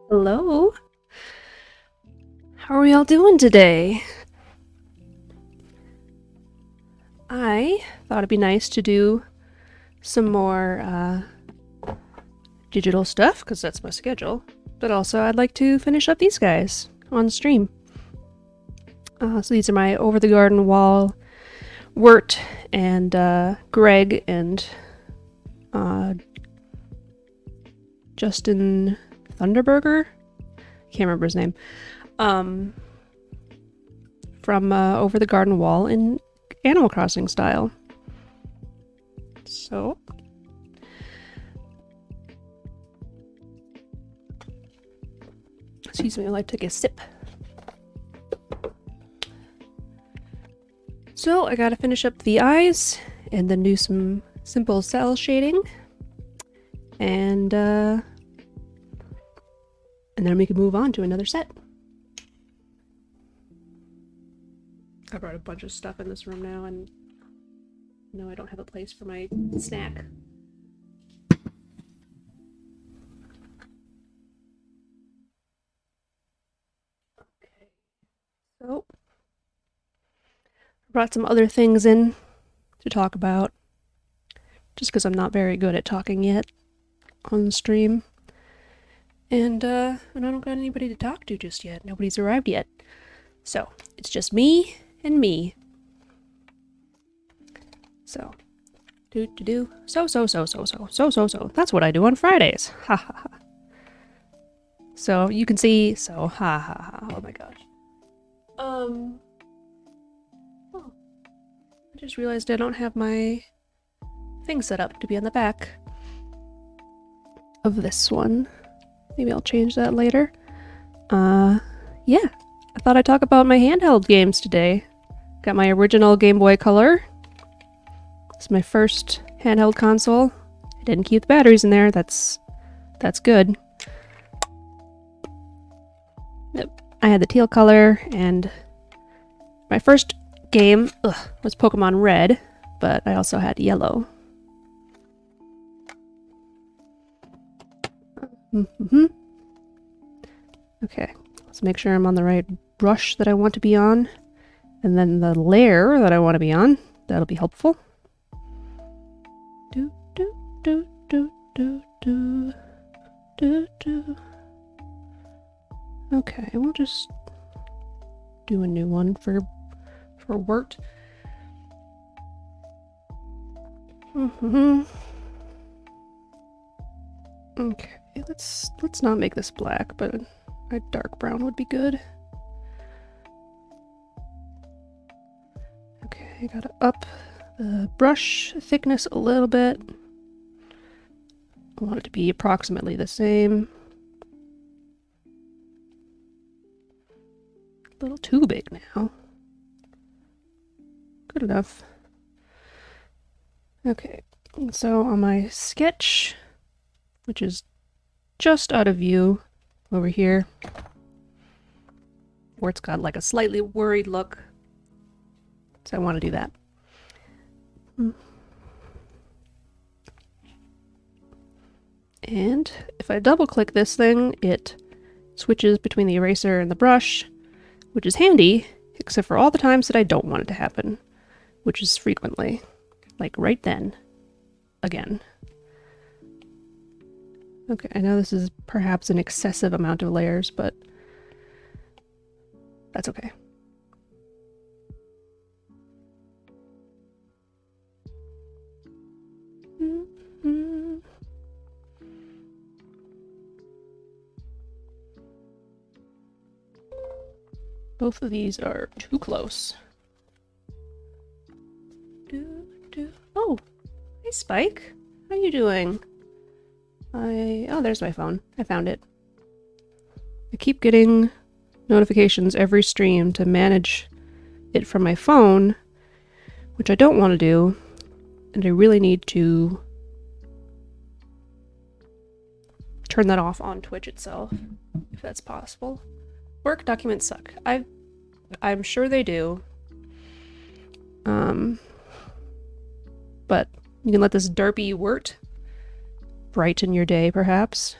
Hello. How are we all doing today? I thought it'd be nice to do some more digital stuff, because that's my schedule. But also, I'd like to finish up these guys on stream. So these are my Over the Garden Wall, Wirt, and Greg, and Jason Thunderberger? Can't remember his name. From Over the Garden Wall in Animal Crossing style. So, excuse me while I take a sip. So I gotta finish up the eyes and then do some simple cell shading, and then we can move on to another set. I brought a bunch of stuff in this room now, and no, I don't have a place for my snack. Okay, so I brought some other things in to talk about, just because I'm not very good at talking yet on the stream. And I don't got anybody to talk to just yet. Nobody's arrived yet. So, it's just me and me. So, so. That's what I do on Fridays. Ha ha ha. So, you can see, so, ha ha ha. Oh my gosh. Oh. I just realized I don't have my thing set up to be on the back of this one. Maybe I'll change that later. Yeah. I thought I'd talk about my handheld games today. Got my original Game Boy Color. It's my first handheld console. I didn't keep the batteries in there. That's good. Yep. I had the teal color, and my first game was Pokemon Red, but I also had yellow. Okay, let's make sure I'm on the right brush that I want to be on, and then the layer that I want to be on. That'll be helpful. Okay, we'll just do a new one for Wirt. Okay, let's not make this black, but a dark brown would be good. Okay, I gotta up the brush thickness a little bit. I want it to be approximately the same. A little too big now. Good enough. Okay, so on my sketch, which is just out of view over here, where it's got like a slightly worried look. So I want to do that. And if I double click this thing, it switches between the eraser and the brush, which is handy, except for all the times that I don't want it to happen, which is frequently. Like right then. Again. Okay, I know this is perhaps an excessive amount of layers, but that's okay. Both of these are too close. Oh, hey Spike. How you doing? Oh, there's my phone. I found it. I keep getting notifications every stream to manage it from my phone, which I don't want to do, and I really need to turn that off on Twitch itself, if that's possible. Work documents suck. I'm sure they do. But you can let this derpy Wirt brighten your day, perhaps.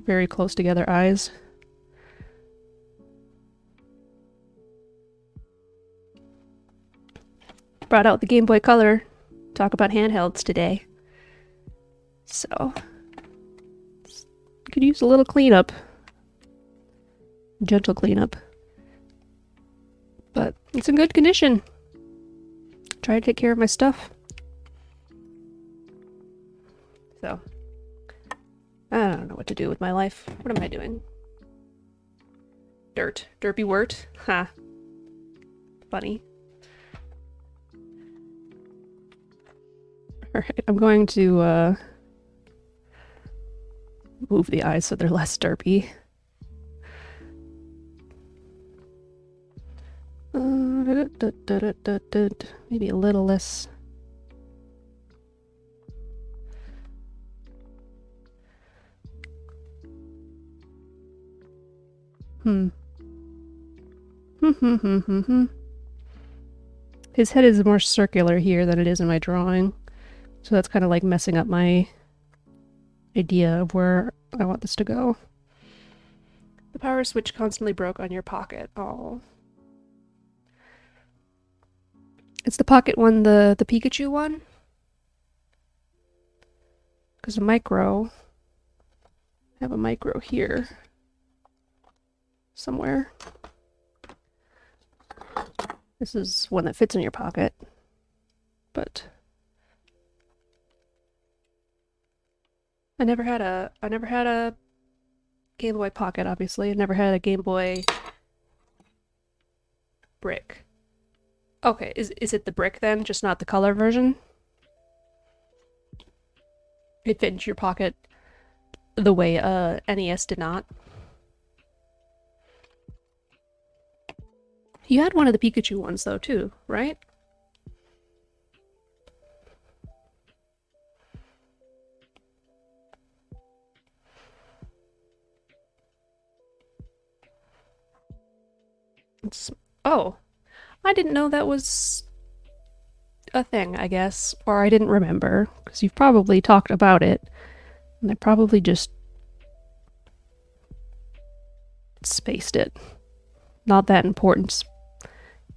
very close together eyes. Brought out the Game Boy Color. Talk about handhelds today. So, could use a little cleanup. Gentle cleanup. But it's in good condition. Try to take care of my stuff. So, I don't know what to do with my life. What am I doing? Dirt. Derpy Wirt. Ha. Funny. Alright, I'm going to move the eyes so they're less derpy. Maybe a little less. His head is more circular here than it is in my drawing. So that's kind of like messing up my idea of where I want this to go. The power switch constantly broke on your pocket. Oh. It's the pocket one, the Pikachu one? Because a micro... I have a micro here. Somewhere. This is one that fits in your pocket. But... I never had a Game Boy Pocket, obviously. I never had a Game Boy Brick. Okay, is it the brick then, just not the color version? It fit into your pocket the way NES did not. You had one of the Pikachu ones though too, right? Oh, I didn't know that was a thing, I guess. Or I didn't remember, because you've probably talked about it. And I probably just spaced it. Not that important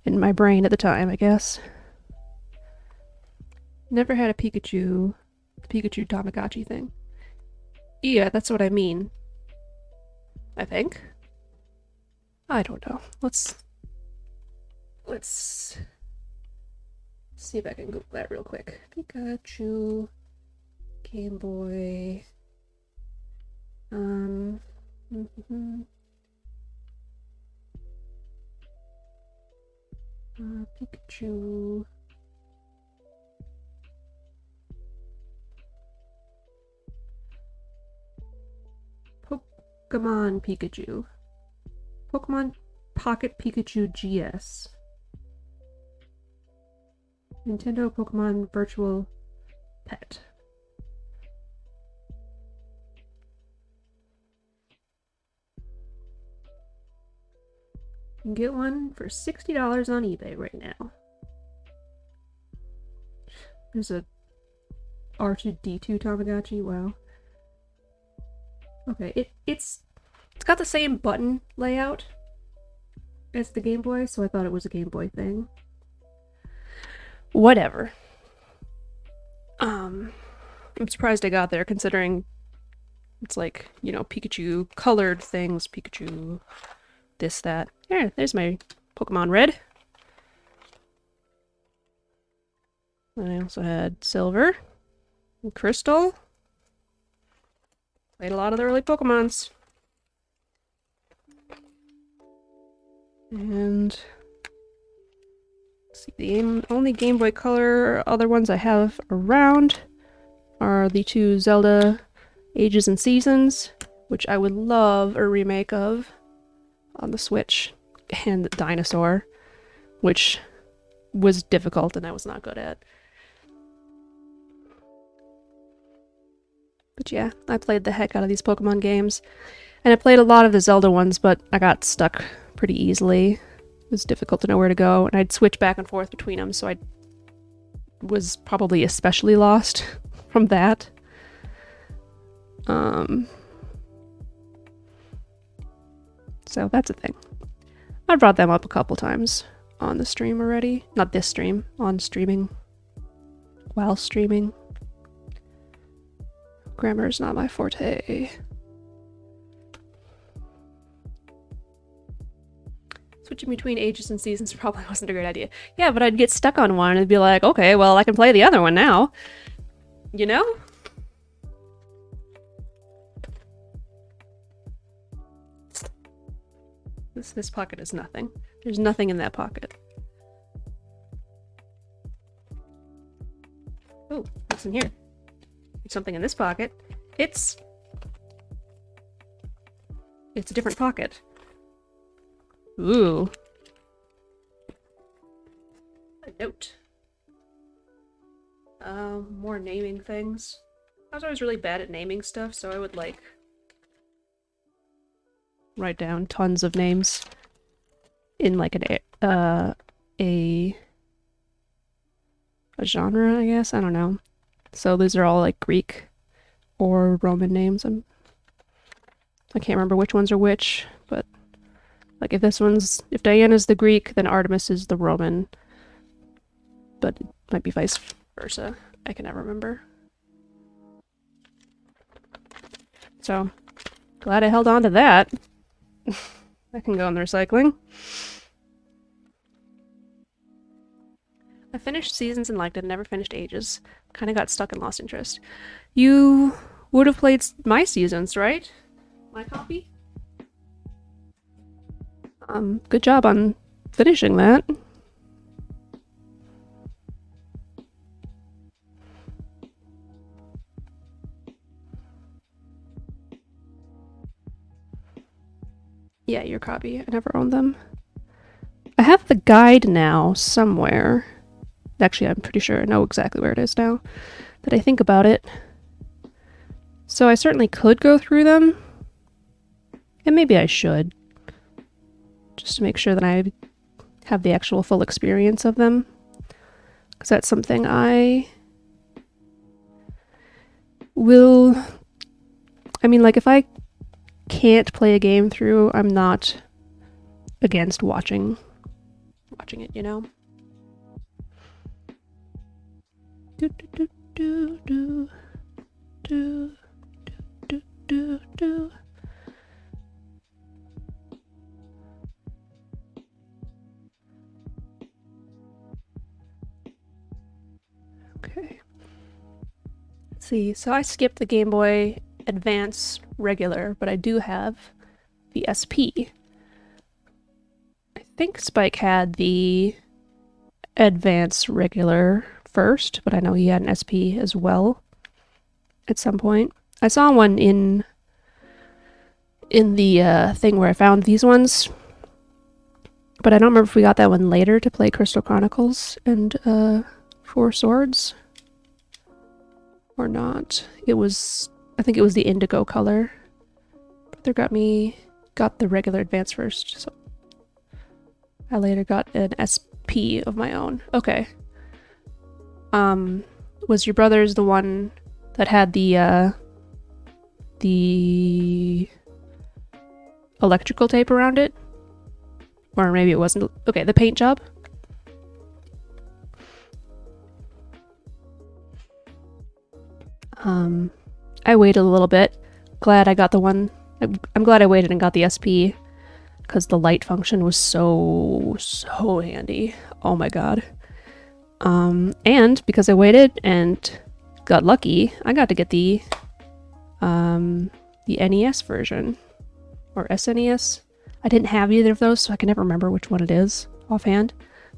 in my brain at the time, I guess. Never had a Pikachu Tamagotchi thing. Yeah, that's what I mean. I think. I don't know. Let's see if I can Google that real quick. Pikachu Game Boy. Pikachu. Pokemon Pikachu. Pokemon Pocket Pikachu GS. Nintendo Pokemon Virtual Pet. You can get one for $60 on eBay right now. There's a R2-D2 Tamagotchi, wow. Okay, it's got the same button layout as the Game Boy, so I thought it was a Game Boy thing. Whatever. I'm surprised I got there, considering it's like, you know, Pikachu colored things, Pikachu this, that. Yeah, there's my Pokemon Red. And I also had Silver and Crystal. Played a lot of the early Pokemons. And let's see, the only Game Boy Color other ones I have around are the two Zelda Ages and Seasons, which I would love a remake of on the Switch, and Dinosaur, which was difficult and I was not good at. But yeah, I played the heck out of these Pokemon games, and I played a lot of the Zelda ones, but I got stuck pretty easily. It was difficult to know where to go, and I'd switch back and forth between them, so I was probably especially lost from that. So that's a thing. I brought them up a couple times on the stream already. Not this stream, on streaming. While streaming. Grammar is not my forte. Switching between ages and seasons probably wasn't a great idea. Yeah, but I'd get stuck on one and be like, okay, well, I can play the other one now. You know? This pocket is nothing. There's nothing in that pocket. Oh, what's in here? There's something in this pocket. It's a different pocket. Ooh. A note. More naming things. I was always really bad at naming stuff, so I would like write down tons of names in like a genre, I guess. I don't know. So these are all like Greek or Roman names. I can't remember which ones are which, but like if Diana's the Greek, then Artemis is the Roman. But it might be vice versa. I can never remember. So glad I held on to that. That can go in the recycling. I finished Seasons and liked it, never finished Ages. Kind of got stuck and lost interest. You would have played my Seasons, right? My copy? Good job on finishing that. Yeah, your copy. I never owned them. I have the guide now somewhere. Actually, I'm pretty sure I know exactly where it is now that I think about it. So I certainly could go through them. And maybe I should. Just to make sure that I have the actual full experience of them. Because that's something I will... I mean, like, if I can't play a game through, I'm not against watching it, you know? Do do do do do do do do. Okay. Let's see. So I skipped the Game Boy Advance regular, but I do have the SP. I think Spike had the Advance regular first, but I know he had an SP as well at some point. I saw one in the thing where I found these ones, but I don't remember if we got that one later to play Crystal Chronicles and Four Swords or not. I think it was the indigo color. Brother got the regular Advance first, so I later got an SP of my own. Okay. Was your brother's the one that had the electrical tape around it? Or maybe it wasn't. Okay, the paint job. I waited a little bit. Glad I got the one. I'm glad I waited and got the SP because the light function was so handy. Oh my god. And because I waited and got lucky, I got to get the NES version or SNES. I didn't have either of those, so I can never remember which one it is offhand.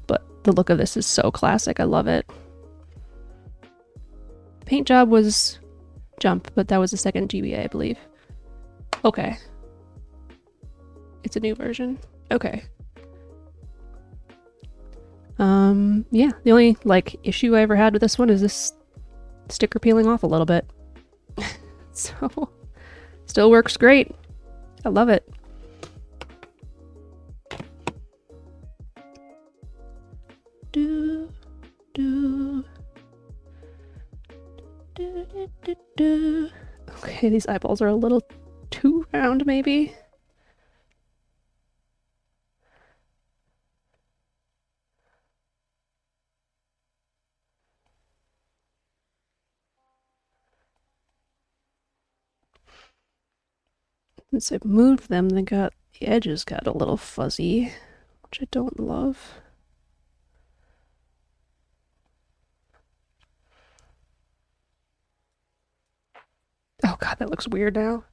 But the look of this is so classic. I love it. Paint job was Jump, but that was the second GBA, I believe. Okay. It's a new version. Okay. Yeah, the only, like, issue I ever had with this one is this sticker peeling off a little bit. So, still works great. I love it. Do, do. Do, do, do, do. Okay, these eyeballs are a little too round, maybe. Since I've moved them, the edges got a little fuzzy, which I don't love. Oh god, that looks weird now.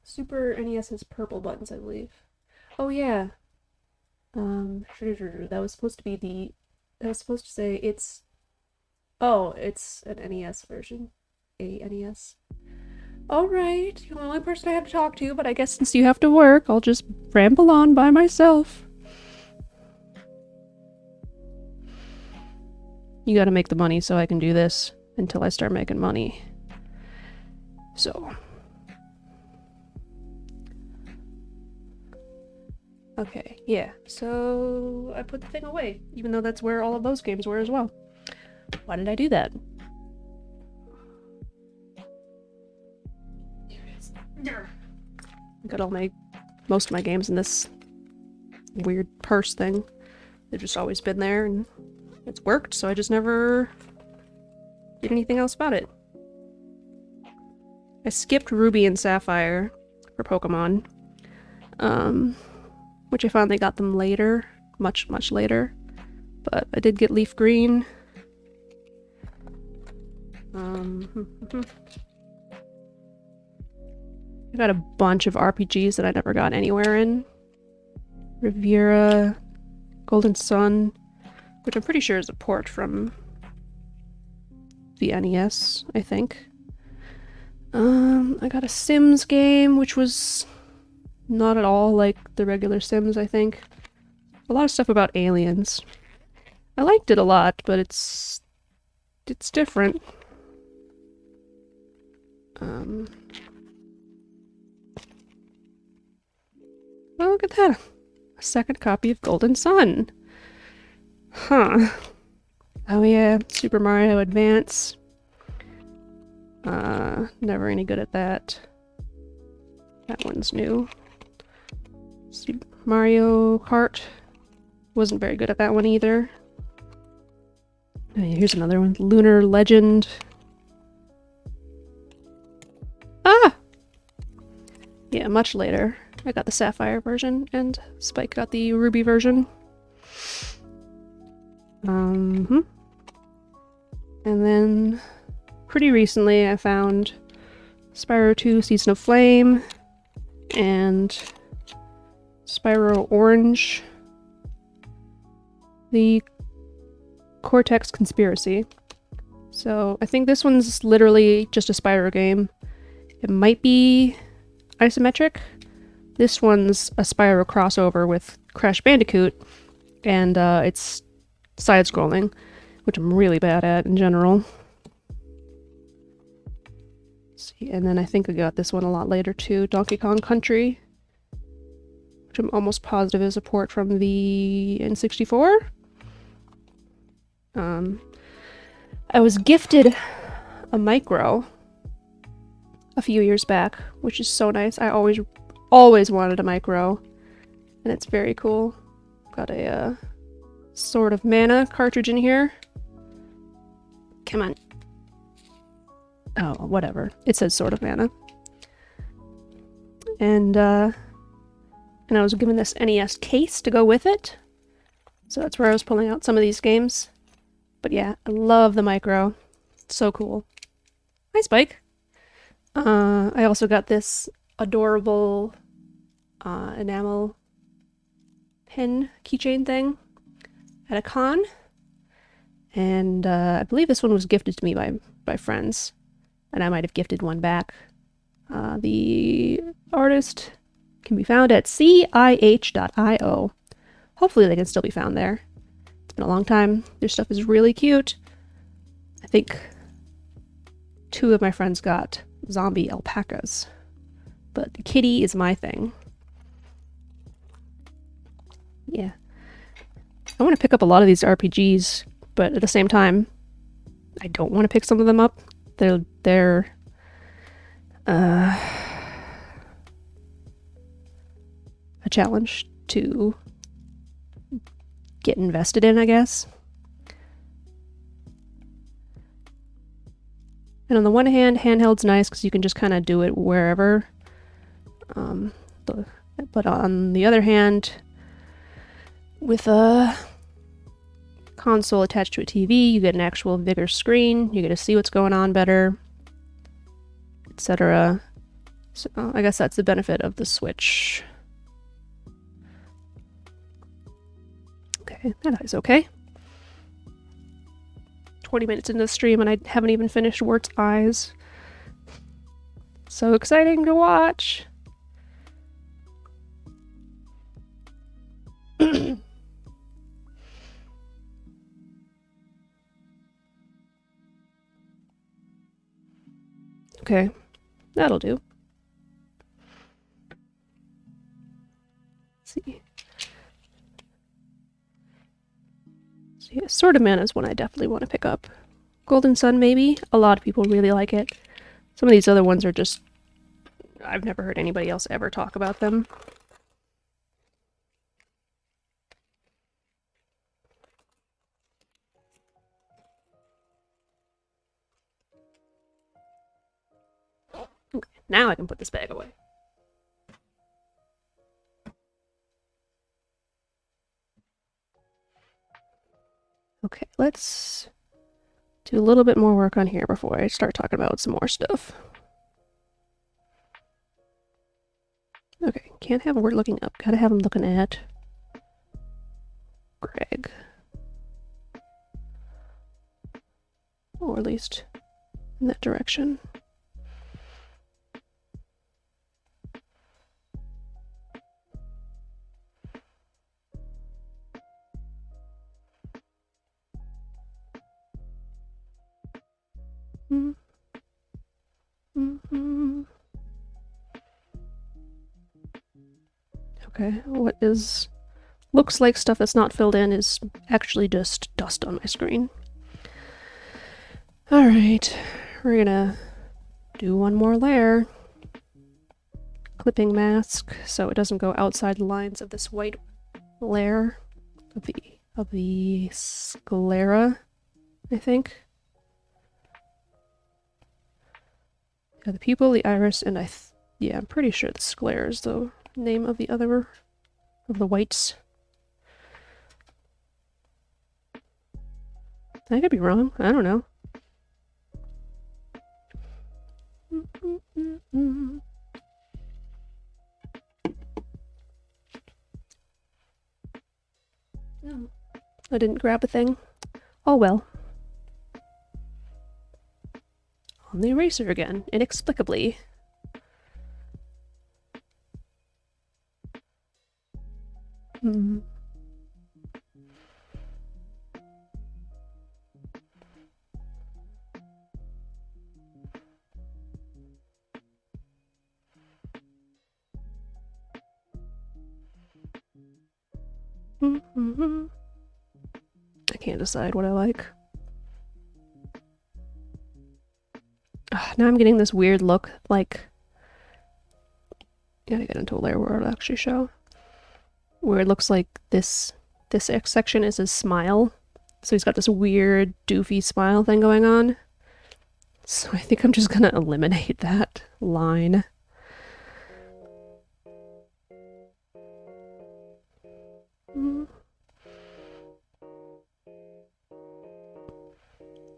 Super NES has purple buttons, I believe. Oh yeah. That was supposed to be that was supposed to say it's... Oh, it's an NES version. A NES. Alright, you're the only person I have to talk to, but I guess since you have to work, I'll just ramble on by myself. You gotta make the money so I can do this until I start making money. So. Okay, yeah, so I put the thing away, even though that's where all of those games were as well. Why did I do that? I got most of my games in this weird purse thing. They've just always been there and it's worked, so I just never did anything else about it. I skipped Ruby and Sapphire for Pokemon, which I finally got them later, much later, but I did get Leaf Green. I got a bunch of RPGs that I never got anywhere in. Riviera, Golden Sun, which I'm pretty sure is a port from the NES, I think. I got a Sims game, which was not at all like the regular Sims, I think. A lot of stuff about aliens. I liked it a lot, but it's different. Oh, look at that. A second copy of Golden Sun. Huh. Oh yeah, Super Mario Advance. Never any good at that. That one's new. Super Mario Kart. Wasn't very good at that one either. Oh, yeah, here's another one. Lunar Legend. Ah! Yeah, much later. I got the Sapphire version, and Spike got the Ruby version. And then, pretty recently, I found Spyro 2 Season of Flame, and Spyro Orange, the Cortex Conspiracy. So, I think this one's literally just a Spyro game. It might be isometric. This one's a Spyro crossover with Crash Bandicoot, and it's side-scrolling, which I'm really bad at in general. Let's see, and then I think I got this one a lot later too, Donkey Kong Country, which I'm almost positive is a port from the N64. I was gifted a micro a few years back, which is so nice. I always wanted a micro, and it's very cool. Got a Sword of Mana cartridge in here. Come on. Oh, whatever. It says Sword of Mana. And I was given this NES case to go with it. So that's where I was pulling out some of these games. But yeah, I love the micro. It's so cool. Hi, Spike. I also got this adorable enamel pin keychain thing at a con, and I believe this one was gifted to me by friends, and I might have gifted one back. The artist can be found at cih.io. Hopefully they can still be found there. It's been a long time. Their stuff is really cute. I think 2 of my friends got zombie alpacas, but the kitty is my thing. Yeah. I want to pick up a lot of these RPGs, but at the same time, I don't want to pick some of them up. They're a challenge to get invested in, I guess. And on the one hand, handheld's nice because you can just kind of do it wherever. But on the other hand, with a console attached to a TV, you get an actual bigger screen, you get to see what's going on better, etc. So I guess that's the benefit of the Switch. Okay, that is okay. 20 minutes into the stream and I haven't even finished Wirt's Eyes. So exciting to watch! Okay, that'll do. Let's see. So yeah, Sword of Mana is one I definitely want to pick up. Golden Sun, maybe? A lot of people really like it. Some of these other ones are just... I've never heard anybody else ever talk about them. Okay, now I can put this bag away. Okay, let's do a little bit more work on here before I start talking about some more stuff. Okay, can't have Wirt looking up. Gotta have him looking at Greg. Or at least in that direction. Okay, what is... looks like stuff that's not filled in is actually just dust on my screen. Alright, we're gonna do one more layer. Clipping mask, so it doesn't go outside the lines of this white layer of the sclera, I think. Yeah, the pupil, the iris, and yeah, I'm pretty sure the sclera is the name of the other of the whites. I could be wrong. I don't know. Oh, I didn't grab a thing. Oh well. On the eraser again, inexplicably. I can't decide what I like. Now I'm getting this weird look, like... Gotta get into a layer where it'll actually show. Where it looks like this section is his smile. So he's got this weird, doofy smile thing going on. So I think I'm just gonna eliminate that line.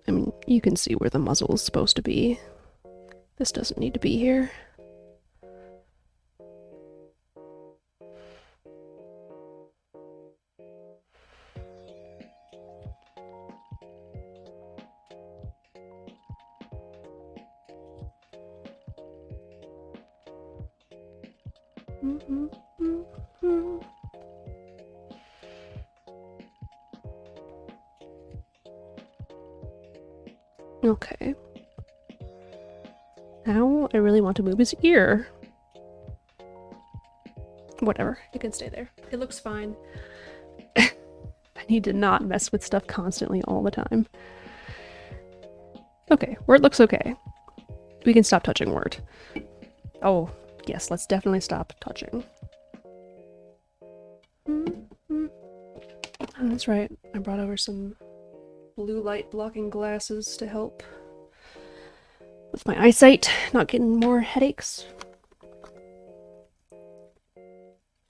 I mean, you can see where the muzzle is supposed to be. This doesn't need to be here. Okay. Now I really want to move his ear. Whatever, it can stay there. It looks fine. I need to not mess with stuff constantly all the time. Okay, Wirt looks okay. We can stop touching Wirt. Oh, yes, let's definitely stop touching. Oh, that's right. I brought over some blue light blocking glasses to help with my eyesight, not getting more headaches.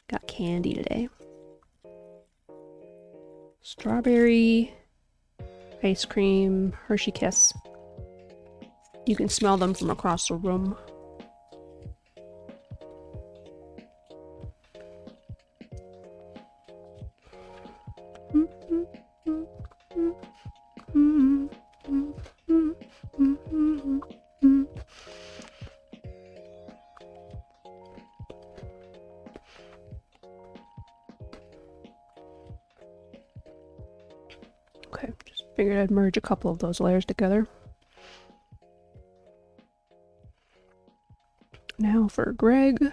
Got candy today. Strawberry, ice cream, Hershey Kiss. You can smell them from across the room. Okay, just figured I'd merge a couple of those layers together. Now for Greg.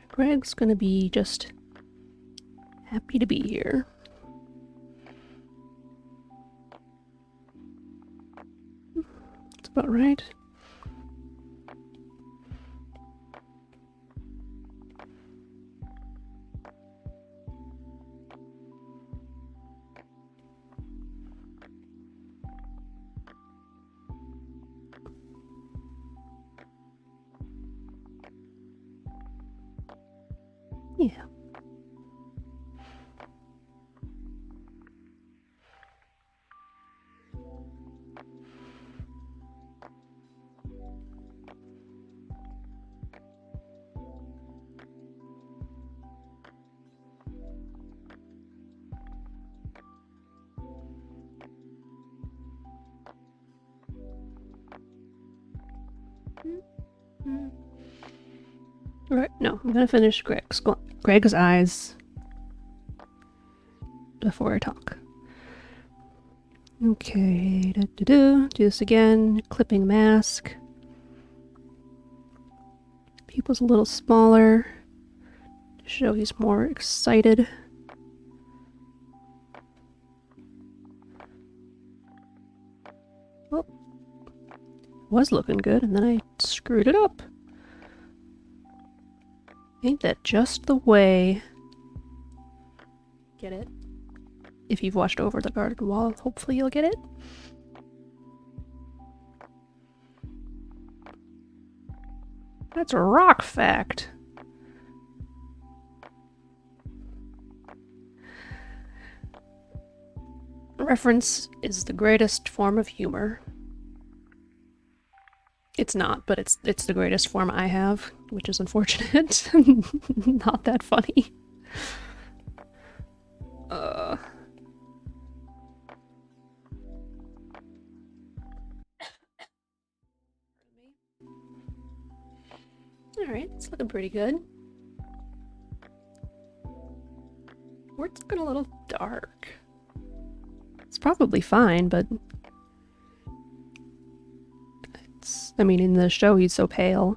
Greg's gonna be just happy to be here. That's about right. Yeah. Right, no, I'm gonna finish Greg's eyes before I talk. Okay, do this again. Clipping mask. Pupil's a little smaller to show he's more excited. Well, was looking good, and then I screwed it up. Ain't that just the way? Get it? If you've watched Over the Garden Wall, hopefully you'll get it. That's a rock fact. Reference is the greatest form of humor. It's not, but it's the greatest form I have, which is unfortunate. Not that funny. Alright, it's looking pretty good. Wirt's looking a little dark. It's probably fine, but I mean, in the show, he's so pale.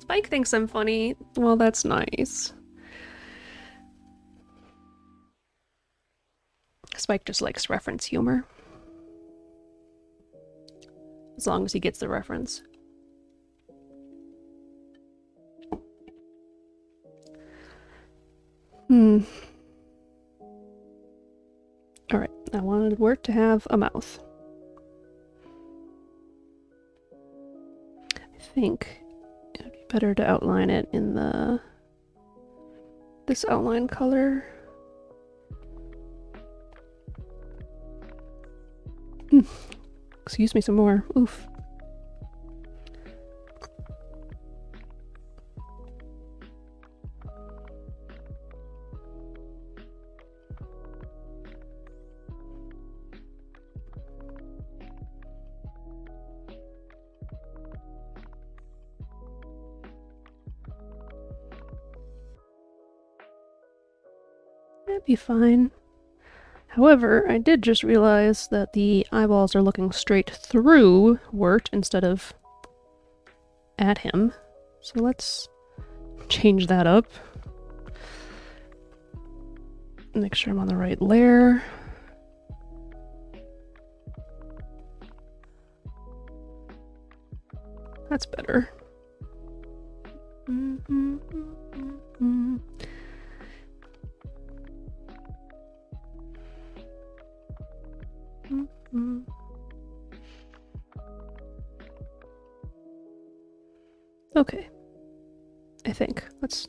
Spike thinks I'm funny. Well, that's nice. Spike just likes reference humor. As long as he gets the reference. Alright, I wanted Wirt to have a mouth. I think it would be better to outline it in this outline color. Excuse me some more. Oof. That'd be fine. However, I did just realize that the eyeballs are looking straight through Wirt instead of at him. So let's change that up. Make sure I'm on the right layer. That's better. Okay. I think. Let's...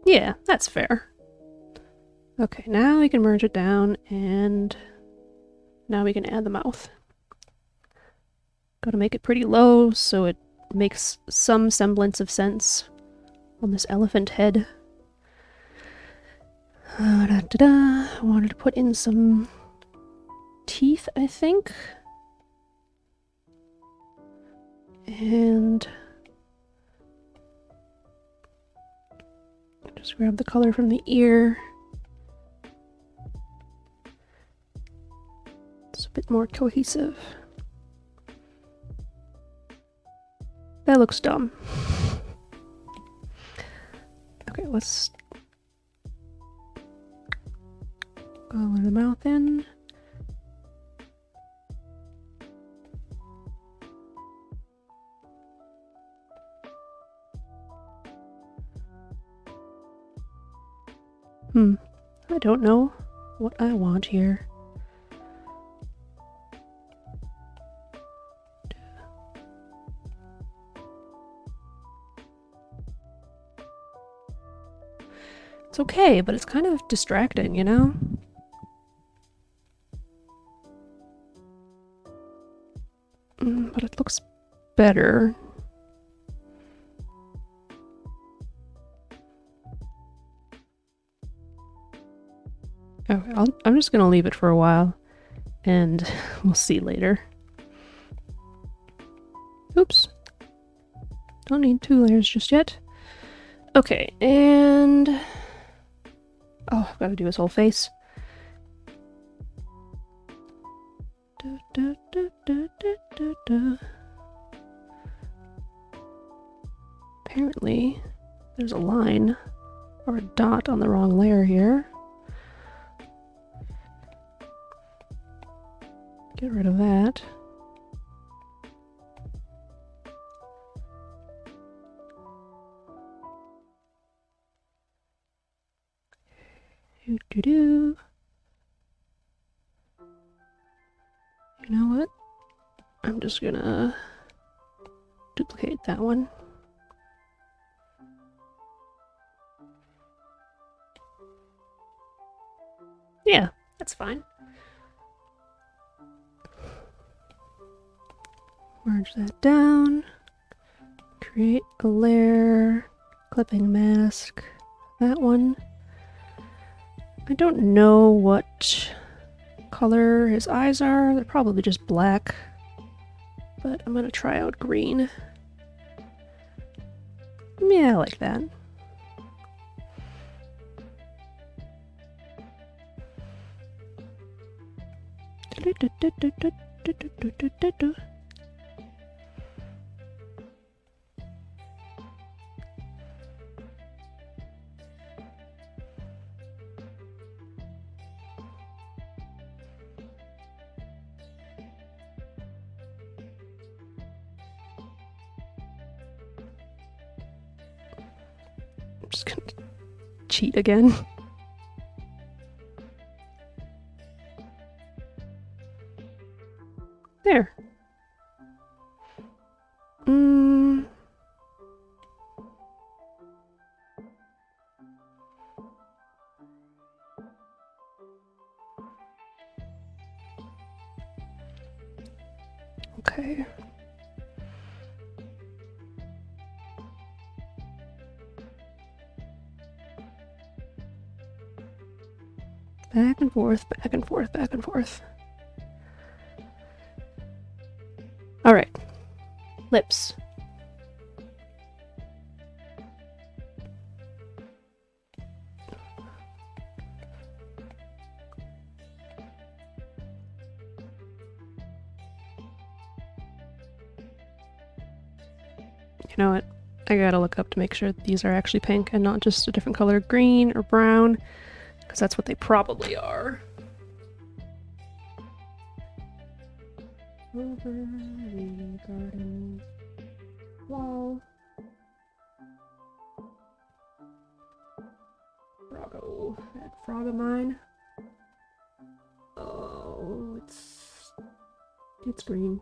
Yeah, that's fair. Okay, now we can merge it down, and now we can add the mouth. Gotta make it pretty low so it makes some semblance of sense on this elephant head. I wanted to put in some teeth, I think. And just grab the color from the ear. It's a bit more cohesive. That looks dumb. Okay, let's color the mouth in. I don't know what I want here. It's okay, but it's kind of distracting, you know? But it looks better. Okay, I'm just gonna leave it for a while, and we'll see later. Oops. Don't need 2 layers just yet. Okay, and... oh, I've got to do his whole face. Apparently, there's a line or a dot on the wrong layer here. Get rid of that. You know what? I'm just gonna duplicate that one. Yeah, that's fine. Merge that down. Create a layer. Clipping mask. That one. I don't know what color his eyes are. They're probably just black. But I'm gonna try out green. Yeah, I like that. I'm just gonna cheat again. There. Okay. Back and forth, back and forth, back and forth. All right. Lips. You know what? I gotta look up to make sure that these are actually pink and not just a different color, green or brown, because that's what they probably are. over the garden wall. Froggo. That frog of mine. Oh, it's green.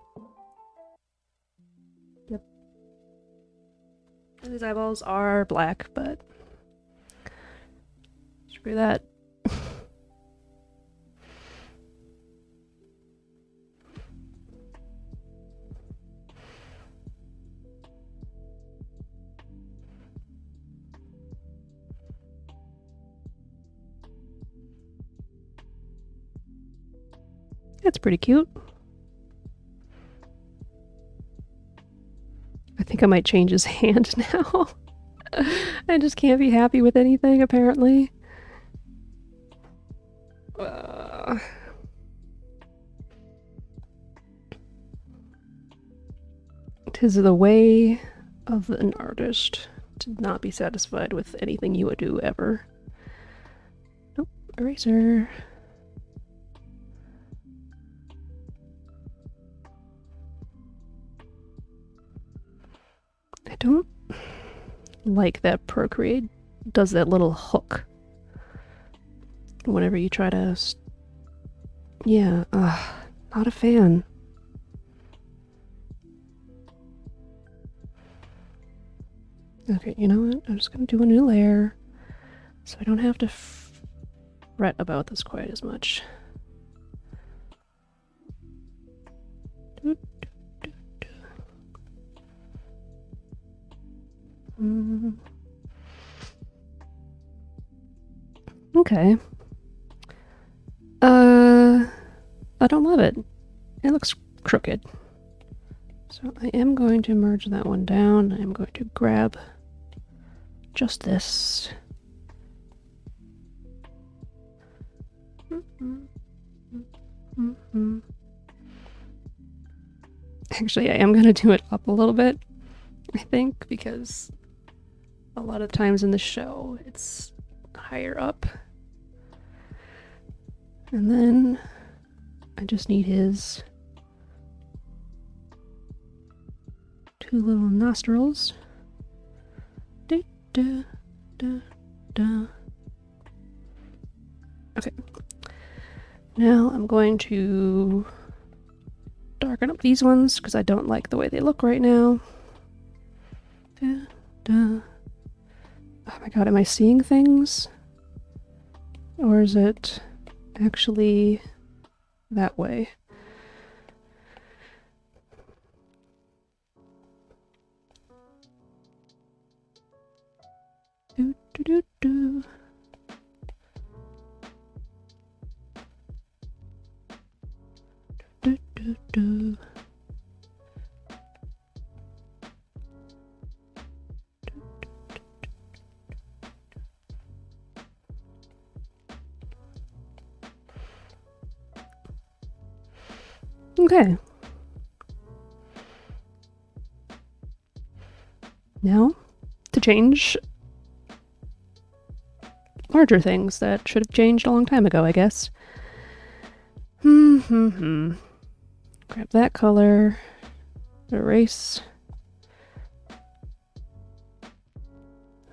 Yep. And these eyeballs are black, but screw that. That's pretty cute. I think I might change his hand now. I just can't be happy with anything, apparently. 'Tis the way of an artist to not be satisfied with anything you would do ever. Nope, eraser. I don't like that Procreate does that little hook whenever you try to... Yeah, not a fan. Okay, you know what? I'm just gonna do a new layer so I don't have to fret about this quite as much. Okay. I don't love it. It looks crooked. So I am going to merge that one down. I'm going to grab just this. Actually, I am going to do it up a little bit, I think, because a lot of times in the show it's higher up. And then I just need his two little nostrils. Da, da, da, da. Okay. Now I'm going to darken up these ones because I don't like the way they look right now. Da, da. Oh my god, am I seeing things? Or is it actually that way? Do, do, do, do. Do, do, do. Okay. Now, to change larger things that should have changed a long time ago, I guess. Grab that color, erase.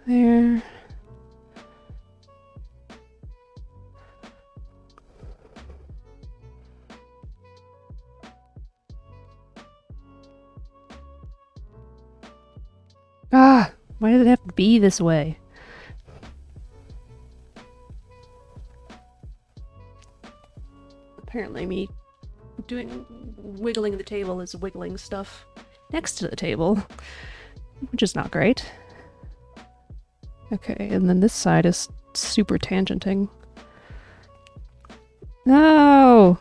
There. Ah, why did it have to be this way? Apparently me wiggling the table is wiggling stuff next to the table, which is not great. Okay, and then this side is super tangenting. No!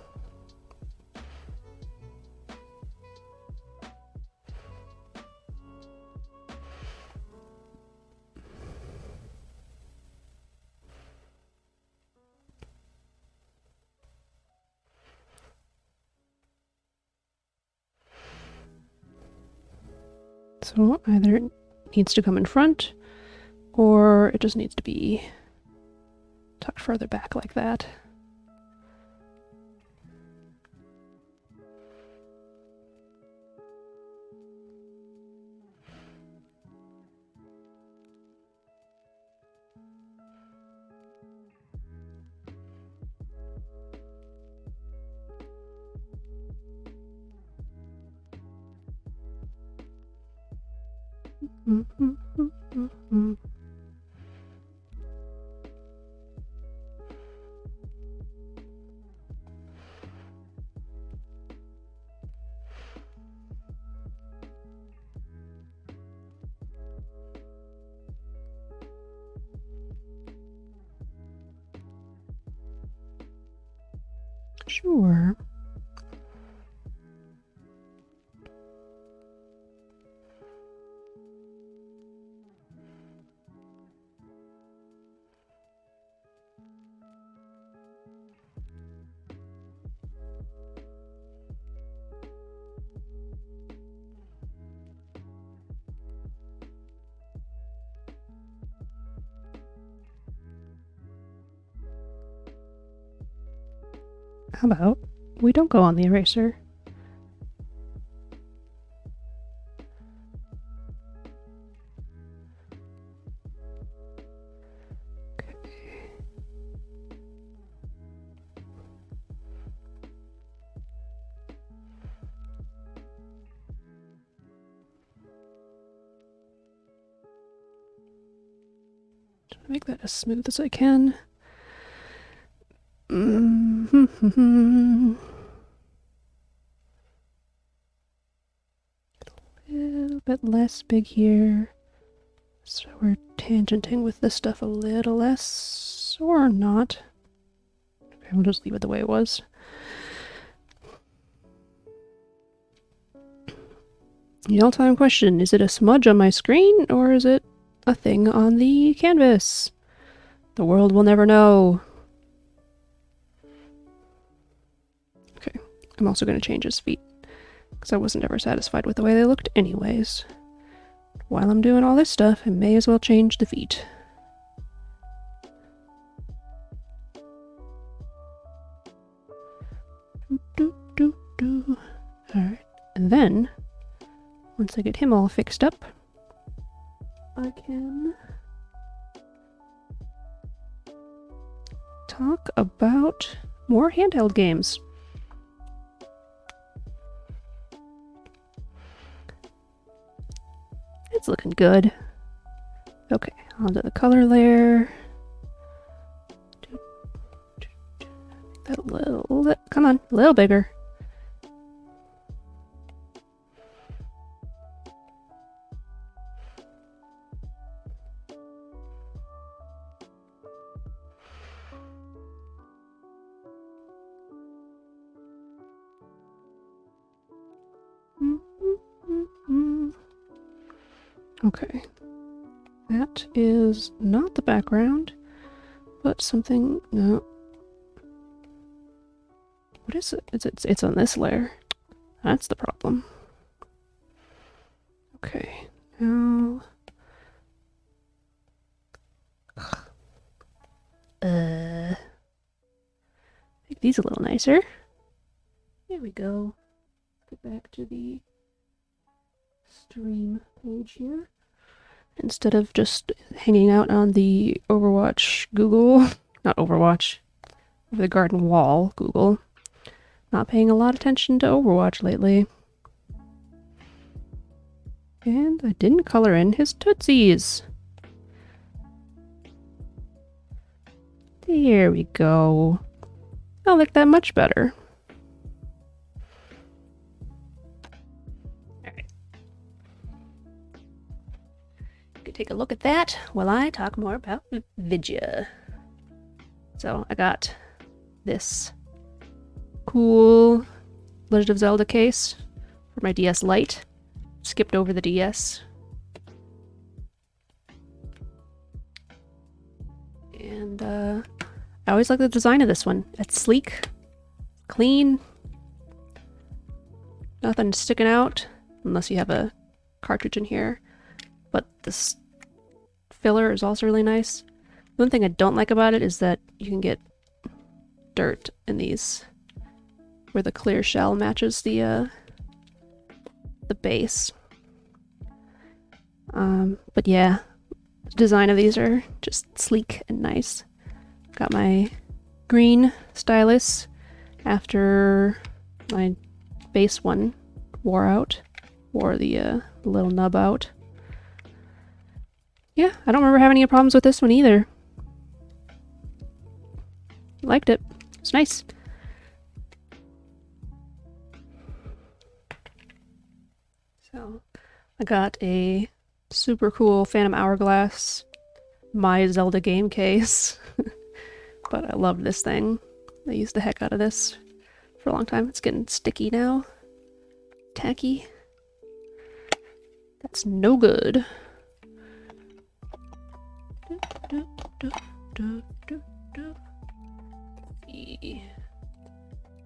So either it needs to come in front, or it just needs to be tucked further back like that. Sure. How about we don't go on the eraser? Make that as smooth as I can. A little bit less big here. So we're tangenting with this stuff a little less, or not. Okay, we'll just leave it the way it was. The all-time question, is it a smudge on my screen, or is it a thing on the canvas? The world will never know. Okay, I'm also going to change his feet, because I wasn't ever satisfied with the way they looked anyways. While I'm doing all this stuff, I may as well change the feet. Alright, and then, once I get him all fixed up, I can talk about more handheld games. It's looking good. Okay, onto the color layer. That a little, come on, a little bigger. Okay, that is not the background, but something, no. What is it? It's on this layer. That's the problem. Okay, now... make these a little nicer. There we go. Get back to the stream page here. Instead of just hanging out on the Overwatch Google, not Overwatch, the garden wall Google. Not paying a lot of attention to Overwatch lately. And I didn't color in his tootsies. There we go. I like that much better. Alright. You can take a look at that while I talk more about Vidya. So I got this cool Legend of Zelda case for my DS Lite. Skipped over the DS. And I always like the design of this one. It's sleek, clean, nothing sticking out, unless you have a cartridge in here. But this filler is also really nice. One thing I don't like about it is that you can get dirt in these, where the clear shell matches the base. But yeah, the design of these are just sleek and nice. Got my green stylus after my base one wore the little nub out. Yeah, I don't remember having any problems with this one either. Liked it. It's nice. So, I got a super cool Phantom Hourglass My Zelda game case. But I love this thing. I used the heck out of this for a long time. It's getting sticky now. Tacky. That's no good.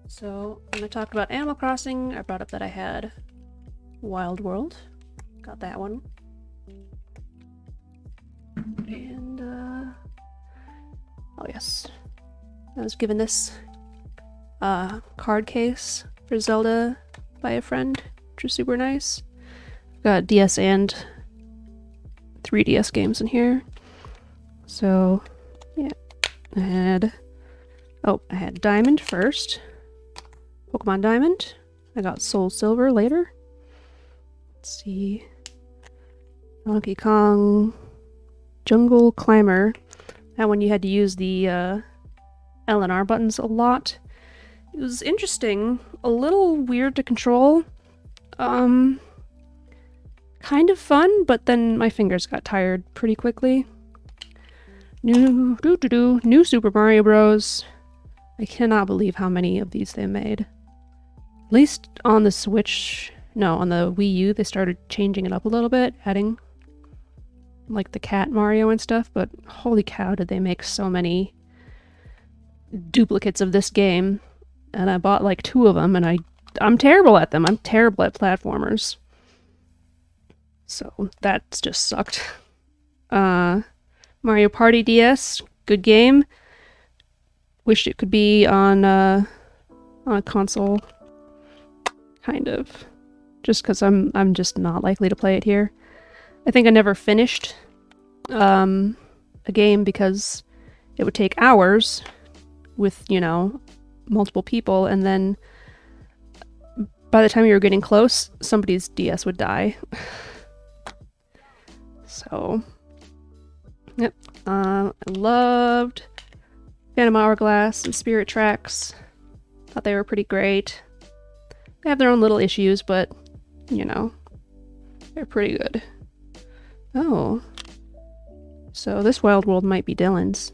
So, when I talked about Animal Crossing, I brought up that I had Wild World. Got that one. And, oh yes. I was given this card case for Zelda by a friend, which was super nice. Got DS and 3DS games in here. So, yeah. I had Diamond first. Pokemon Diamond. I got Soul Silver later. Let's see. Donkey Kong Jungle Climber. That one you had to use the L and R buttons a lot. It was interesting. A little weird to control. Kind of fun, but then my fingers got tired pretty quickly. New Super Mario Bros. I cannot believe how many of these they made. At least on the Switch, no, on the Wii U, they started changing it up a little bit, adding like the cat Mario and stuff, but holy cow, did they make so many duplicates of this game. And I bought like 2 of them, and I'm terrible at them. I'm terrible at platformers. So that's just sucked. Mario Party DS, good game. Wish it could be on a console. Kind of. Just because I'm just not likely to play it here. I think I never finished a game because it would take hours with, you know, multiple people, and then by the time you were getting close, somebody's DS would die. So, yep. I loved Phantom Hourglass and Spirit Tracks. Thought they were pretty great. They have their own little issues, but, you know, they're pretty good. Oh. So this Wild World might be Dylan's.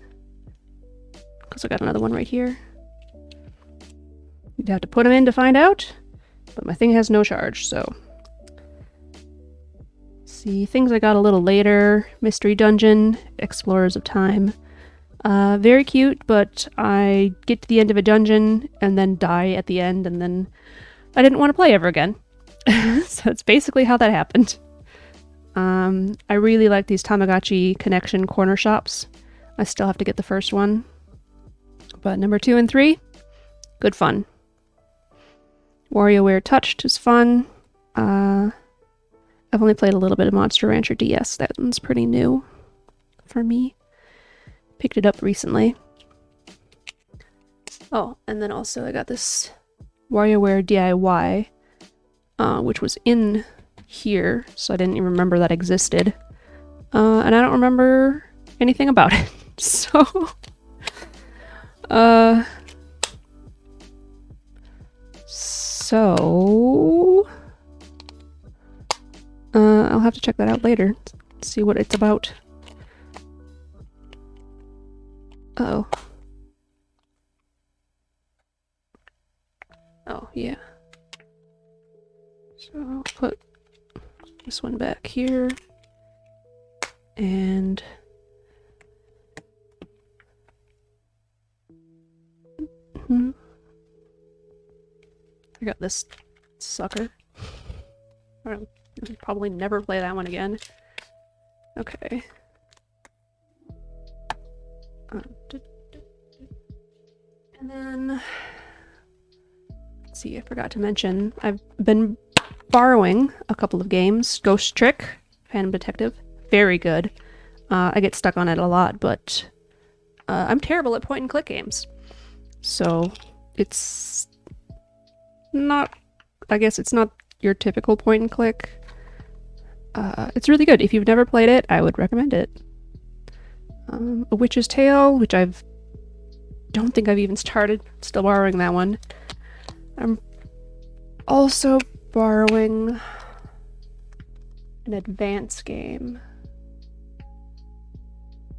Because I got another one right here. You'd have to put them in to find out, but my thing has no charge, so. See, things I got a little later. Mystery Dungeon, Explorers of Time. Very cute, but I get to the end of a dungeon and then die at the end, and then I didn't want to play ever again. So that's basically how that happened. I really like these Tamagotchi Connection corner shops. I still have to get the first one. But number 2 and 3, good fun. WarioWare Touched is fun. I've only played a little bit of Monster Rancher DS. That one's pretty new for me. Picked it up recently. Oh, and then also I got this WarioWare DIY, which was in here, so I didn't even remember that existed. And I don't remember anything about it. So, I'll have to check that out later. See what it's about. Uh-oh. Oh, yeah. So I'll put this one back here. And I got this sucker. I'll probably never play that one again. Okay. And then, let's see, I forgot to mention, I've been borrowing a couple of games. Ghost Trick, Phantom Detective, very good. I get stuck on it a lot, but I'm terrible at point-and-click games. So, it's not, I guess it's not your typical point-and-click. It's really good. If you've never played it, I would recommend it. A Witch's Tale, which don't think I've even started. Still borrowing that one. I'm also borrowing an advanced game,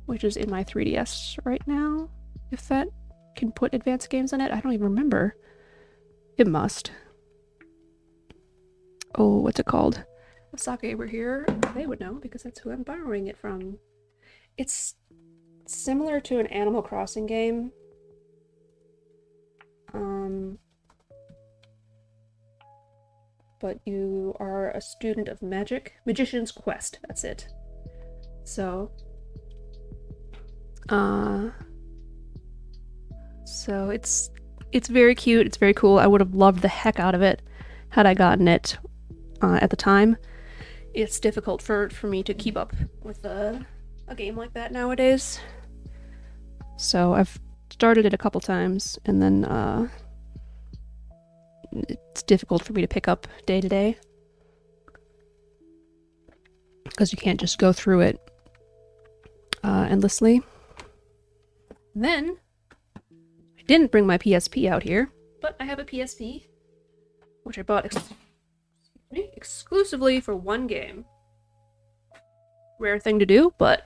which is in my 3DS right now. If that can put advanced games in it, I don't even remember. It must. Oh, what's it called? If Sake were here, they would know because that's who I'm borrowing it from. It's similar to an Animal Crossing game. But you are a student of magic. Magician's Quest, that's it. So it's very cute, it's very cool. I would have loved the heck out of it had I gotten it at the time. It's difficult for me to keep up with a game like that nowadays. So I've started it a couple times, and then it's difficult for me to pick up day to day because you can't just go through it endlessly. Then I didn't bring my PSP out here, but I have a PSP, which I bought exclusively for one game. Rare thing to do, but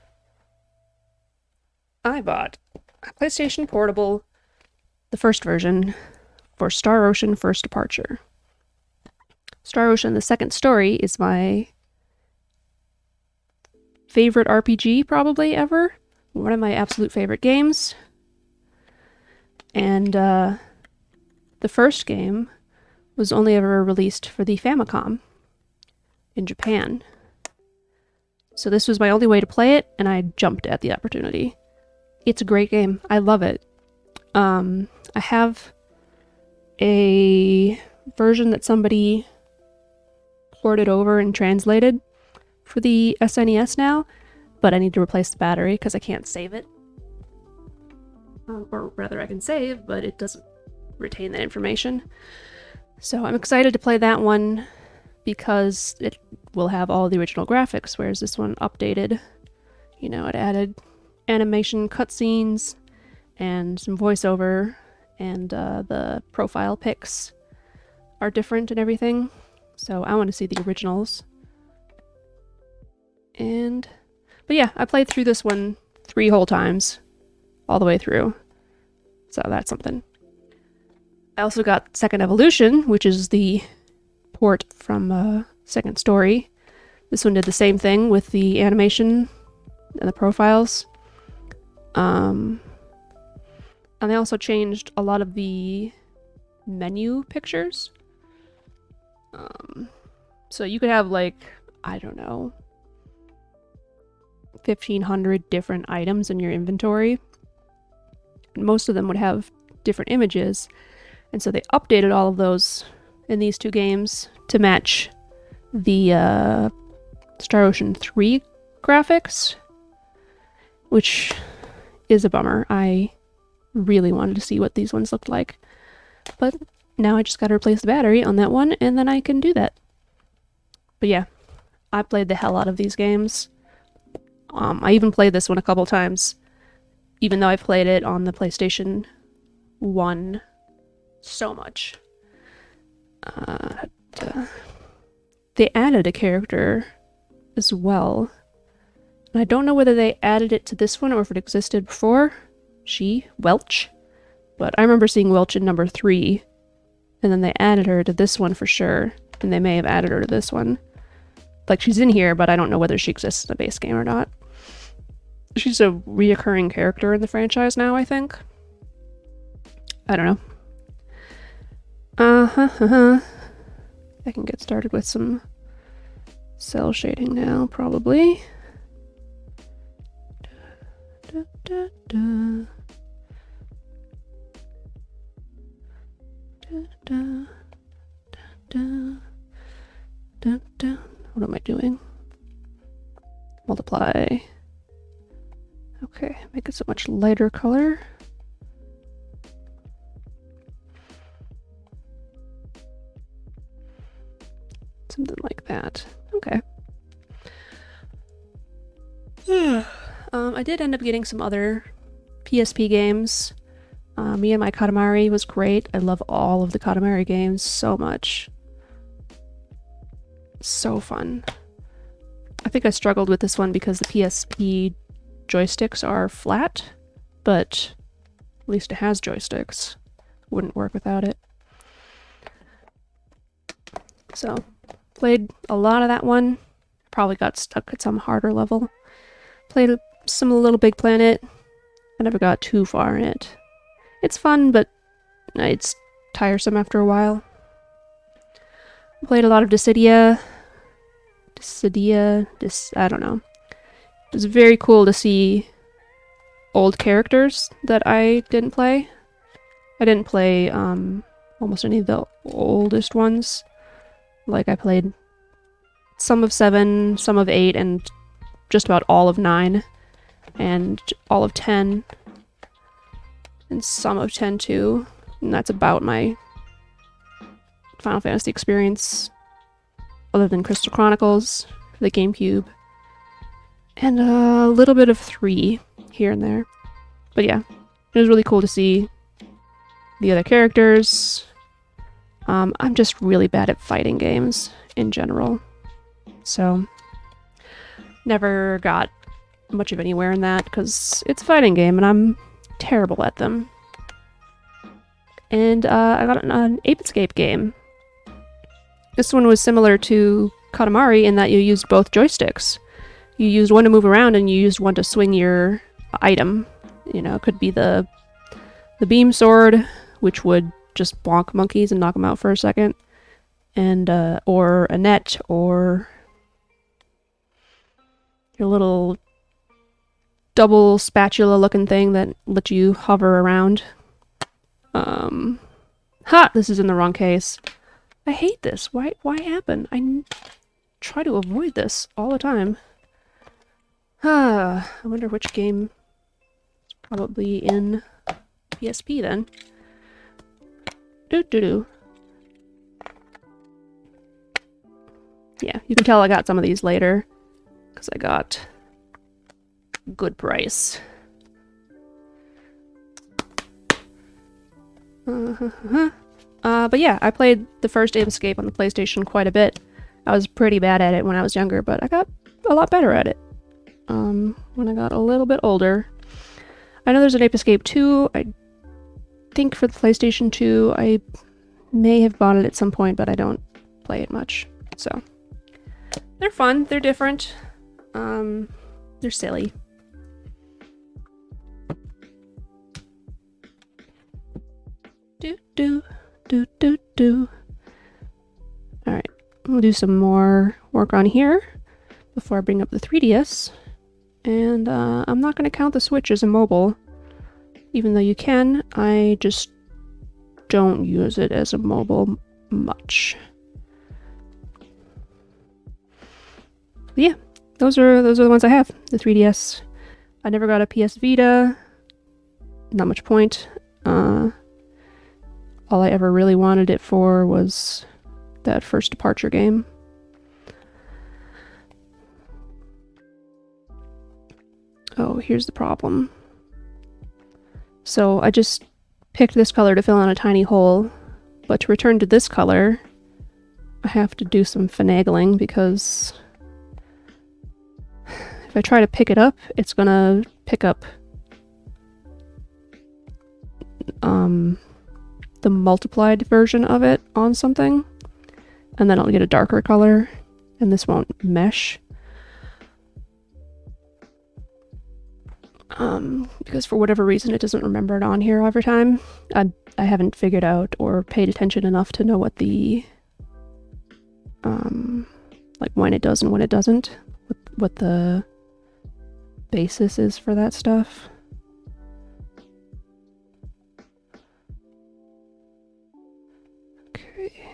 I bought a PlayStation Portable, the first version, for Star Ocean First Departure. Star Ocean, the second story, is my favorite RPG probably ever. One of my absolute favorite games. And the first game was only ever released for the Famicom in Japan. So this was my only way to play it, and I jumped at the opportunity. It's a great game. I love it. I have a version that somebody ported over and translated for the SNES now, but I need to replace the battery because I can't save it. Or rather, I can save, but it doesn't retain that information. So I'm excited to play that one because it will have all the original graphics, whereas this one updated. You know, it added animation cutscenes and some voiceover, and the profile pics are different and everything. So I want to see the originals. But yeah, I played through this one 3 whole times, all the way through. So that's something. I also got Second Evolution, which is the port from Second Story. This one did the same thing with the animation and the profiles. And they also changed a lot of the menu pictures. So you could have, like, I don't know, 1,500 different items in your inventory. Most of them would have different images. And so they updated all of those in these 2 games to match the Star Ocean 3 graphics, which is a bummer. I really wanted to see what these ones looked like. But now I just gotta replace the battery on that one, and then I can do that. But yeah, I played the hell out of these games. I even played this one a couple times, even though I played it on the PlayStation 1 so much. They added a character as well. And I don't know whether they added it to this one or if it existed before. Welch. But I remember seeing Welch in number 3, and then they added her to this one for sure, and they may have added her to this one. Like, she's in here, but I don't know whether she exists in the base game or not. She's a reoccurring character in the franchise now, I think. I don't know. I can get started with some cell shading now, probably. What am I doing? Multiply. Okay, make it so much lighter color. Something like that. Okay. I did end up getting some other PSP games. Me and My Katamari was great. I love all of the Katamari games so much. So fun. I think I struggled with this one because the PSP joysticks are flat, but at least it has joysticks. Wouldn't work without it. So, played a lot of that one. Probably got stuck at some harder level. Played some Little Big Planet. I never got too far in it. It's fun, but it's tiresome after a while. Played a lot of Dissidia. I don't know. It was very cool to see old characters that I didn't play. I didn't play almost any of the oldest ones. Like, I played some of 7, some of 8, and just about all of 9, and all of 10, and some of 10 too. And that's about my Final Fantasy experience, other than Crystal Chronicles for the GameCube, and a little bit of 3 here and there. But yeah, it was really cool to see the other characters. I'm just really bad at fighting games in general, so never got much of anywhere in that because it's a fighting game and I'm terrible at them. And I got an Ape Escape game. This one was similar to Katamari in that you used both joysticks. You used one to move around and you used one to swing your item. You know, it could be the beam sword, which would just bonk monkeys and knock them out for a second, and or a net, or your little double spatula looking thing that lets you hover around. This is in the wrong case. I hate this. Why happen? I try to avoid this all the time. I wonder which game is probably in PSP then. Yeah, you can tell I got some of these later because I got a good price. But yeah, I played the first Ape Escape on the PlayStation quite a bit. I was pretty bad at it when I was younger, but I got a lot better at it when I got a little bit older. I know there's an Ape Escape 2. I think for the PlayStation 2, I may have bought it at some point, but I don't play it much. So, they're fun. They're different. They're silly. Alright, we'll do some more work on here before I bring up the 3DS. And I'm not going to count the Switch as a mobile, even though you can. I just don't use it as a mobile much. But yeah, those are the ones I have. The 3DS. I never got a PS Vita. Not much point. All I ever really wanted it for was that first Departure game. Oh, here's the problem. So I just picked this color to fill in a tiny hole, but to return to this color, I have to do some finagling because if I try to pick it up, it's gonna pick up the multiplied version of it on something, and then I'll get a darker color, and this won't mesh. Because for whatever reason it doesn't remember it on here every time. I haven't figured out or paid attention enough to know what the like when it does and when it doesn't, what the basis is for that stuff. Okay.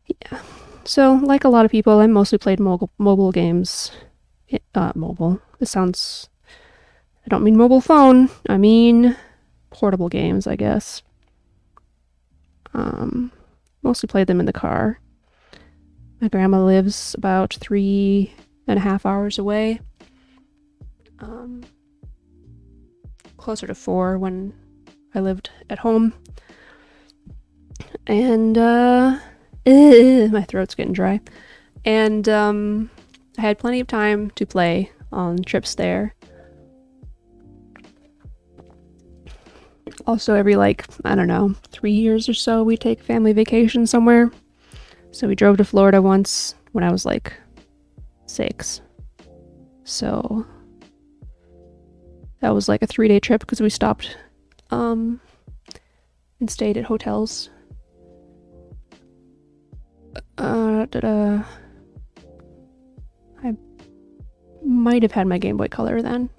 Yeah, so like a lot of people, I mostly played mobile games. Mobile. This sounds... I don't mean mobile phone. I mean portable games, I guess. Mostly played them in the car. My grandma lives about 3.5 hours away. Closer to 4 when I lived at home. And, my throat's getting dry. And, I had plenty of time to play on trips there. Also, every, like, I don't know, 3 years or so, we take family vacation somewhere. So we drove to Florida once when I was, like, 6. So that was, like, a 3-day trip because we stopped, and stayed at hotels. I might have had my Game Boy Color then.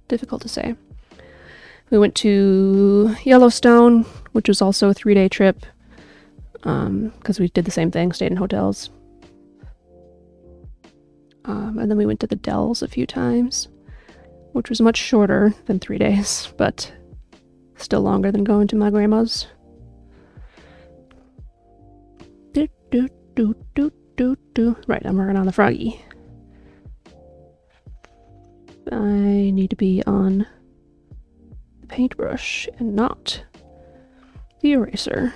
Difficult to say. We went to Yellowstone, which was also a 3-day trip, because we did the same thing, stayed in hotels. And then we went to the Dells a few times, which was much shorter than 3 days, but still longer than going to my grandma's. Right, I'm working on the froggy. I need to be on the paintbrush and not the eraser.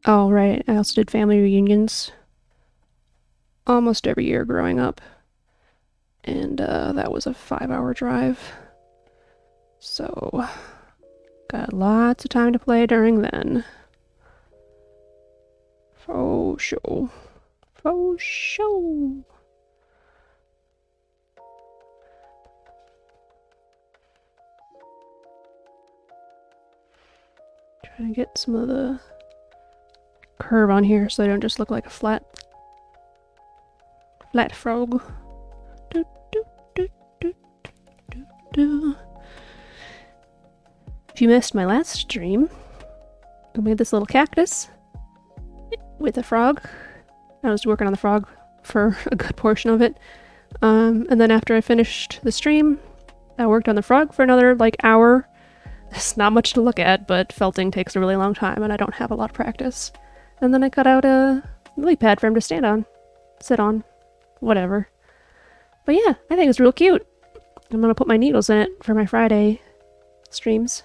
Oh, right. I also did family reunions almost every year growing up. And that was a 5-hour drive. So, got lots of time to play during then. For sure. For sure. Trying to get some of the curve on here so they don't just look like a flat frog. If you missed my last stream, I made this little cactus with a frog. I was working on the frog for a good portion of it. And then after I finished the stream, I worked on the frog for another hour. It's not much to look at, but felting takes a really long time and I don't have a lot of practice. And then I cut out a lily pad for him to stand on, sit on, whatever. But yeah, I think it's real cute. I'm gonna put my needles in it for my Friday streams.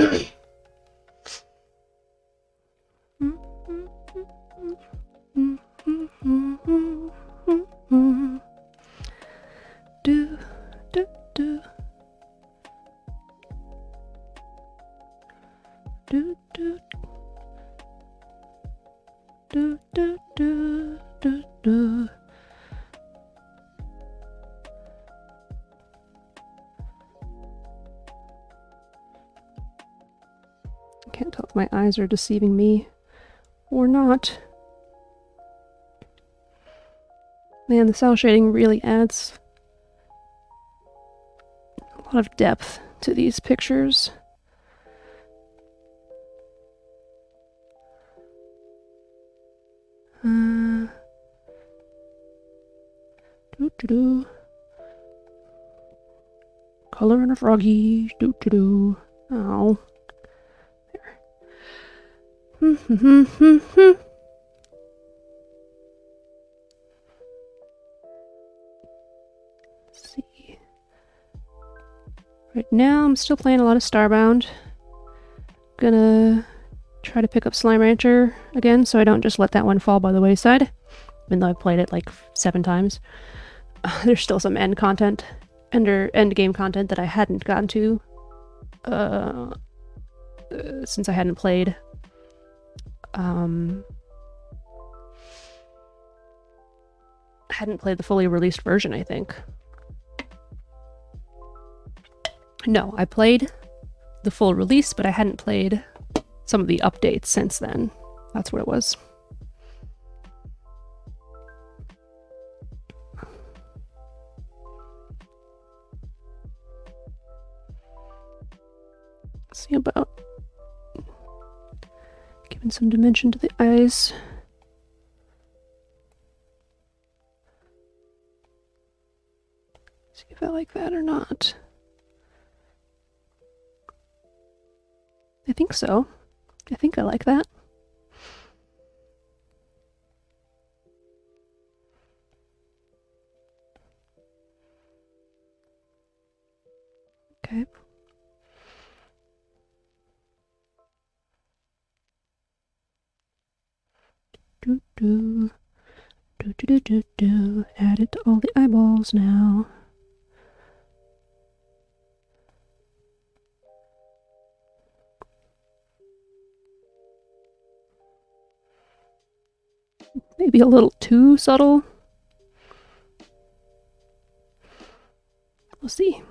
I can't tell if my eyes are deceiving me or not. Man, the cell shading really adds a lot of depth to these pictures. Color in a froggy. Oh. There. See. Right now, I'm still playing a lot of Starbound. Gonna try to pick up Slime Rancher again, so I don't just let that one fall by the wayside. Even though I've played it like 7 times. There's still some end game content that I hadn't gotten to since I hadn't played. I hadn't played the fully released version, I think. No, I played the full release, but I hadn't played some of the updates since then. That's what it was. See about Giving some dimension to the eyes. See if I like that or not. I think so. I think I like that. Okay. Do. Add it to all the eyeballs now. Maybe a little too subtle. We'll see.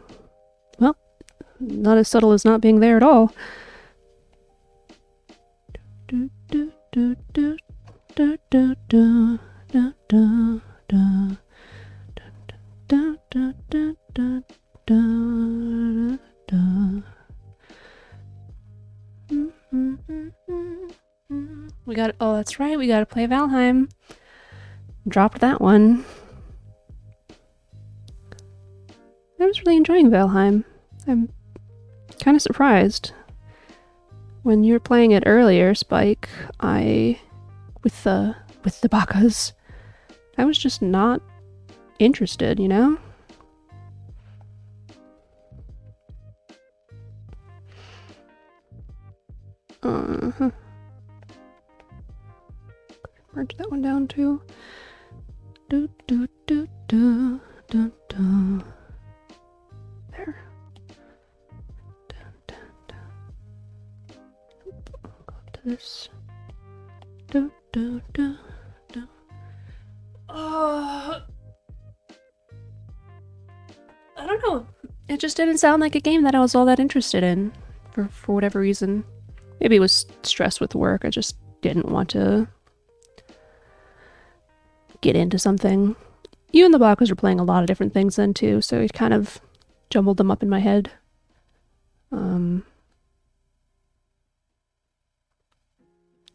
Well, not as subtle as not being there at all. We got, oh, that's right, we gotta play Valheim. Dropped that one. I was really enjoying Valheim. I'm kind of surprised. When you were playing it earlier, Spike, with the bakas, I was just not interested, you know? Merge that one down too. There. Go up to this. I don't know. It just didn't sound like a game that I was all that interested in for whatever reason. Maybe it was stress with work. I just didn't want to get into something. You and the Bakas were playing a lot of different things then too, so it kind of jumbled them up in my head.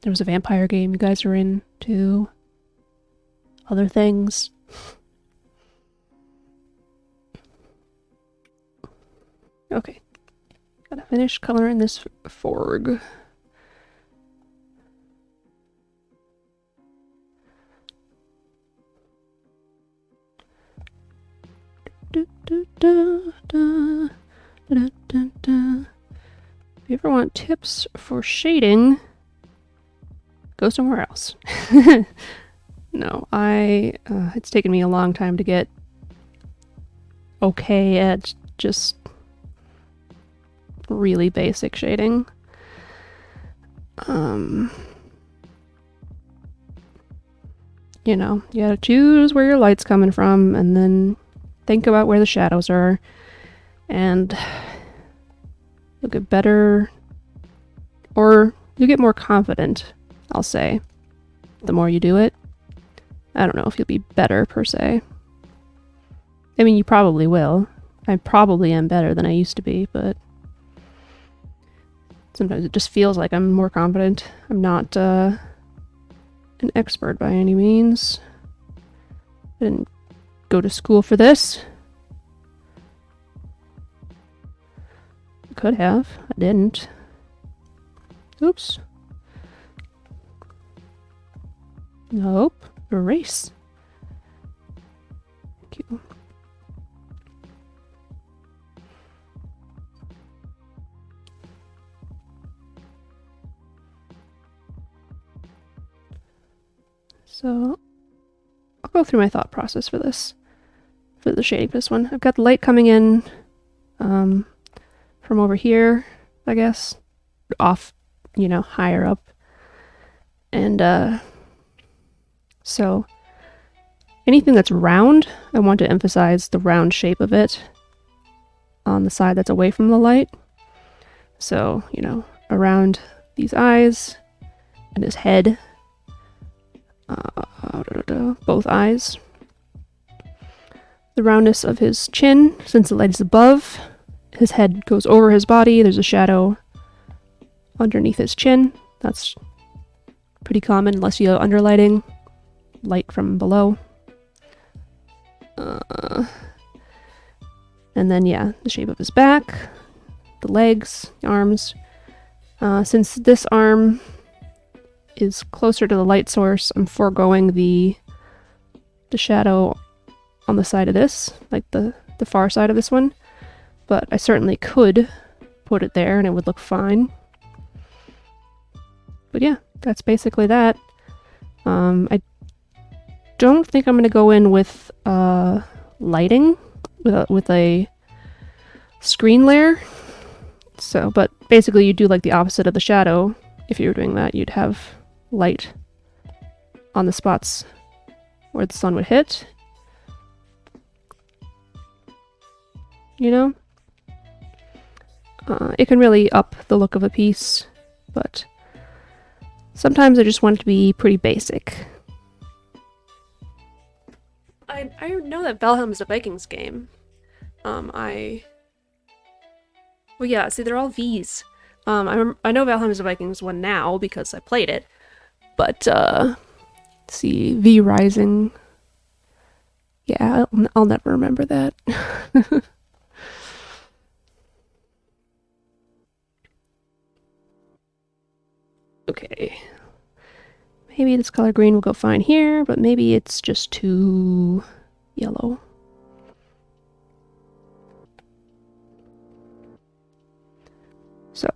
There was a vampire game you guys were in too. Other things. Okay. Gotta finish coloring this forg. If you ever want tips for shading, go somewhere else. No, it's taken me a long time to get okay at just really basic shading. You know, you gotta choose where your light's coming from and then think about where the shadows are, and you'll get better, or you'll get more confident, I'll say, the more you do it. I don't know if you'll be better per se. I mean, you probably will. I probably am better than I used to be, but sometimes it just feels like I'm more confident. I'm not an expert by any means. I didn't go to school for this. I could have. I didn't. Oops. Nope. Erase. Thank you. So, I'll go through my thought process for this. For the shading for this one. I've got the light coming in from over here, I guess. Off, you know, higher up. And, so, anything that's round, I want to emphasize the round shape of it on the side that's away from the light. So, you know, around these eyes and his head. Both eyes. The roundness of his chin, since the light is above. His head goes over his body. There's a shadow underneath his chin. That's pretty common unless you have underlighting, light from below. And then, yeah, the shape of his back, the legs, the arms. Since this arm is closer to the light source, I'm foregoing the shadow on the side of this, like the far side of this one. But I certainly could put it there and it would look fine. But yeah, that's basically that. I don't think I'm going to go in with lighting with a screen layer. So, but basically you do like the opposite of the shadow. If you were doing that, you'd have light on the spots where the sun would hit. You know? It can really up the look of a piece, but sometimes I just want it to be pretty basic. I know that Valheim's a Vikings game. Well, yeah, see, they're all V's. I know Valheim's a Vikings one now because I played it, but, see, V Rising. Yeah, I'll never remember that. Okay. Maybe this color green will go fine here, but maybe it's just too yellow. So,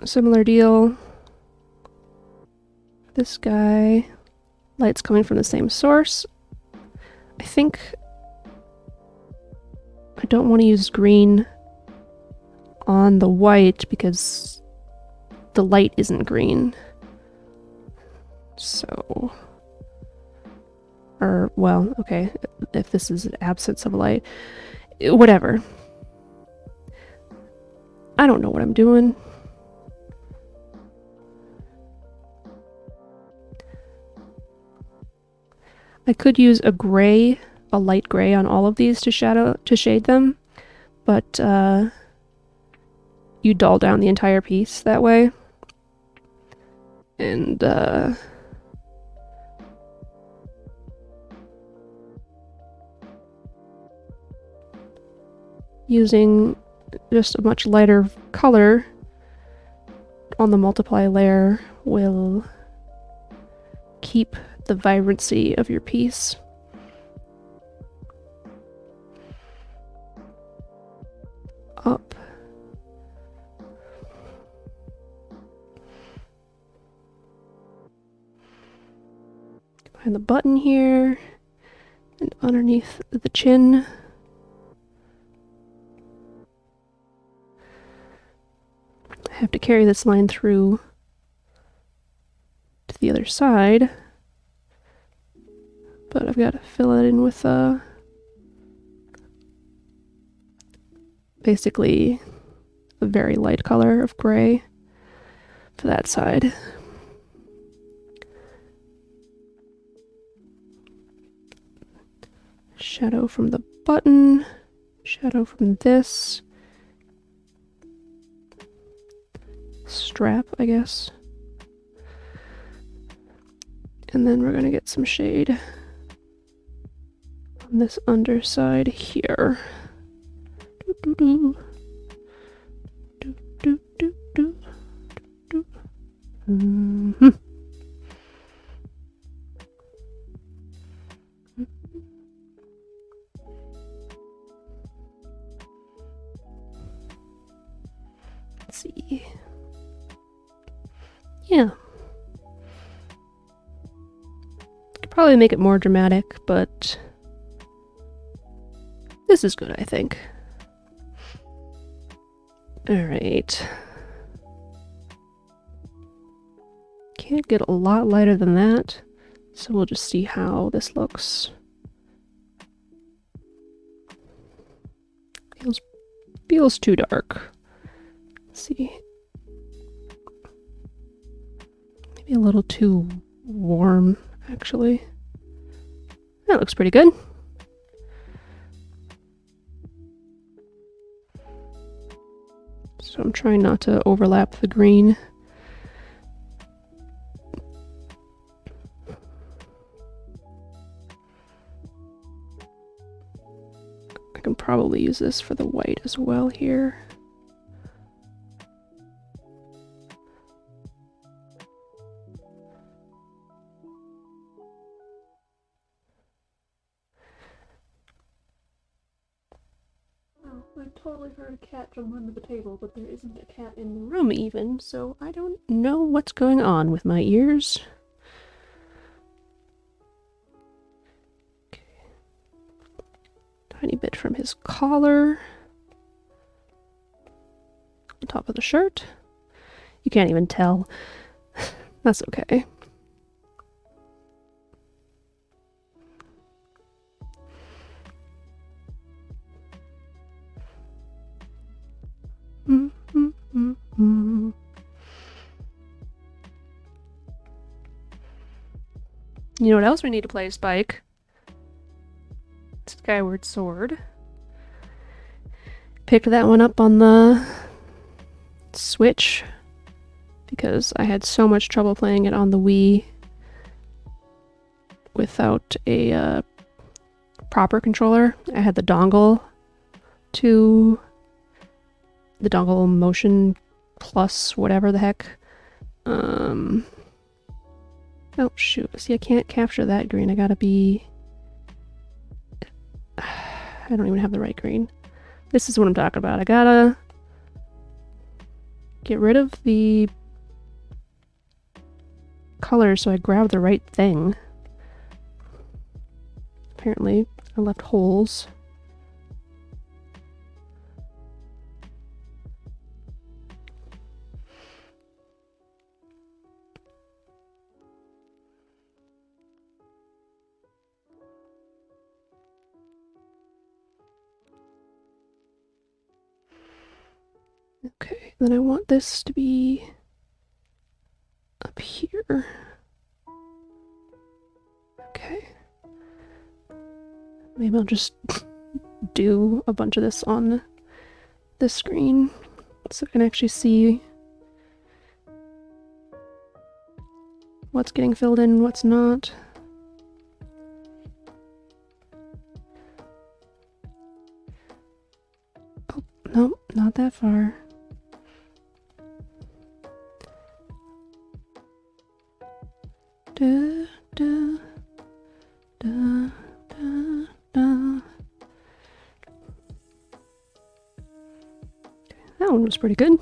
similar deal. This guy, light's coming from the same source. I think I don't want to use green on the white because the light isn't green. So, or, well, okay, if this is an absence of light, whatever. I don't know what I'm doing. I could use a gray, a light gray on all of these to shade them, but you dull down the entire piece that way. And using just a much lighter color on the multiply layer will keep the vibrancy of your piece. Up. Behind the button here, and underneath the chin. I have to carry this line through to the other side, but I've got to fill it in with basically a very light color of gray for that side. Shadow from the button, shadow from this strap, I guess. And then we're going to get some shade on this underside here. Let's see. Yeah. Could probably make it more dramatic, but this is good, I think. Alright. Can't get a lot lighter than that, so we'll just see how this looks. Feels too dark. Let's see. Maybe a little too warm, actually. That looks pretty good. So I'm trying not to overlap the green. can probably use this for the white as well here. Oh, I totally heard a cat jump under the table, but there isn't a cat in the room even, so I don't know what's going on with my ears. Tiny bit from his collar. On top of the shirt. You can't even tell. That's okay. You know what else we need to play, Spike? Skyward Sword. Picked that one up on the Switch because I had so much trouble playing it on the Wii without a proper controller. I had the dongle motion plus whatever the heck. Oh shoot, see I can't capture that green. I gotta be... I don't even have the right green. This is what I'm talking about. I gotta get rid of the color so I grab the right thing. Apparently, I left holes. Okay, then I want this to be up here. Okay. Maybe I'll just do a bunch of this on this screen so I can actually see what's getting filled in and what's not. Oh, no, not that far. Da, da, da, da, da. That one was pretty good.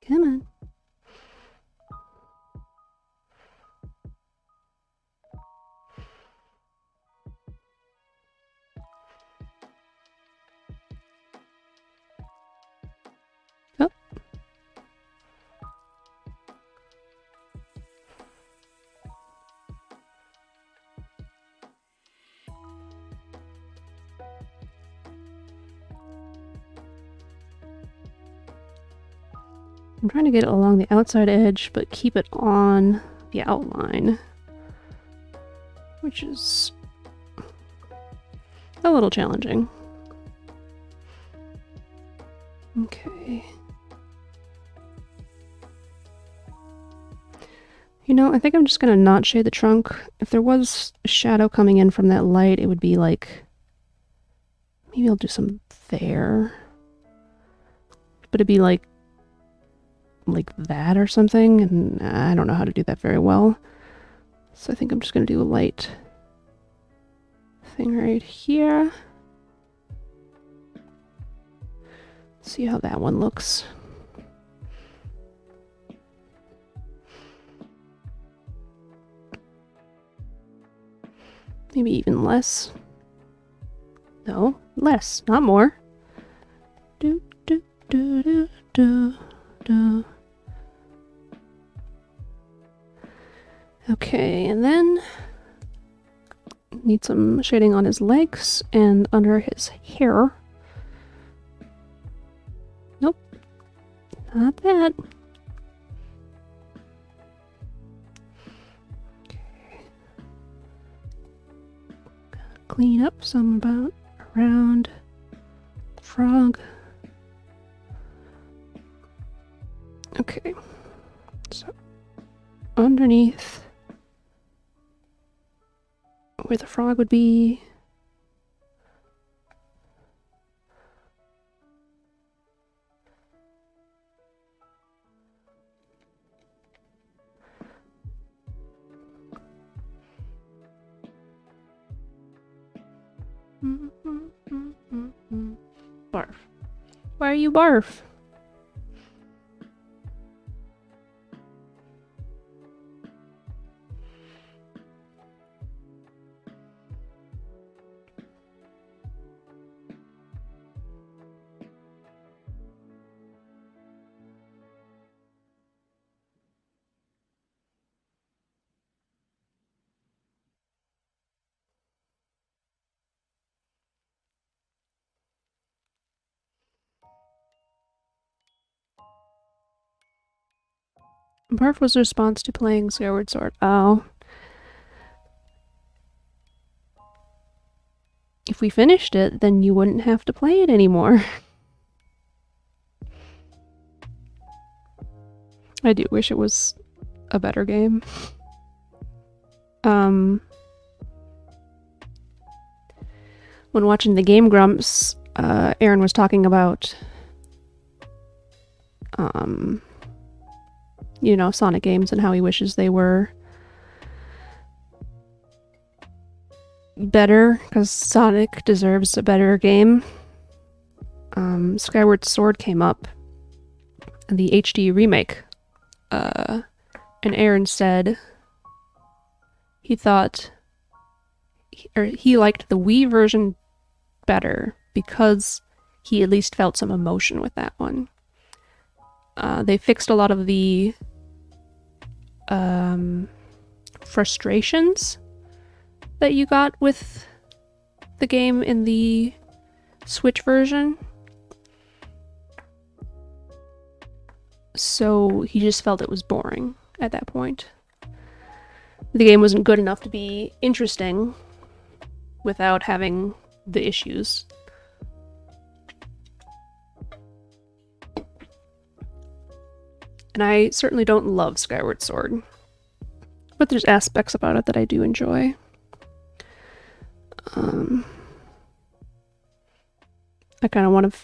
Come on. Oh. I'm trying to get it along the outside edge, but keep it on the outline, which is a little challenging. Okay. You know, I think I'm just gonna not shade the trunk. If there was a shadow coming in from that light, it would be like... Maybe I'll do some there. But it'd be like that or something, and I don't know how to do that very well. So I think I'm just gonna do a light thing right here. See how that one looks. Maybe even less. No, less, not more. Do do do do do do. Okay, and then Need some shading on his legs and under his hair. Nope. Not that. Okay. Clean up some about around the frog. Okay. So underneath where the frog would be. Barf. Why are you barf? Barf was a response to playing Skyward Sword. Oh. If we finished it, then you wouldn't have to play it anymore. I do wish it was a better game. When watching the Game Grumps, Aaron was talking about you know, Sonic games and how he wishes they were better, because Sonic deserves a better game. Skyward Sword came up, the HD remake, and Aaron said he thought, or he liked the Wii version better because he at least felt some emotion with that one. They fixed a lot of the frustrations that you got with the game in the Switch version. So he just felt it was boring at that point. The game wasn't good enough to be interesting without having the issues. And I certainly don't love Skyward Sword, but there's aspects about it that I do enjoy. I kind of want to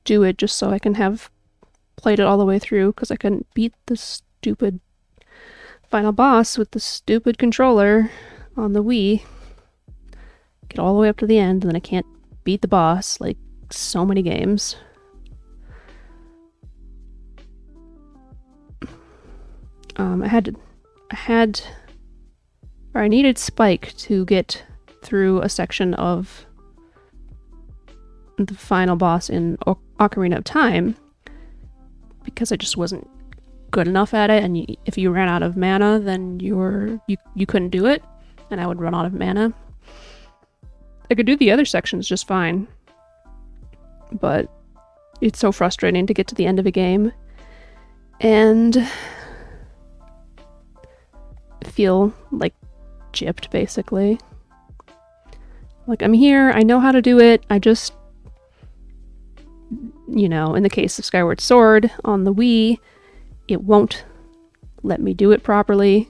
do it just so I can have played it all the way through, because I couldn't beat the stupid final boss with the stupid controller on the Wii. Get all the way up to the end, and then I can't beat the boss, like so many games. I needed Spike to get through a section of the final boss in Ocarina of Time, because I just wasn't good enough at it, and if you ran out of mana, then you couldn't do it, and I would run out of mana. I could do the other sections just fine, but it's so frustrating to get to the end of a game and feel like gypped, basically. Like, I'm here, I know how to do it, I just, you know, in the case of Skyward Sword on the Wii, it won't let me do it properly.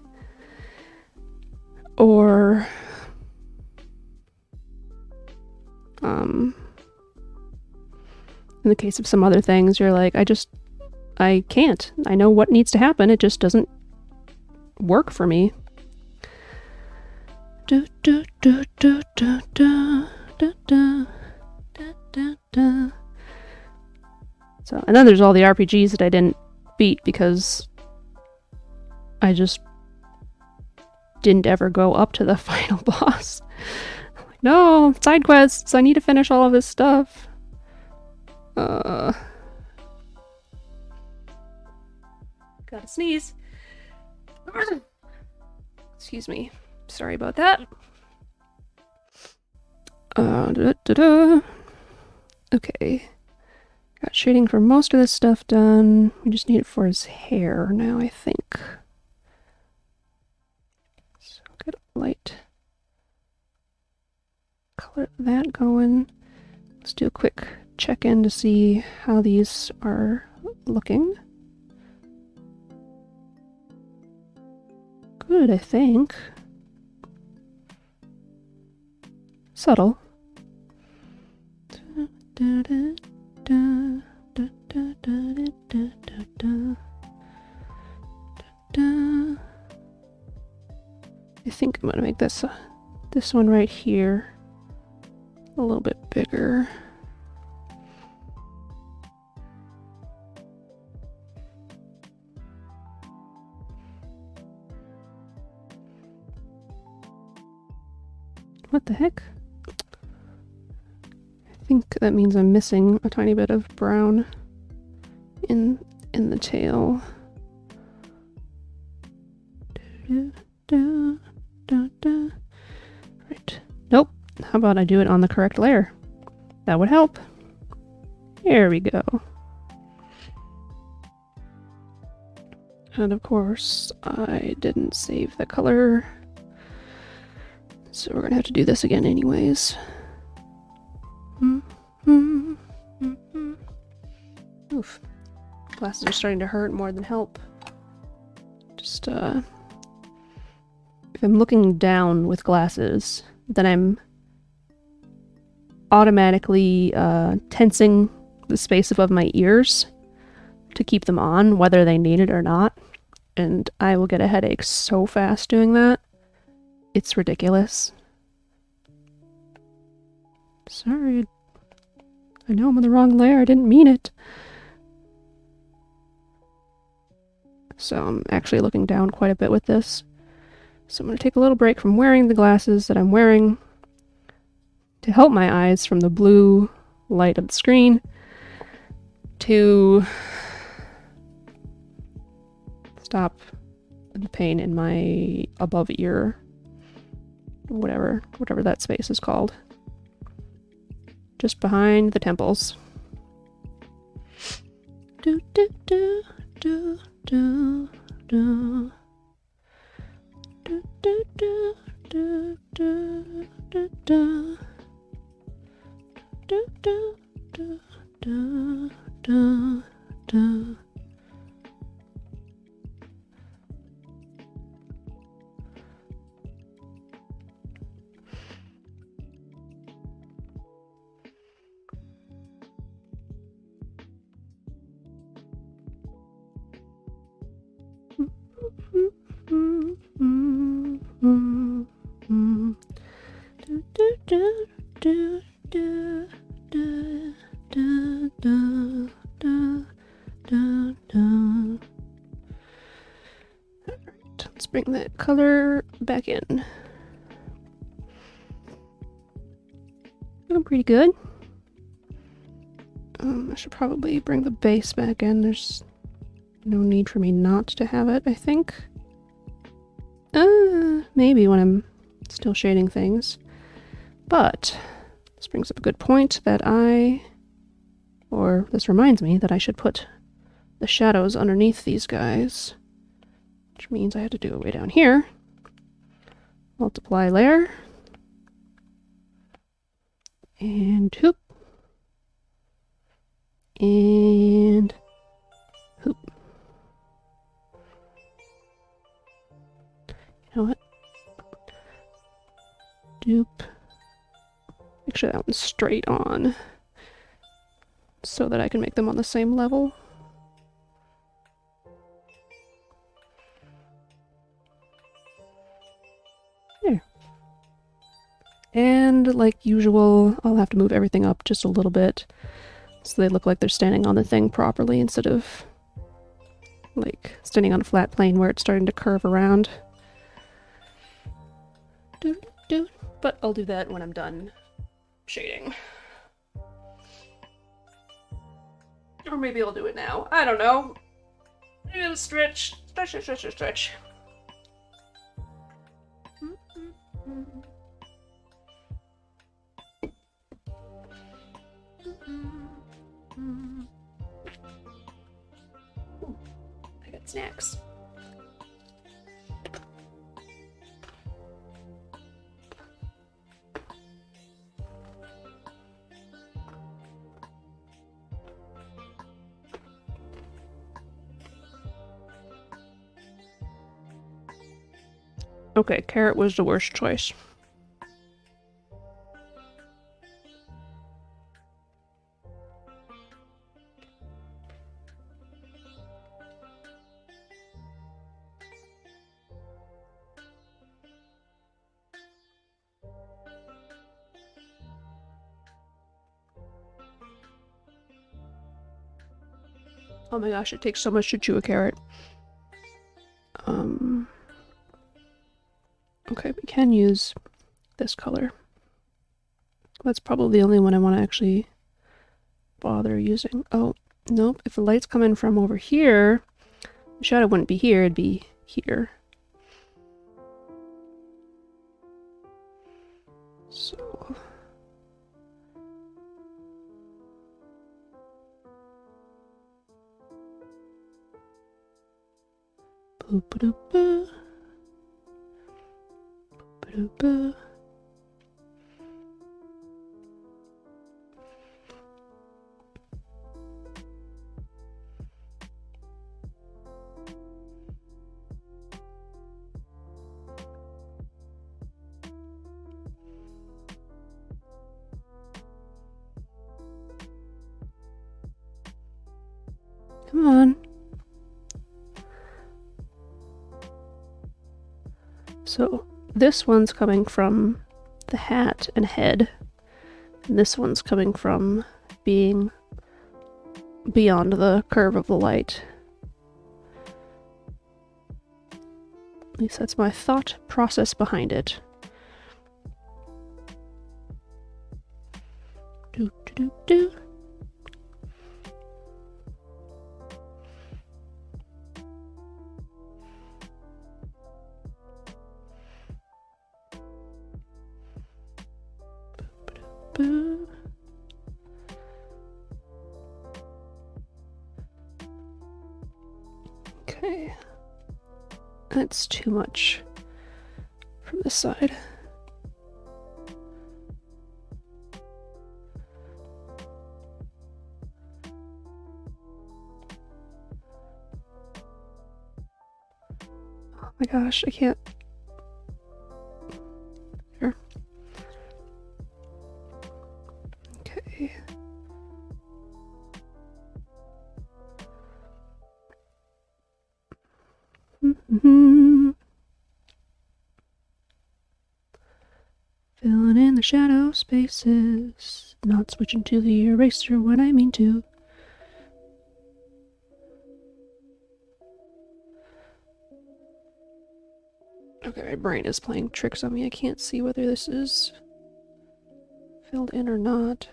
Or in the case of some other things, you're like, I can't. I know what needs to happen, it just doesn't work for me. So, and then there's all the RPGs that I didn't beat because I just didn't ever go up to the final boss. I'm like, no, side quests, I need to finish all of this stuff. Gotta sneeze. Excuse me. Sorry about that. Okay. Got shading for most of this stuff done. We just need it for his hair now, I think. So get a light color that going. Let's do a quick check-in to see how these are looking. Good, I think. Subtle. I think I'm gonna make this one right here a little bit bigger. What the heck? I think that means I'm missing a tiny bit of brown in the tail. Right. Nope. How about I do it on the correct layer? That would help. There we go. And of course, I didn't save the color. So we're gonna have to do this again anyways. Oof. Glasses are starting to hurt more than help. Just, if I'm looking down with glasses, then I'm automatically tensing the space above my ears to keep them on, whether they need it or not. And I will get a headache so fast doing that. It's ridiculous. Sorry. I know I'm on the wrong layer. I didn't mean it. So I'm actually looking down quite a bit with this. So I'm going to take a little break from wearing the glasses that I'm wearing to help my eyes from the blue light of the screen to stop the pain in my above ear, whatever that space is called. Just behind the temples. Do do do do do do do do do do do do do do do do do do. Alright, let's bring that color back in. Looking pretty good. I should probably bring the base back in. There's no need for me not to have it, I think. Maybe when I'm still shading things. But this brings up a good point that this reminds me that I should put the shadows underneath these guys. Which means I have to do it way down here. Multiply layer. And hoop. And hoop. You know what? Dupe. Make sure that one's straight on so that I can make them on the same level. There. And like usual, I'll have to move everything up just a little bit so they look like they're standing on the thing properly instead of like standing on a flat plane where it's starting to curve around. But I'll do that when I'm done shading. Or maybe I'll do it now. I don't know. Maybe it'll stretch. Stretch. snacks. Okay, carrot was the worst choice. Oh my gosh, it takes so much to chew a carrot. Okay, we can use this color. That's probably the only one I want to actually bother using. Oh, nope. If the light's coming from over here, the shadow wouldn't be here, it'd be here. So... Boop-a-doop-a. Boop-a-doop-a. Come on. So this one's coming from the hat and head, and this one's coming from being beyond the curve of the light. At least that's my thought process behind it. Do do do do. Okay, that's too much from this side. Oh my gosh, I can't. Here. Okay. Filling in the shadow spaces, not switching to the eraser when I mean to. Okay, my brain is playing tricks on me. I can't see whether this is filled in or not.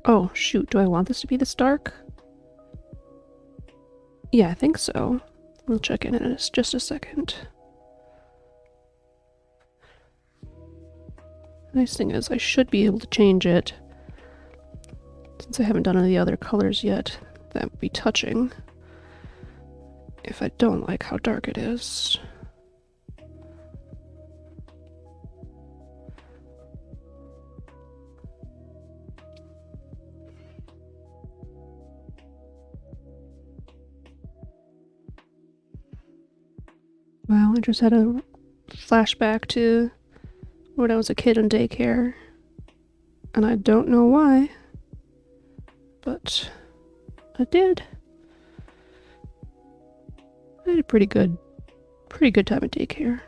Oh, shoot. Do I want this to be this dark? Yeah, I think so. We'll check in just a second. The nice thing is I should be able to change it. Since I haven't done any of the other colors yet, that would be touching. If I don't like how dark it is. Wow, I just had a flashback to when I was a kid in daycare. And I don't know why. But I did. I had a pretty good time at daycare.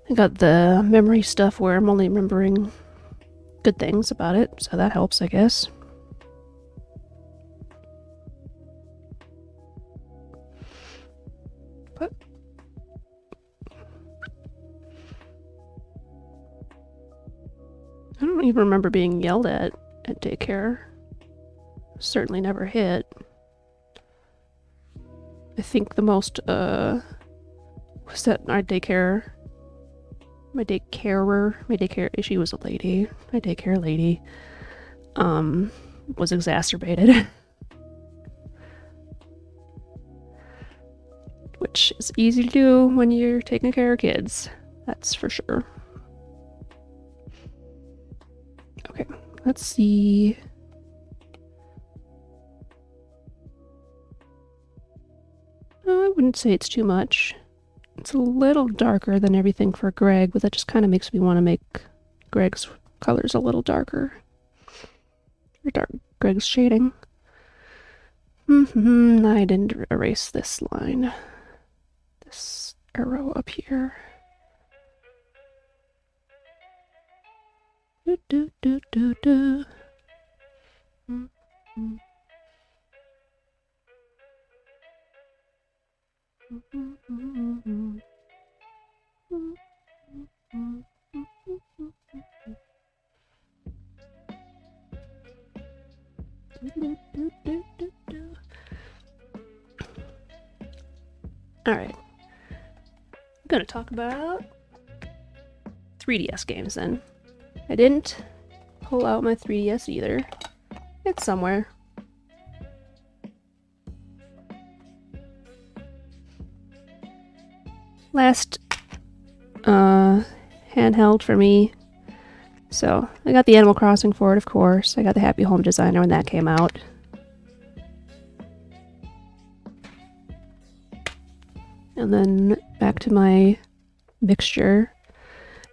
I got the memory stuff where I'm only remembering good things about it, so that helps, I guess. But I don't even remember being yelled at daycare. Certainly never hit. I think the most, was that our daycare, my daycare, she was a lady, my daycare lady, was exacerbated. Which is easy to do when you're taking care of kids, that's for sure. Okay, let's see. I wouldn't say it's too much. It's a little darker than everything for Greg, but that just kind of makes me want to make Greg's colors a little darker. Or Greg's shading. I didn't erase this line. This arrow up here. Do do do do do. Alright. I'm gonna talk about 3DS games then. I didn't pull out my 3DS either. It's somewhere. Last handheld for me. So I got the Animal Crossing for it, of course. I got the Happy Home Designer when that came out. And then back to my mixture.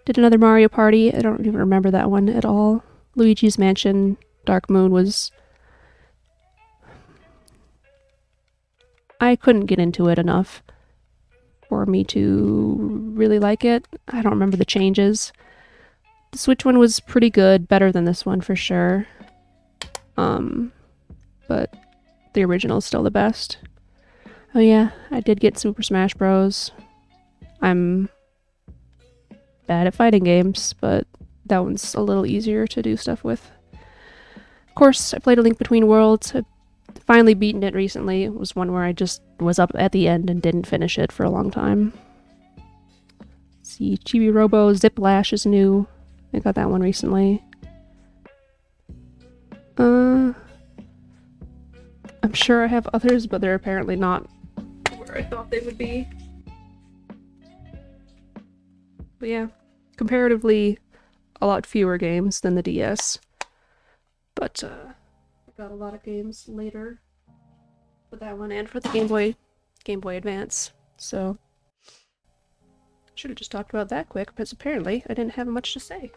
Did another Mario Party. I don't even remember that one at all. Luigi's Mansion Dark Moon was... I couldn't get into it enough for me to really like it. I don't remember the changes. The Switch one was pretty good, better than this one for sure. But the original is still the best. Oh yeah, I did get Super Smash Bros. I'm bad at fighting games, but that one's a little easier to do stuff with. Of course, I played A Link Between Worlds. I've finally beaten it recently. It was one where I just was up at the end and didn't finish it for a long time. Let's see, Chibi Robo Ziplash is new. I got that one recently. I'm sure I have others, but they're apparently not where I thought they would be. But yeah, comparatively a lot fewer games than the DS. But I got a lot of games later for that one and for the Game Boy Advance. So should have just talked about that quick, because apparently I didn't have much to say.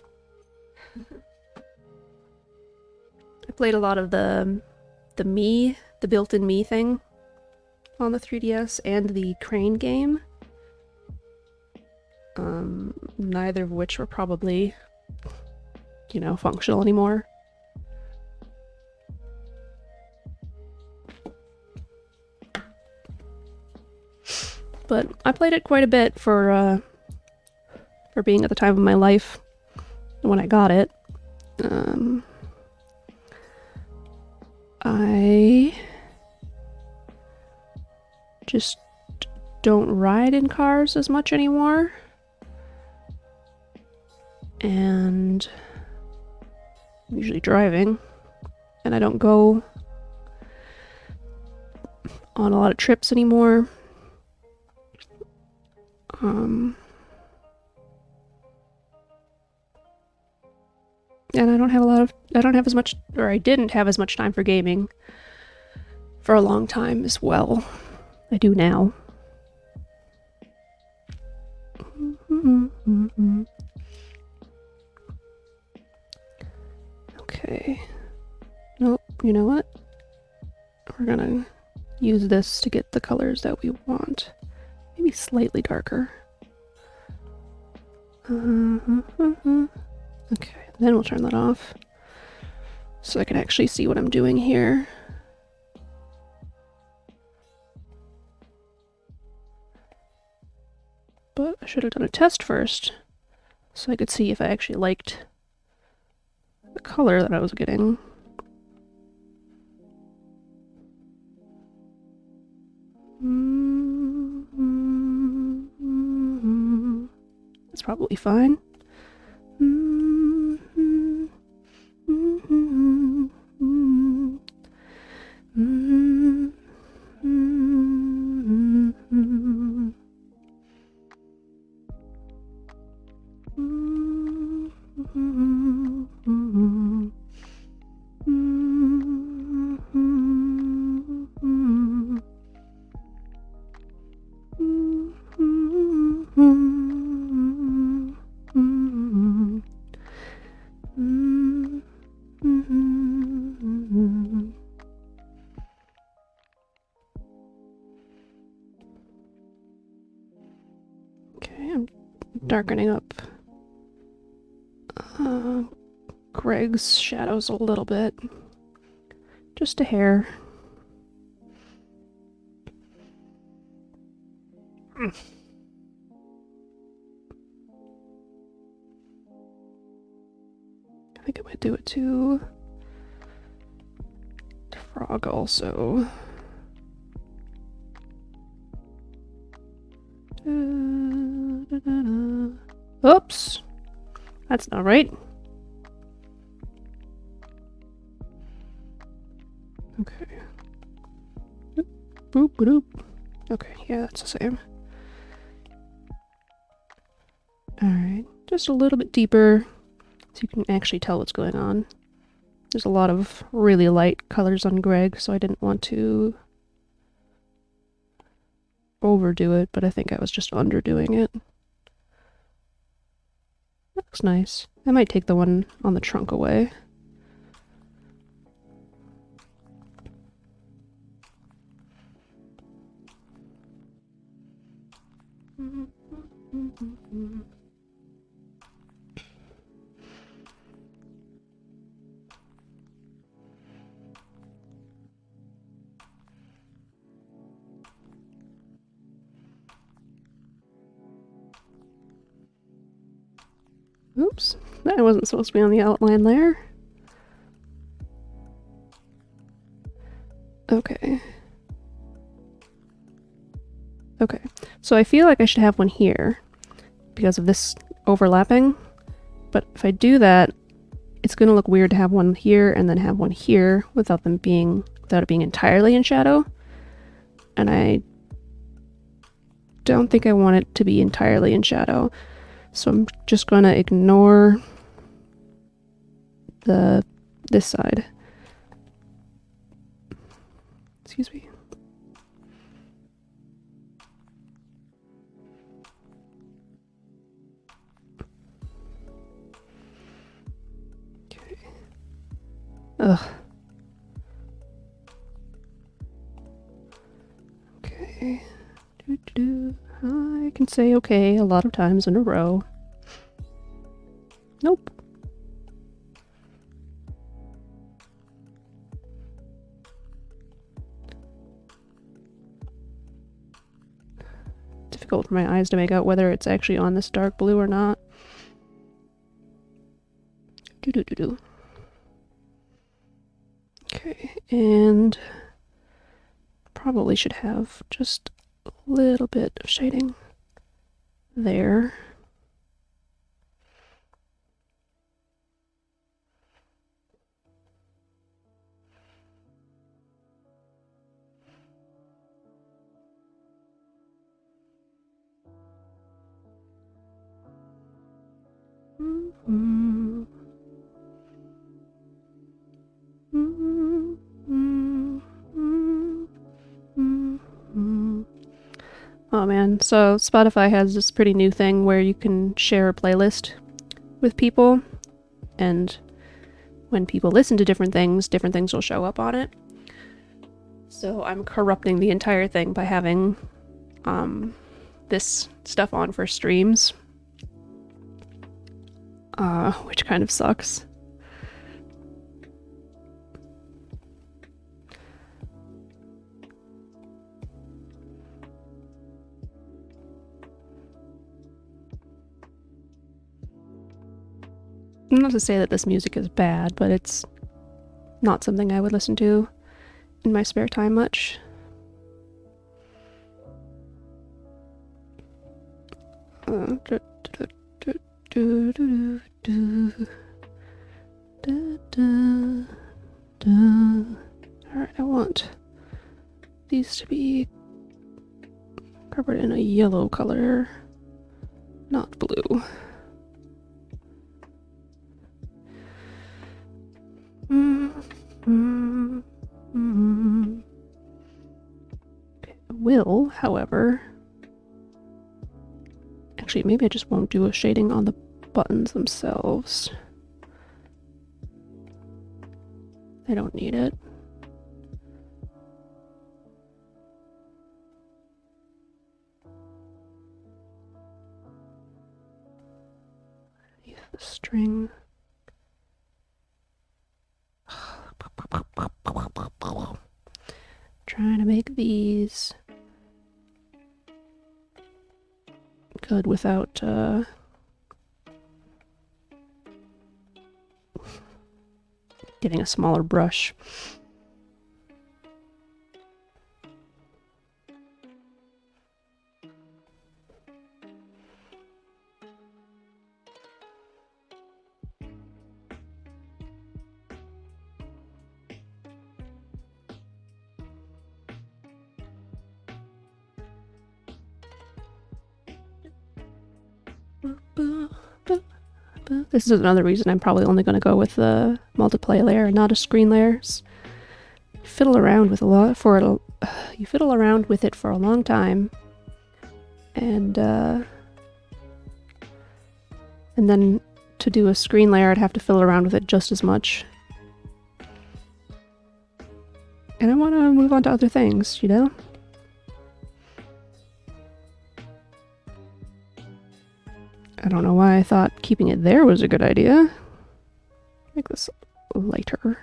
I played a lot of the built-in Mii thing on the 3DS and the Crane game. Neither of which were probably, functional anymore. But I played it quite a bit for being at the time of my life when I got it. I just don't ride in cars as much anymore. And I'm usually driving. And I don't go on a lot of trips anymore. And I didn't have as much time for gaming for a long time as well. I do now. Okay. Nope, you know what? We're gonna use this to get the colors that we want. Maybe slightly darker. Okay, then we'll turn that off so I can actually see what I'm doing here. But I should have done a test first so I could see if I actually liked color that I was getting. That's probably fine. Okay, I'm darkening up Greg's shadows a little bit. Just a hair. I think I might do it to Frog also. Oops! That's not right. Okay. Boop, boop. Okay, yeah, that's the same. Alright, just a little bit deeper so you can actually tell what's going on. There's a lot of really light colors on Greg, so I didn't want to overdo it, but I think I was just underdoing it. Looks nice. I might take the one on the trunk away. Oops, that wasn't supposed to be on the outline layer. Okay. Okay, so I feel like I should have one here because of this overlapping, but if I do that, it's going to look weird to have one here and then have one here without it being entirely in shadow. And I don't think I want it to be entirely in shadow. So I'm just going to ignore this side. Excuse me. Okay. Ugh. Okay. I can say okay a lot of times in a row. Nope. Difficult for my eyes to make out whether it's actually on this dark blue or not. Okay, and probably should have just a little bit of shading there. Oh man, so Spotify has this pretty new thing where you can share a playlist with people, and when people listen to different things will show up on it. So I'm corrupting the entire thing by having this stuff on for streams, which kind of sucks. Not to say that this music is bad, but it's not something I would listen to in my spare time much. Alright, I want these to be covered in a yellow color, not blue. I will, however, actually maybe I just won't do a shading on the buttons themselves. I don't need it. Use the string. Trying to make these good without getting a smaller brush. This is another reason I'm probably only going to go with the multiply layer and not a screen layer. You fiddle around with you fiddle around with it for a long time, and then to do a screen layer, I'd have to fiddle around with it just as much. And I want to move on to other things, you know? I don't know why I thought keeping it there was a good idea. Make this lighter.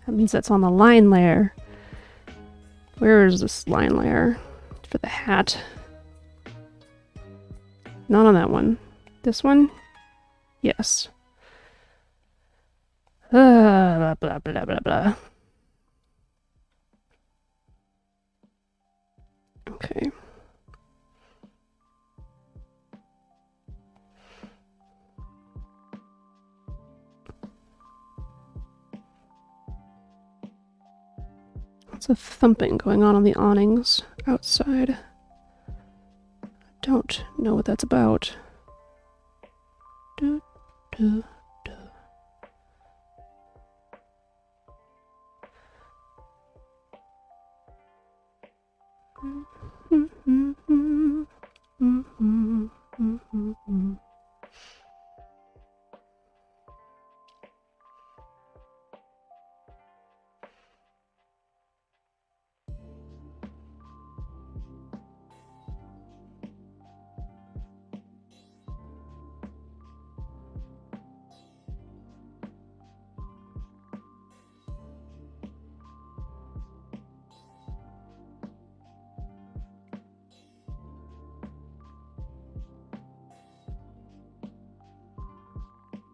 That means that's on the line layer. Where is this line layer for the hat? Not on that one. This one? Yes. Blah, blah, blah, blah, blah. Okay. Lots of thumping going on the awnings outside. I don't know what that's about. Do, do, do.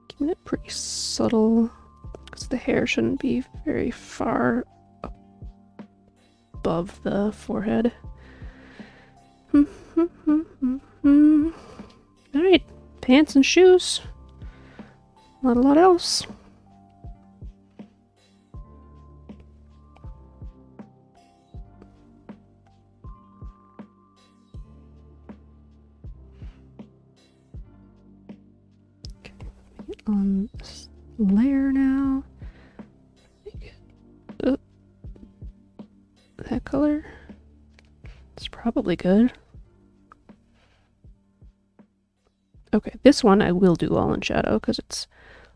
Keeping it pretty subtle, because the hair shouldn't be very far above the forehead. Alright, pants and shoes. Not a lot else. On this layer now. color. It's probably good. Okay, this one I will do all in shadow because it's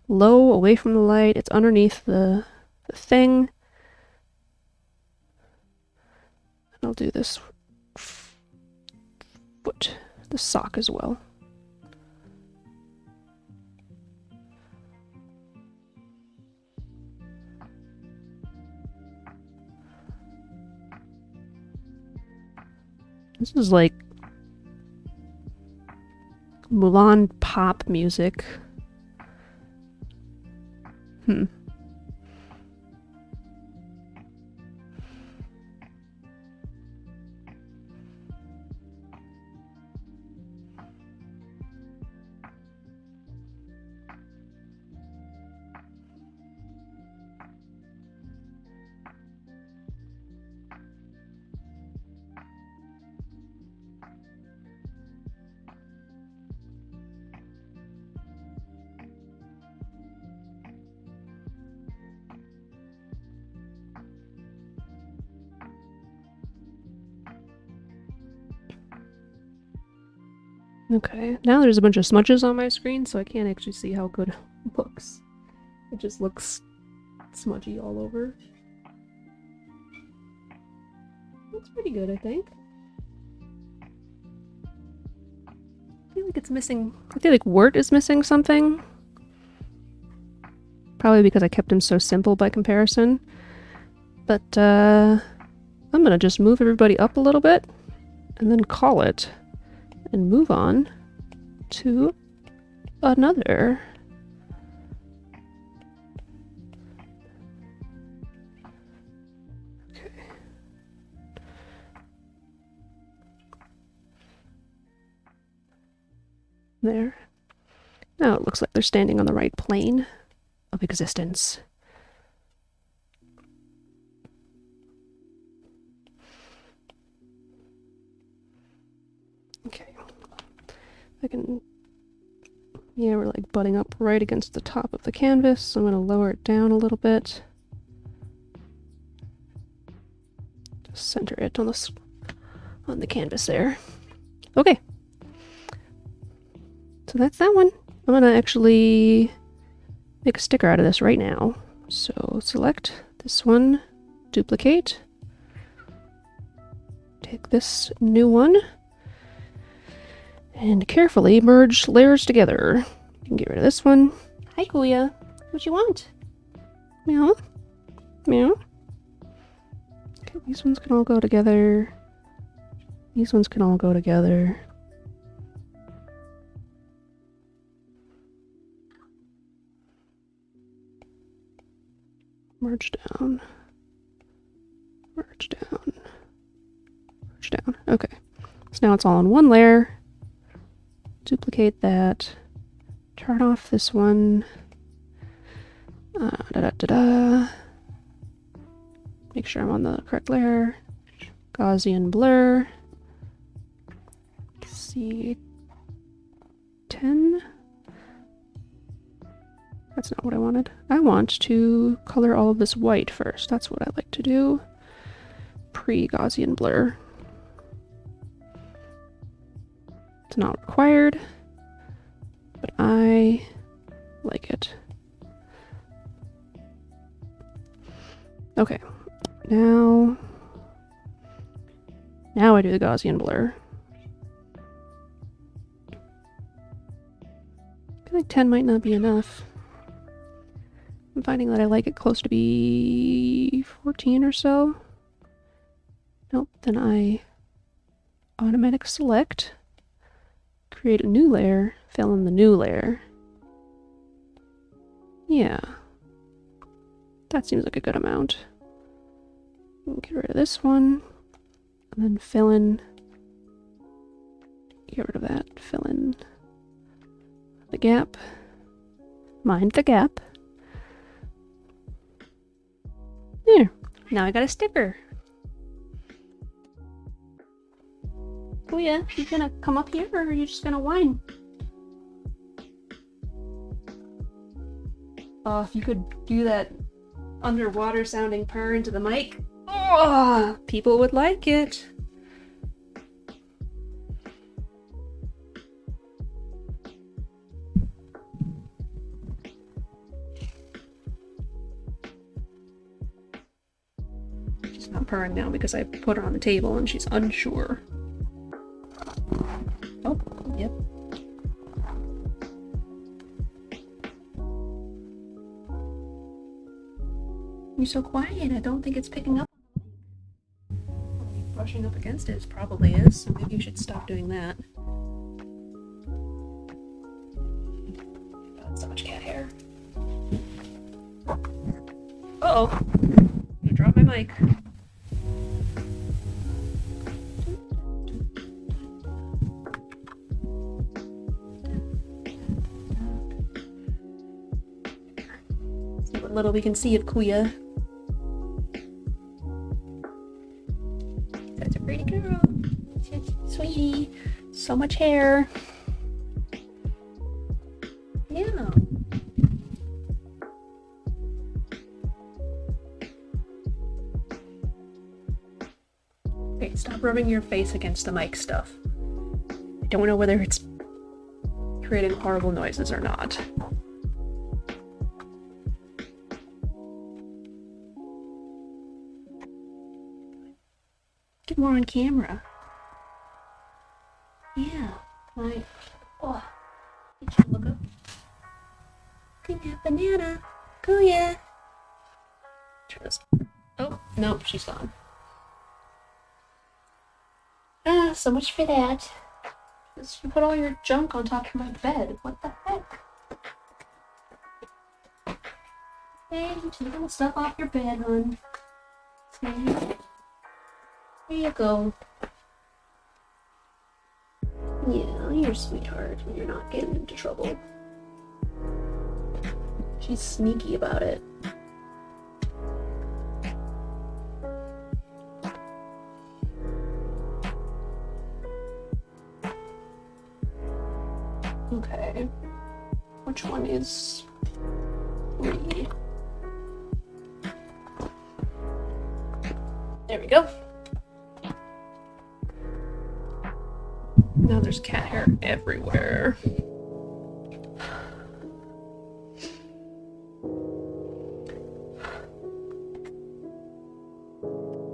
low, away from the light. It's underneath the thing. And I'll do this foot, the sock as well. This is like Mulan pop music. Okay, now there's a bunch of smudges on my screen, so I can't actually see how good it looks. It just looks smudgy all over. That's pretty good, I think. I feel like it's missing... I feel like Wirt is missing something. Probably because I kept him so simple by comparison. But, I'm gonna just move everybody up a little bit, and then call it. And move on to another. Okay. There. Now it looks like they're standing on the right plane of existence. Okay. I can... Yeah, we're like butting up right against the top of the canvas, so I'm going to lower it down a little bit. Just center it on the canvas there. Okay. So that's that one. I'm going to actually make a sticker out of this right now. So select this one, duplicate, take this new one, and carefully merge layers together. You can get rid of this one. Hi, Kuya. What you want? Meow. Meow. Okay, these ones can all go together. These ones can all go together. Merge down. Merge down. Merge down. Okay. So now it's all on one layer. Duplicate that, turn off this one, make sure I'm on the correct layer, Gaussian blur, C10, that's not what I wanted. I want to color all of this white first, that's what I like to do, pre-Gaussian blur. It's not required, but I like it. Okay, now I do the Gaussian blur. I feel like 10 might not be enough. I'm finding that I like it close to be 14 or so. Nope, then I automatic select. Create a new layer, fill in the new layer. Yeah. That seems like a good amount. Get rid of this one. And then fill in... Get rid of that. Fill in the gap. Mind the gap. There. Now I got a sticker. Oh yeah, you gonna come up here or are you just gonna whine? Oh, if you could do that underwater sounding purr into the mic, Oh, people would like it. She's not purring now because I put her on the table and she's unsure. Oh, yep. You're so quiet. I don't think it's picking up on the mic. Brushing up against it probably is, so maybe you should stop doing that. God, so much cat hair. Uh-oh. I dropped my mic. See what little we can see of Kuya. That's a pretty girl. Sweetie. So much hair. Yeah. Okay, stop rubbing your face against the mic stuff. I don't know whether it's creating horrible noises or not. Get more on camera. Yeah. Right. Oh. Get you look up. Can you have banana? Kuya. Turn this. Oh, nope, she's gone. Ah, so much for that. Just you put all your junk on top of my bed. What the heck? Hey, you take all the stuff off your bed, hon. See? There you go. Yeah, you're a sweetheart when you're not getting into trouble. She's sneaky about it. Okay. Which one is me? There we go. Now there's cat hair everywhere.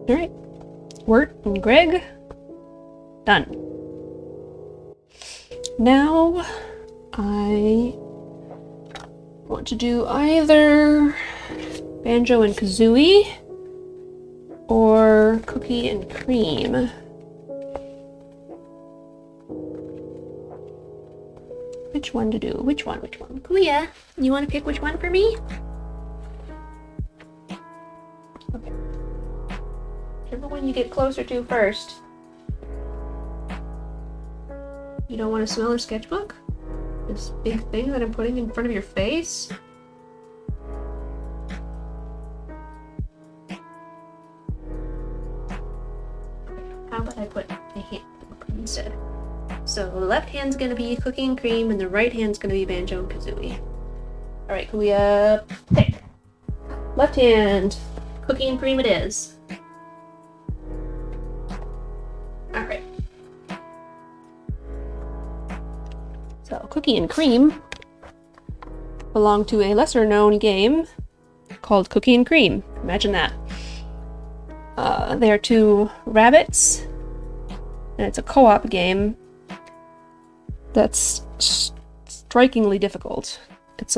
Alright. Wirt and Greg. Done. Now I want to do either Banjo and Kazooie or Cookie and Cream. Which one to do? Which one? Kuya, you want to pick which one for me? Okay. Whichever one you get closer to first. You don't want to smell her sketchbook? This big thing that I'm putting in front of your face? How about I put a hand instead? So the left hand's gonna be Cookie and Cream, and the right hand's gonna be Banjo and Kazooie. Alright, Kuya, pick. Left hand, Cookie and Cream it is. Alright. So Cookie and Cream belong to a lesser known game called Cookie and Cream. Imagine that. They are two rabbits, and it's a co-op game that's strikingly difficult. It's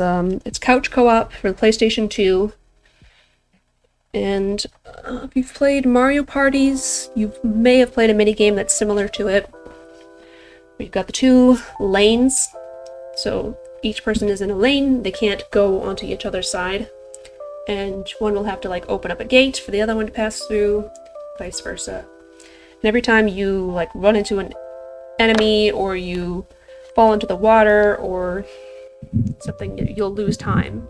couch co-op for the PlayStation 2, and if you've played Mario Parties, you may have played a minigame that's similar to it. We've got the two lanes, so each person is in a lane. They can't go onto each other's side, and one will have to like open up a gate for the other one to pass through, vice versa. And every time you like run into an enemy or you fall into the water or something, you'll lose time.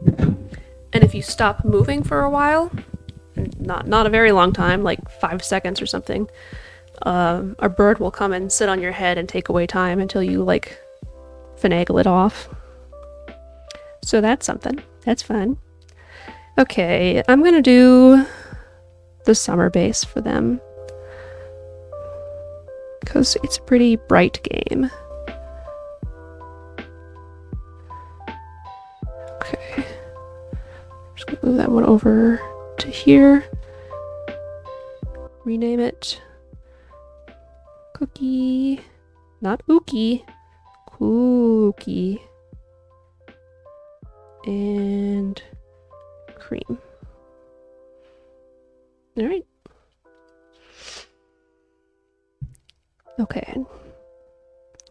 And if you stop moving for a while, not a very long time, like 5 seconds or something, a bird will come and sit on your head and take away time until you like finagle it off. So that's something. That's fun. Okay, I'm gonna do the summer base for them, because it's a pretty bright game. Okay, just gonna move that one over to here. Rename it Cookie, not Ookie, Cookie, and Cream. All right. Okay.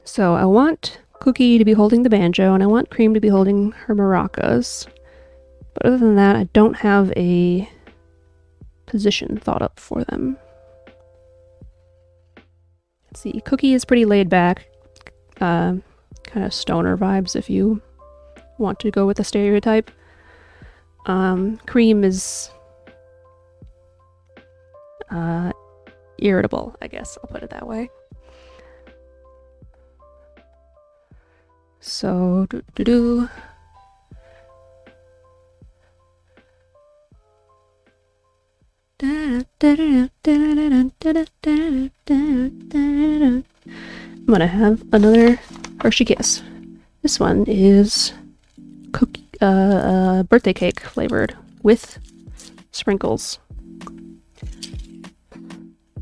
So I want Cookie to be holding the banjo, and I want Cream to be holding her maracas. But other than that, I don't have a position thought up for them. Let's see. Cookie is pretty laid back, kind of stoner vibes if you want to go with a stereotype. Cream is irritable, I guess I'll put it that way. So, I'm gonna have another Hershey Kiss. This one is cookie, birthday cake flavored with sprinkles.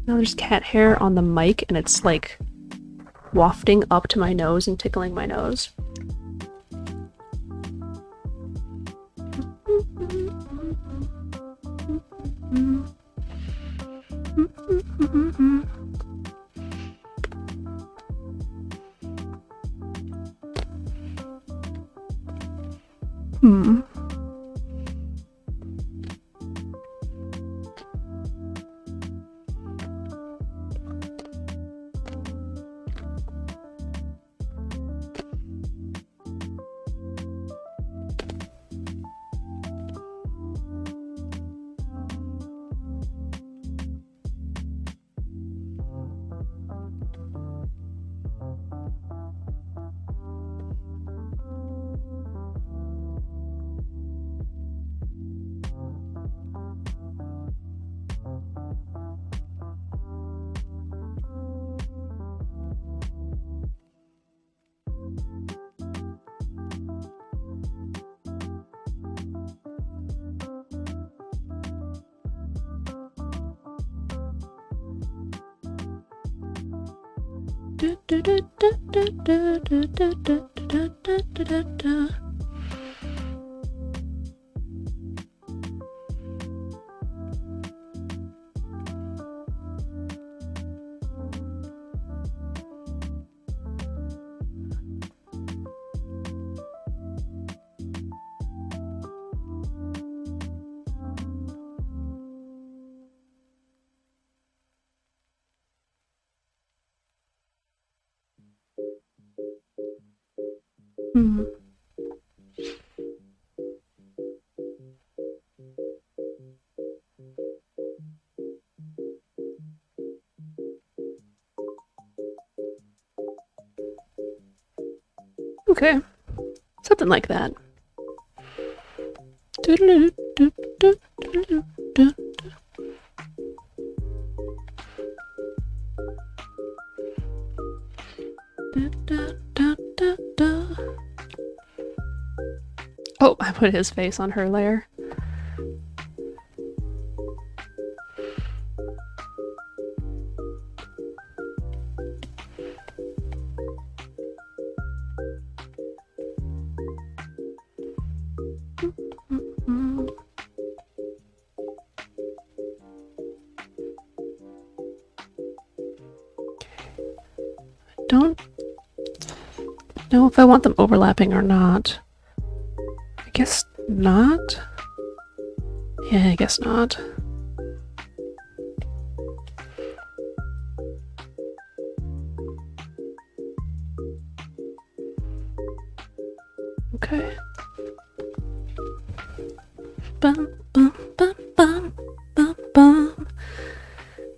Now there's cat hair on the mic and it's like wafting up to my nose and tickling my nose. Okay, something like that. Oh, I put his face on her layer. Don't know if I want them overlapping or not. I guess not. Yeah, I guess not. Okay. Bum, bum, bum, bum, bum, bum.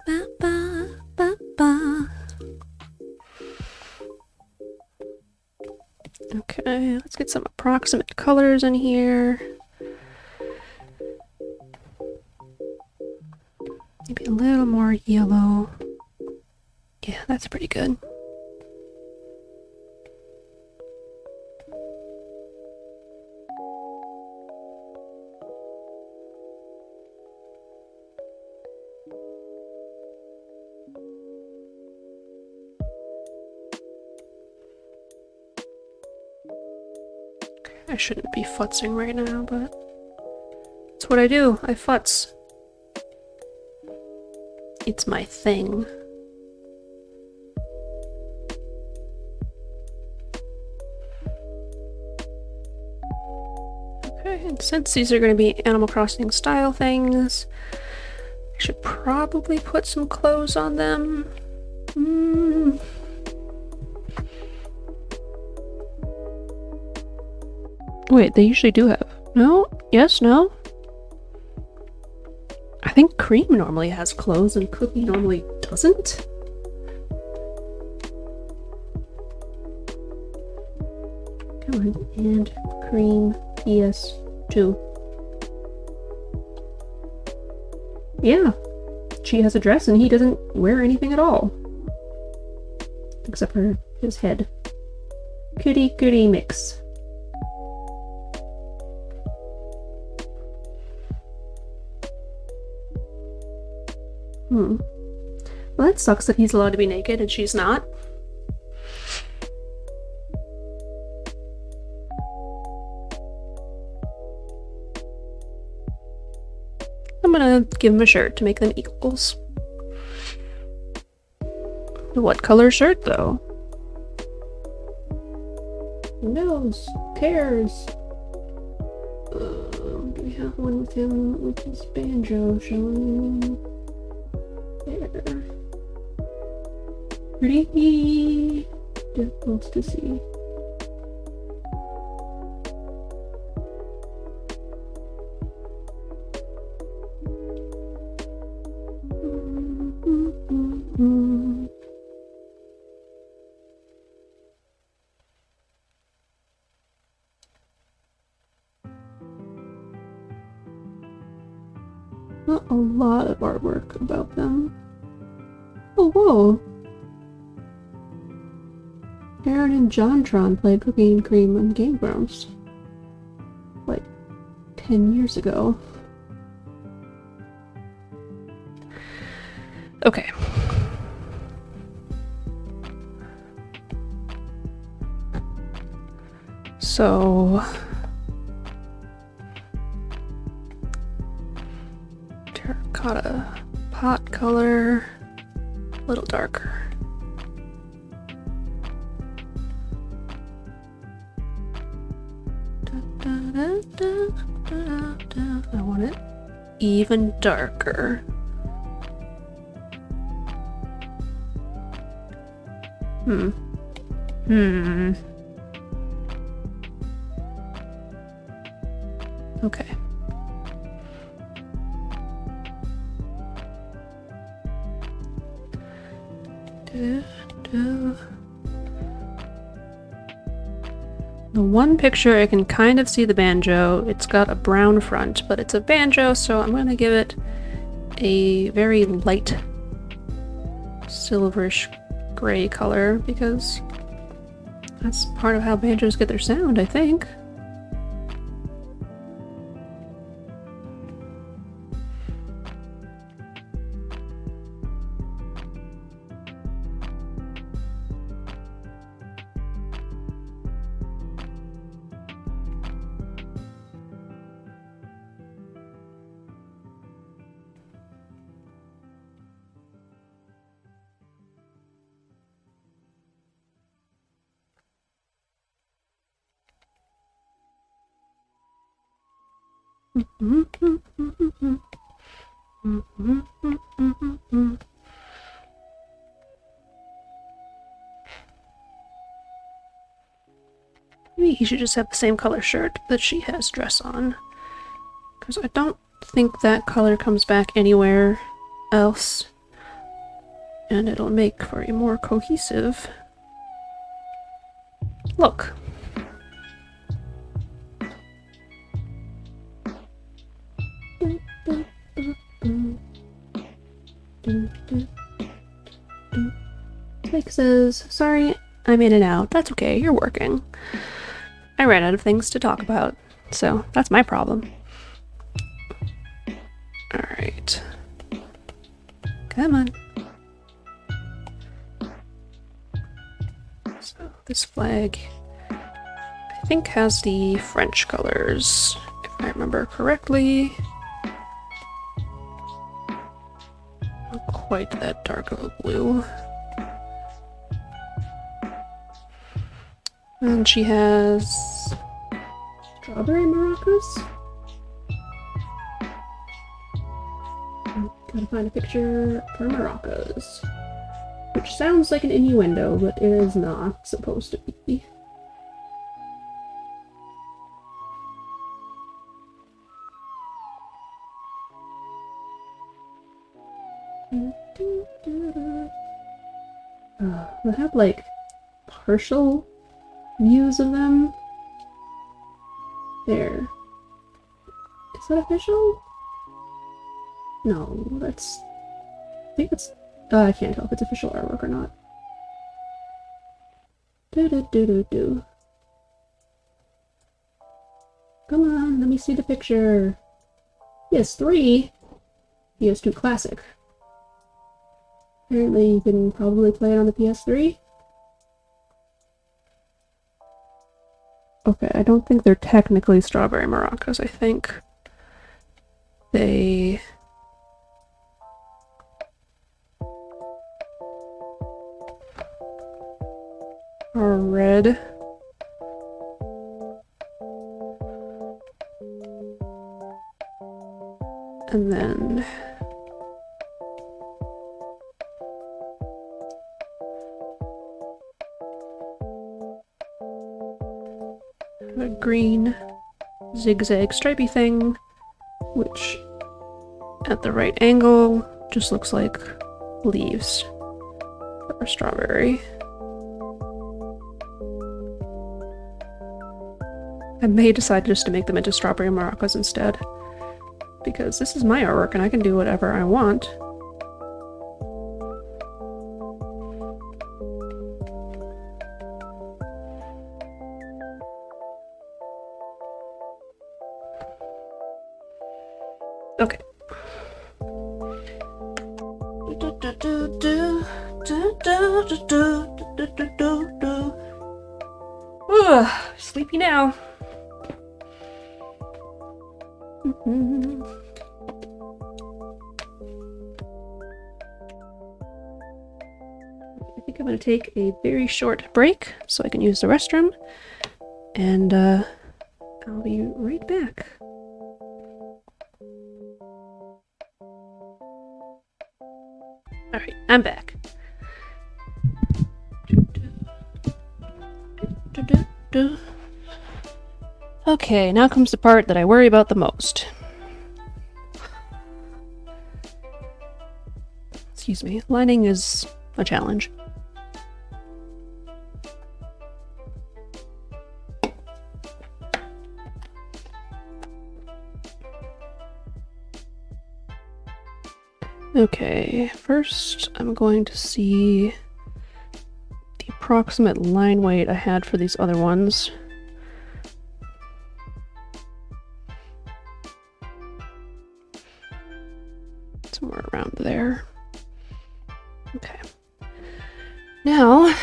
Ba, ba, ba, ba. Okay, let's get some approximate colors in here. Maybe a little more yellow. Yeah, that's pretty good. I shouldn't be futzing right now, but it's what I do. I futz. It's my thing. Okay, and since these are going to be Animal Crossing style things, I should probably put some clothes on them. Wait, they usually do have. No? Yes? No? I think Cream normally has clothes and Cookie normally doesn't. Come on, and Cream PS2. Yeah, she has a dress and he doesn't wear anything at all. Except for his head. Goody mix. Well, that sucks that he's allowed to be naked and she's not. I'm gonna give him a shirt to make them equals. What color shirt, though? Who knows? Who cares? Do we have one with him with his banjo showing? There. Pretty difficult to see. Not a lot of artwork about them. Oh, whoa! Aaron and Jontron played Cookie and Cream on Game Grumps. Like, 10 years ago. Okay. So... terracotta pot color, a little darker. I want it even darker. Okay. The one picture I can kind of see the banjo. It's got a brown front, but it's a banjo, so I'm going to give it a very light silverish gray color because that's part of how banjos get their sound, I think. Maybe he should just have the same color shirt that she has dress on. Because I don't think that color comes back anywhere else. And it'll make for a more cohesive look. Mike says, sorry, I'm in and out. That's okay, you're working. I ran out of things to talk about, so that's my problem. Alright. Come on. So this flag, I think, has the French colors, if I remember correctly. Not quite that dark of a blue. And she has strawberry maracas. Gotta find a picture for maracas. Which sounds like an innuendo, but it is not supposed to be. They have like partial views of them. There. Is that official? No, that's... I think it's... I can't tell if it's official artwork or not. Do. Come on, let me see the picture. PS3? PS2 Classic. Apparently you can probably play it on the PS3. Okay, I don't think they're technically strawberry maracas. I think they... are red. And then a green zigzag stripy thing, which at the right angle just looks like leaves or strawberry. I may decide just to make them into strawberry maracas instead, because this is my artwork and I can do whatever I want. Okay. Ugh, sleepy now. I think I'm going to take a very short break so I can use the restroom, and I'll be right back. Alright, I'm back. Okay, now comes the part that I worry about the most. Excuse me, lining is a challenge. Okay, first I'm going to see the approximate line weight I had for these other ones. Somewhere around there. Okay. Now,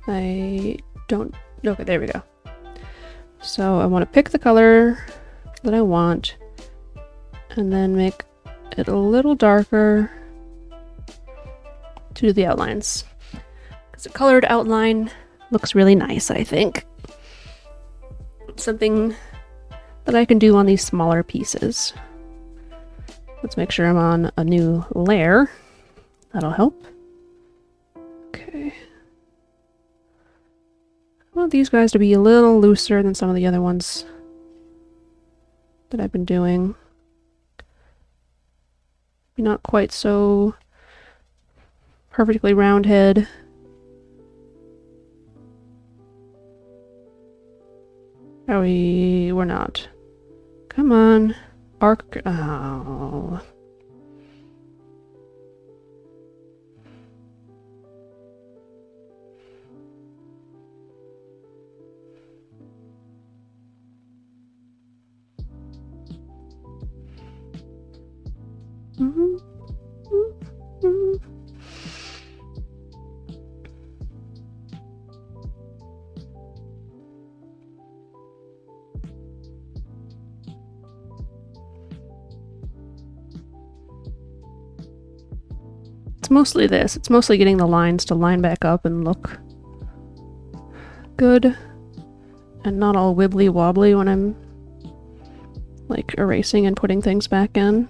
I don't... Okay, there we go. So I want to pick the color that I want, and then make it a little darker to do the outlines. Because a colored outline looks really nice, I think. Something that I can do on these smaller pieces. Let's make sure I'm on a new layer. That'll help. Okay. I want these guys to be a little looser than some of the other ones that I've been doing. Not quite so perfectly round head. Are we? We're not. Come on. Arc. Oh. It's mostly this. It's mostly getting the lines to line back up and look good and not all wibbly wobbly when I'm like erasing and putting things back in.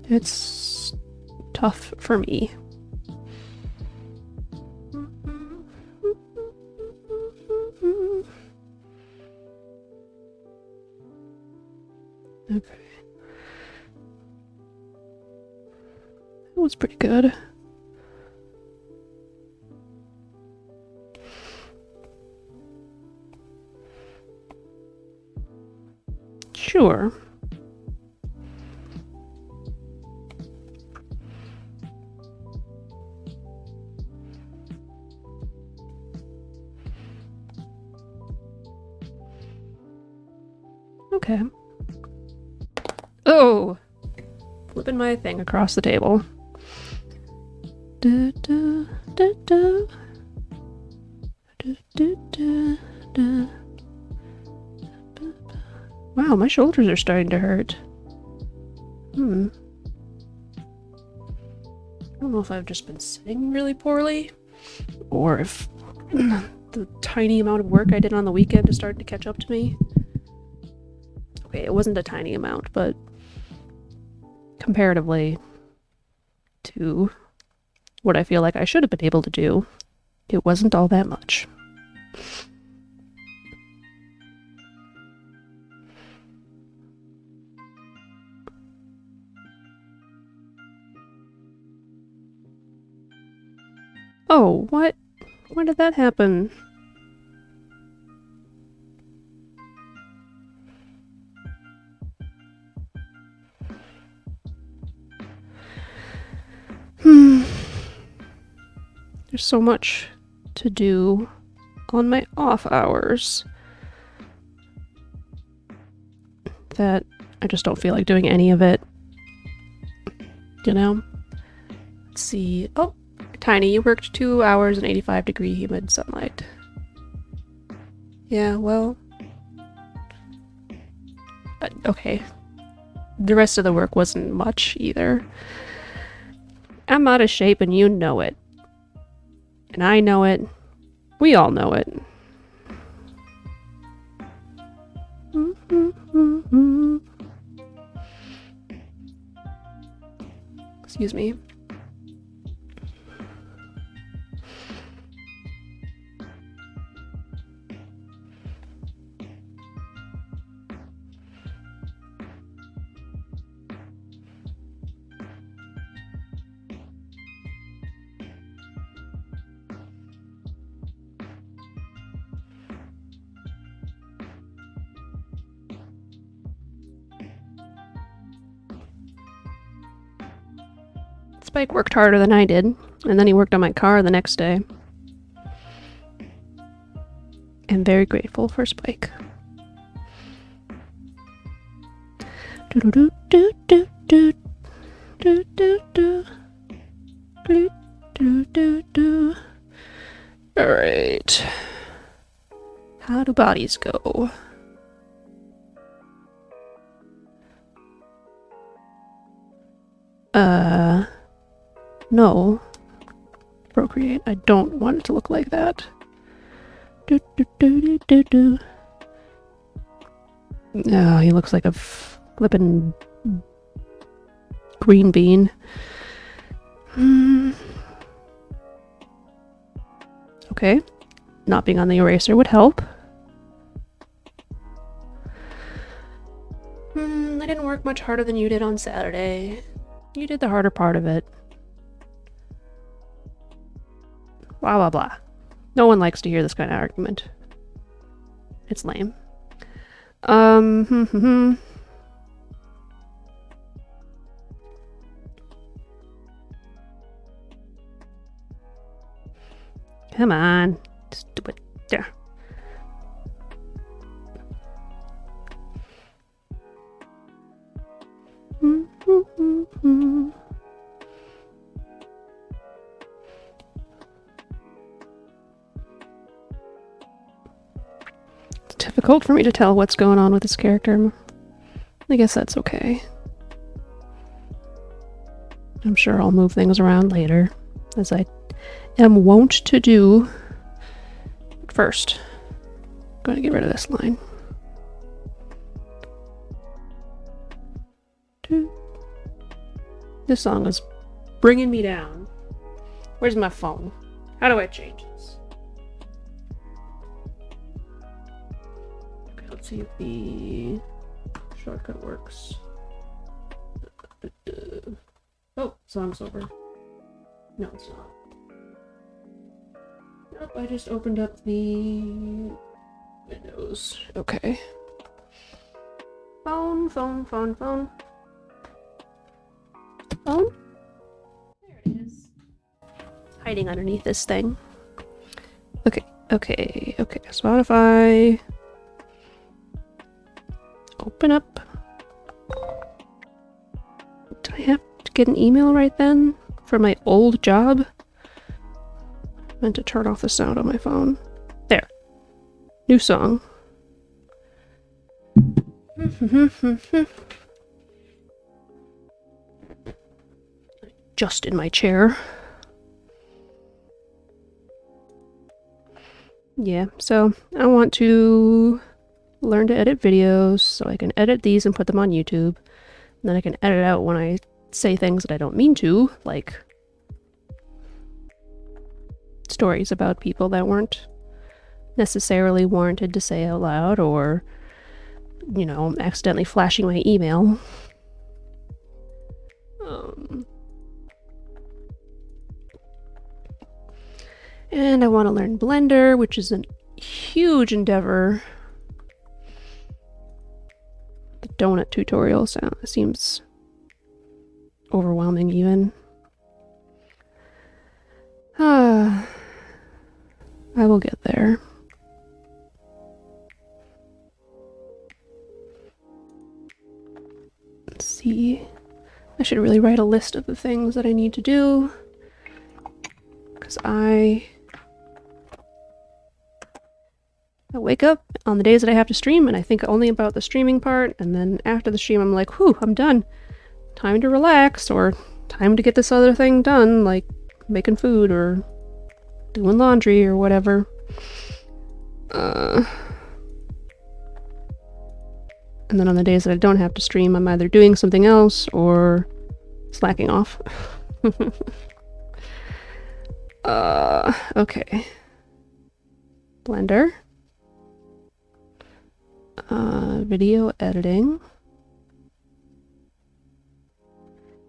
It's tough for me. Okay. That was pretty good. Sure. Okay. Oh! Flipping my thing across the table. Da, da, da, da. Da, da, da, da. Wow, my shoulders are starting to hurt. I don't know if I've just been sitting really poorly, or if the tiny amount of work I did on the weekend is starting to catch up to me. Okay, it wasn't a tiny amount, but comparatively to what I feel like I should have been able to do, it wasn't all that much. Oh, what? When did that happen? There's so much to do on my off hours that I just don't feel like doing any of it. You know? Let's see. Oh, Tiny, you worked 2 hours in 85-degree humid sunlight. Yeah, well... okay. The rest of the work wasn't much either. I'm out of shape and you know it. And I know it. We all know it. Excuse me. Spike worked harder than I did, and then he worked on my car the next day. I'm very grateful for Spike. Alright. How do bodies go? No. Procreate. I don't want it to look like that. Oh, he looks like a flippin' green bean. Okay. Not being on the eraser would help. I didn't work much harder than you did on Saturday. You did the harder part of it. Blah, blah, blah. No one likes to hear this kind of argument. It's lame. Come on. Just do it. There. It's difficult for me to tell what's going on with this character. I guess that's okay. I'm sure I'll move things around later, as I am wont to do. First, I'm going to get rid of this line. This song is bringing me down. Where's my phone? How do I change this? Okay, let's see if the shortcut works. Oh, song's over. No, it's not. Nope, I just opened up the windows. Okay. Phone. Phone? There it is. Hiding underneath this thing. Okay. Spotify. Open up. Did I have to get an email right then? For my old job? I meant to turn off the sound on my phone. There. New song. Just in my chair. Yeah, so I want to learn to edit videos so I can edit these and put them on YouTube. And then I can edit out when I say things that I don't mean to, like stories about people that weren't necessarily warranted to say out loud, or, you know, accidentally flashing my email. And I want to learn Blender, which is a huge endeavor. The donut tutorial seems overwhelming even. I will get there. Let's see. I should really write a list of the things that I need to do, because I wake up on the days that I have to stream and I think only about the streaming part, and then after the stream I'm like, whew, I'm done. Time to relax, or time to get this other thing done, like making food or doing laundry or whatever. And then on the days that I don't have to stream, I'm either doing something else or slacking off. Okay. Blender. Video editing.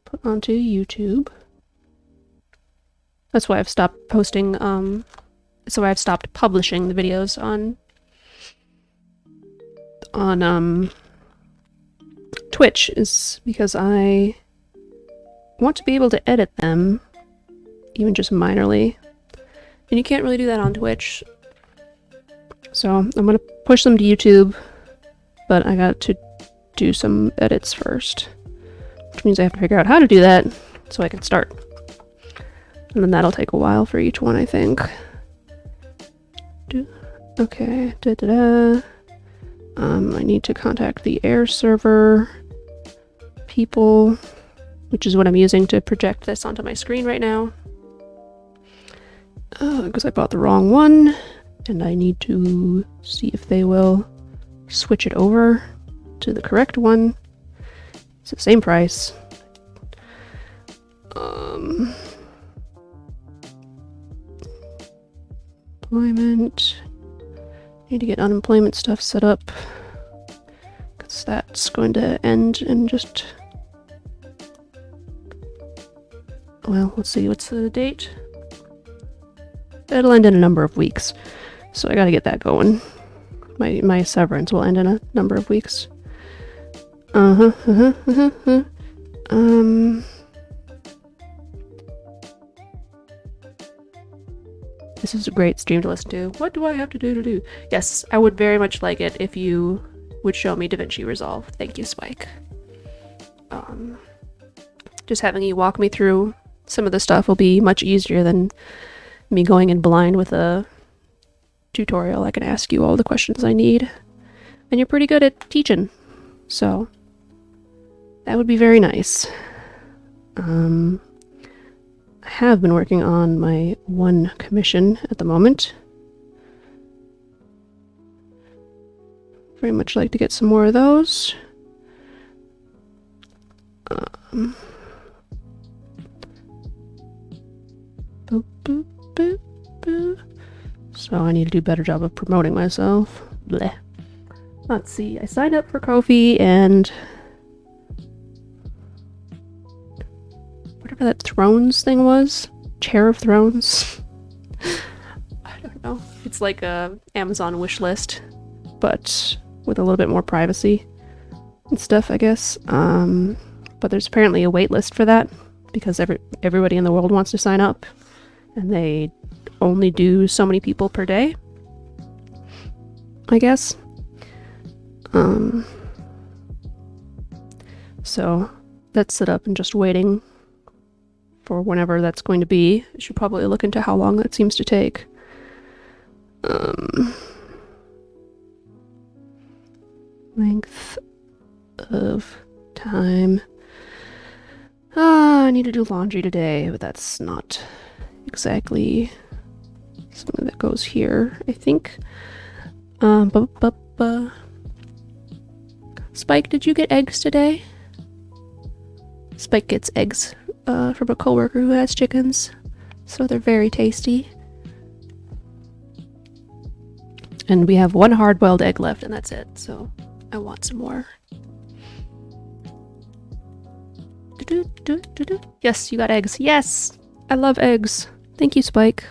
Put onto YouTube. That's why I've stopped posting, so I've stopped publishing the videos on Twitch, is because I want to be able to edit them, even just minorly. And you can't really do that on Twitch. So I'm gonna push them to YouTube, but I got to do some edits first. Which means I have to figure out how to do that so I can start. And then that'll take a while for each one, I think. Okay, I need to contact the air server people, which is what I'm using to project this onto my screen right now. Because I bought the wrong one, and I need to see if they will switch it over to the correct one. It's the same price. Employment. Need to get unemployment stuff set up, because that's going to end in just... Well, let's see, what's the date? It'll end in a number of weeks, so I gotta get that going. My severance will end in a number of weeks. This is a great stream to listen to. What do I have to do? Yes, I would very much like it if you would show me DaVinci Resolve. Thank you, Spike. just having you walk me through some of the stuff will be much easier than me going in blind with a tutorial. I can ask you all the questions I need. And you're pretty good at teaching, so that would be very nice. I have been working on my one commission at the moment. Very much like to get some more of those. Boop, boop, boop, boop. So I need to do a better job of promoting myself. Bleh. Let's see, I signed up for Kofi and whatever that Thrones thing was. Chair of Thrones. I don't know. It's like a Amazon wish list, but with a little bit more privacy and stuff, I guess. But there's apparently a wait list for that because everybody in the world wants to sign up, and they only do so many people per day, I guess. So that's set up and just waiting for whenever that's going to be. I should probably look into how long that seems to take. Length of time. I need to do laundry today, but that's not exactly something that goes here, I think. Spike, did you get eggs today? Spike gets eggs from a coworker who has chickens, so they're very tasty. And we have one hard-boiled egg left, and that's it, so I want some more. Yes, you got eggs. Yes! I love eggs. Thank you, Spike.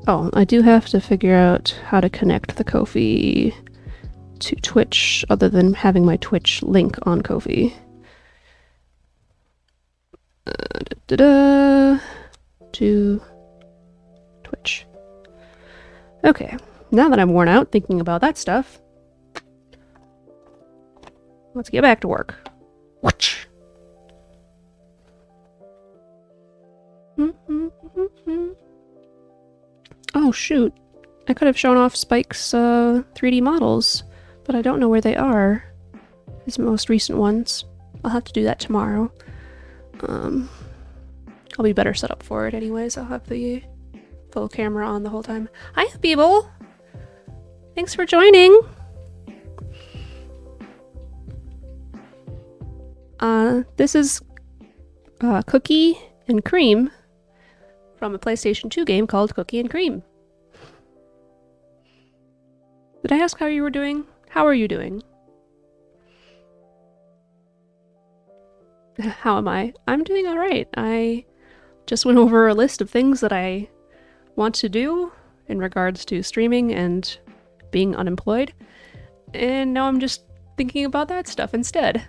Oh, I do have to figure out how to connect the Kofi to Twitch, other than having my Twitch link on Kofi. To Twitch. Okay, now that I'm worn out thinking about that stuff, let's get back to work. Watch. Oh shoot, I could have shown off Spike's 3D models, but I don't know where they are. His most recent ones. I'll have to do that tomorrow. I'll be better set up for it anyways. I'll have the full camera on the whole time. Hi, people! Thanks for joining! This is Cookie and Cream from a PlayStation 2 game called Cookie and Cream. Did I ask how you were doing? How are you doing? How am I? I'm doing alright. I just went over a list of things that I want to do in regards to streaming and being unemployed, and now I'm just thinking about that stuff instead.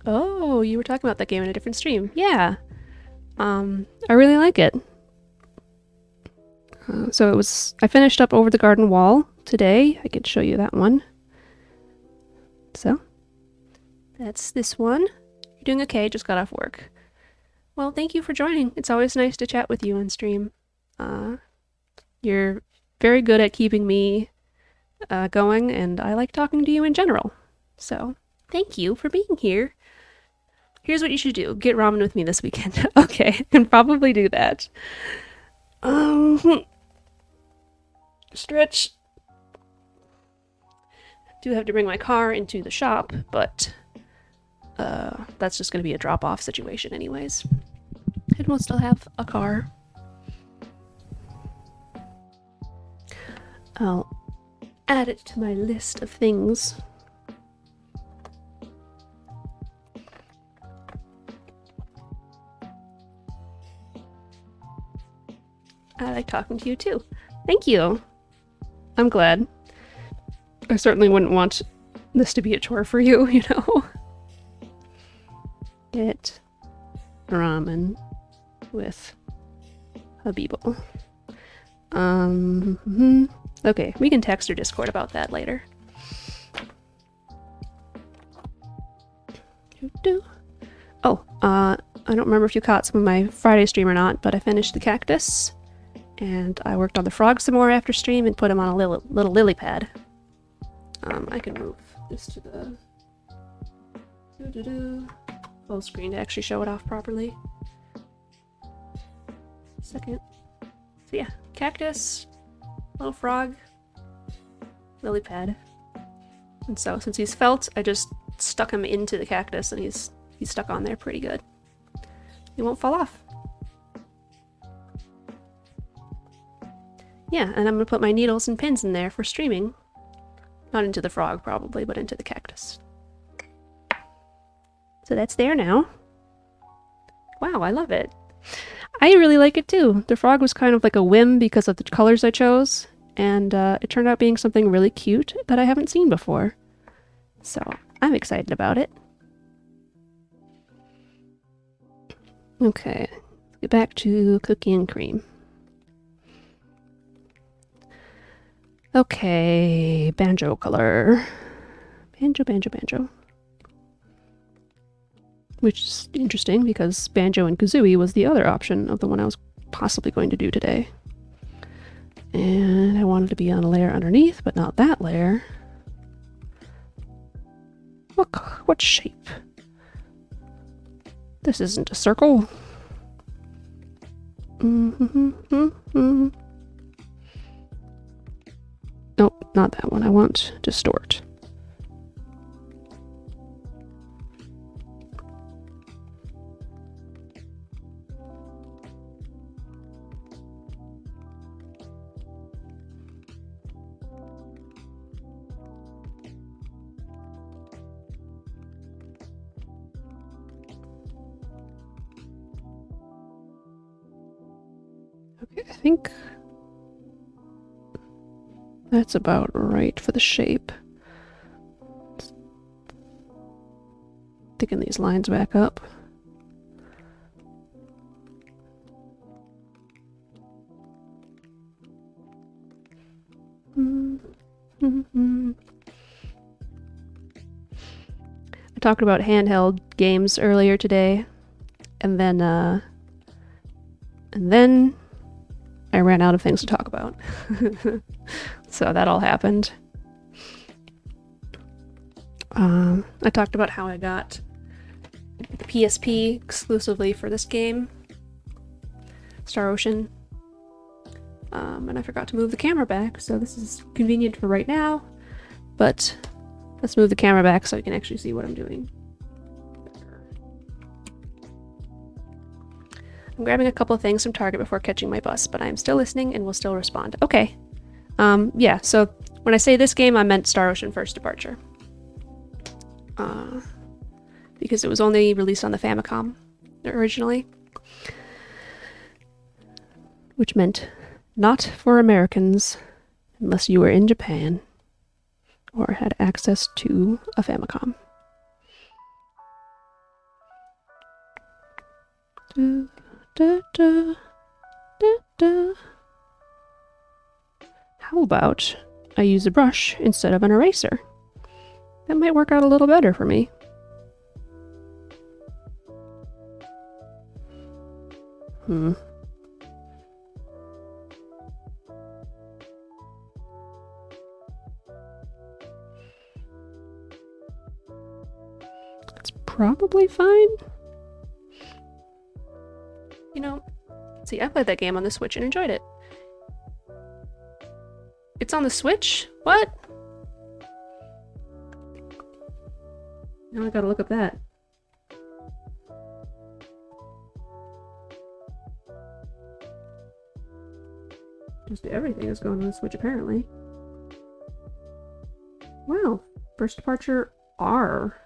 Oh, you were talking about that game in a different stream. Yeah. I really like it. So I finished up Over the Garden Wall today. I could show you that one. So, that's this one. You're doing okay, just got off work. Well, thank you for joining. It's always nice to chat with you on stream. You're very good at keeping me going, and I like talking to you in general. So, thank you for being here. Here's what you should do. Get ramen with me this weekend. Okay, I can probably do that. Stretch. Do have to bring my car into the shop, but that's just going to be a drop-off situation anyways. And we'll still have a car. I'll add it to my list of things. I like talking to you too. Thank you. I'm glad. I certainly wouldn't want this to be a chore for you, you know? get ramen with Habibo. Okay, we can text or Discord about that later. Oh, I don't remember if you caught some of my Friday stream or not, but I finished the cactus, and I worked on the frog some more after stream and put him on a little lily pad. I can move this to the full screen to actually show it off properly. Second. So yeah, cactus, little frog, lily pad. And so since he's felt, I just stuck him into the cactus and he's stuck on there pretty good. He won't fall off. Yeah, and I'm gonna put my needles and pins in there for streaming. Not into the frog probably, but into the cactus. So that's there now. Wow, I love it. I really like it too. The frog was kind of like a whim because of the colors I chose, and it turned out being something really cute that I haven't seen before. So I'm excited about it. Okay, let's get back to cookie and cream. Okay, banjo color. Banjo, banjo, banjo. Which is interesting because banjo and kazooie was the other option of the one I was possibly going to do today. And I wanted to be on a layer underneath, but not that layer. Look, what shape? This isn't a circle. Nope, not that one. I want distort. Okay, I think that's about right for the shape. Thicken these lines back up. I talked about handheld games earlier today, and then I ran out of things to talk about. So that all happened. I talked about how I got the PSP exclusively for this game, Star Ocean. And I forgot to move the camera back, so this is convenient for right now, but let's move the camera back so you can actually see what I'm doing. I'm grabbing a couple of things from Target before catching my bus, but I'm still listening and will still respond. Okay. Yeah, so when I say this game, I meant Star Ocean First Departure. Because it was only released on the Famicom originally. Which meant not for Americans unless you were in Japan or had access to a Famicom. Da, da, da, da. How about I use a brush instead of an eraser? That might work out a little better for me. It's probably fine. You know, see, I played that game on the Switch and enjoyed it. It's on the Switch? What? Now I gotta look up that. Just everything is going on the Switch, apparently. Wow. First Departure R.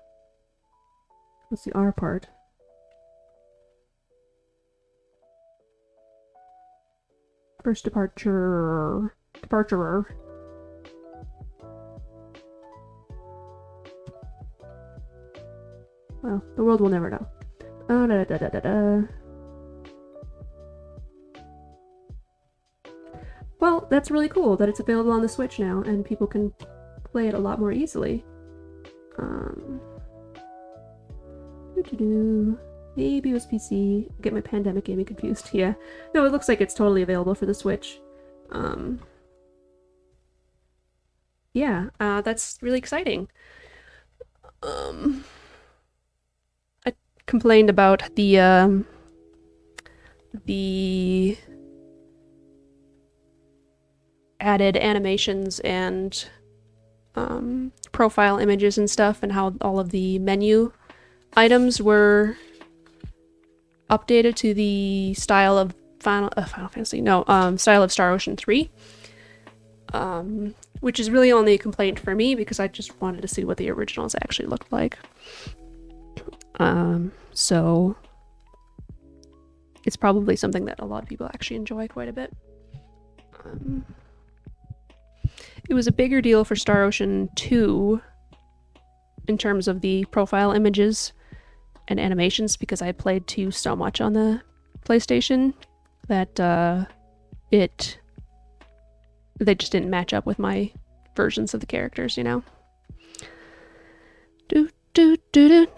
What's the R part? First Departure... Departurer. Well, the world will never know. Well, that's really cool that it's available on the Switch now, and people can play it a lot more easily. Maybe it was PC. Get my pandemic gaming confused. Yeah. No, it looks like it's totally available for the Switch. Yeah, that's really exciting. I complained about the added animations and profile images and stuff, and how all of the menu items were updated to the style of Final Fantasy. No, style of Star Ocean 3. Which is really only a complaint for me because I just wanted to see what the originals actually looked like. So it's probably something that a lot of people actually enjoy quite a bit. It was a bigger deal for Star Ocean 2 in terms of the profile images and animations because I played 2 so much on the PlayStation that they just didn't match up with my versions of the characters, you know?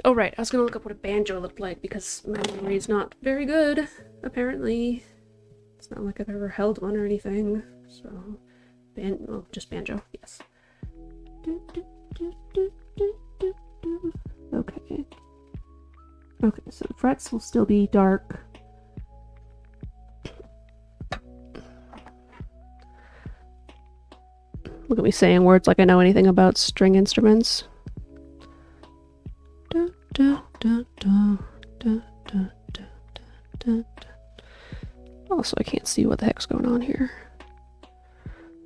Oh, right. I was gonna look up what a banjo looked like because my memory is not very good, apparently. It's not like I've ever held one or anything, so... well, just banjo, yes. Okay. Okay, so the frets will still be dark. Look at me saying words like I know anything about string instruments. Also, I can't see what the heck's going on here.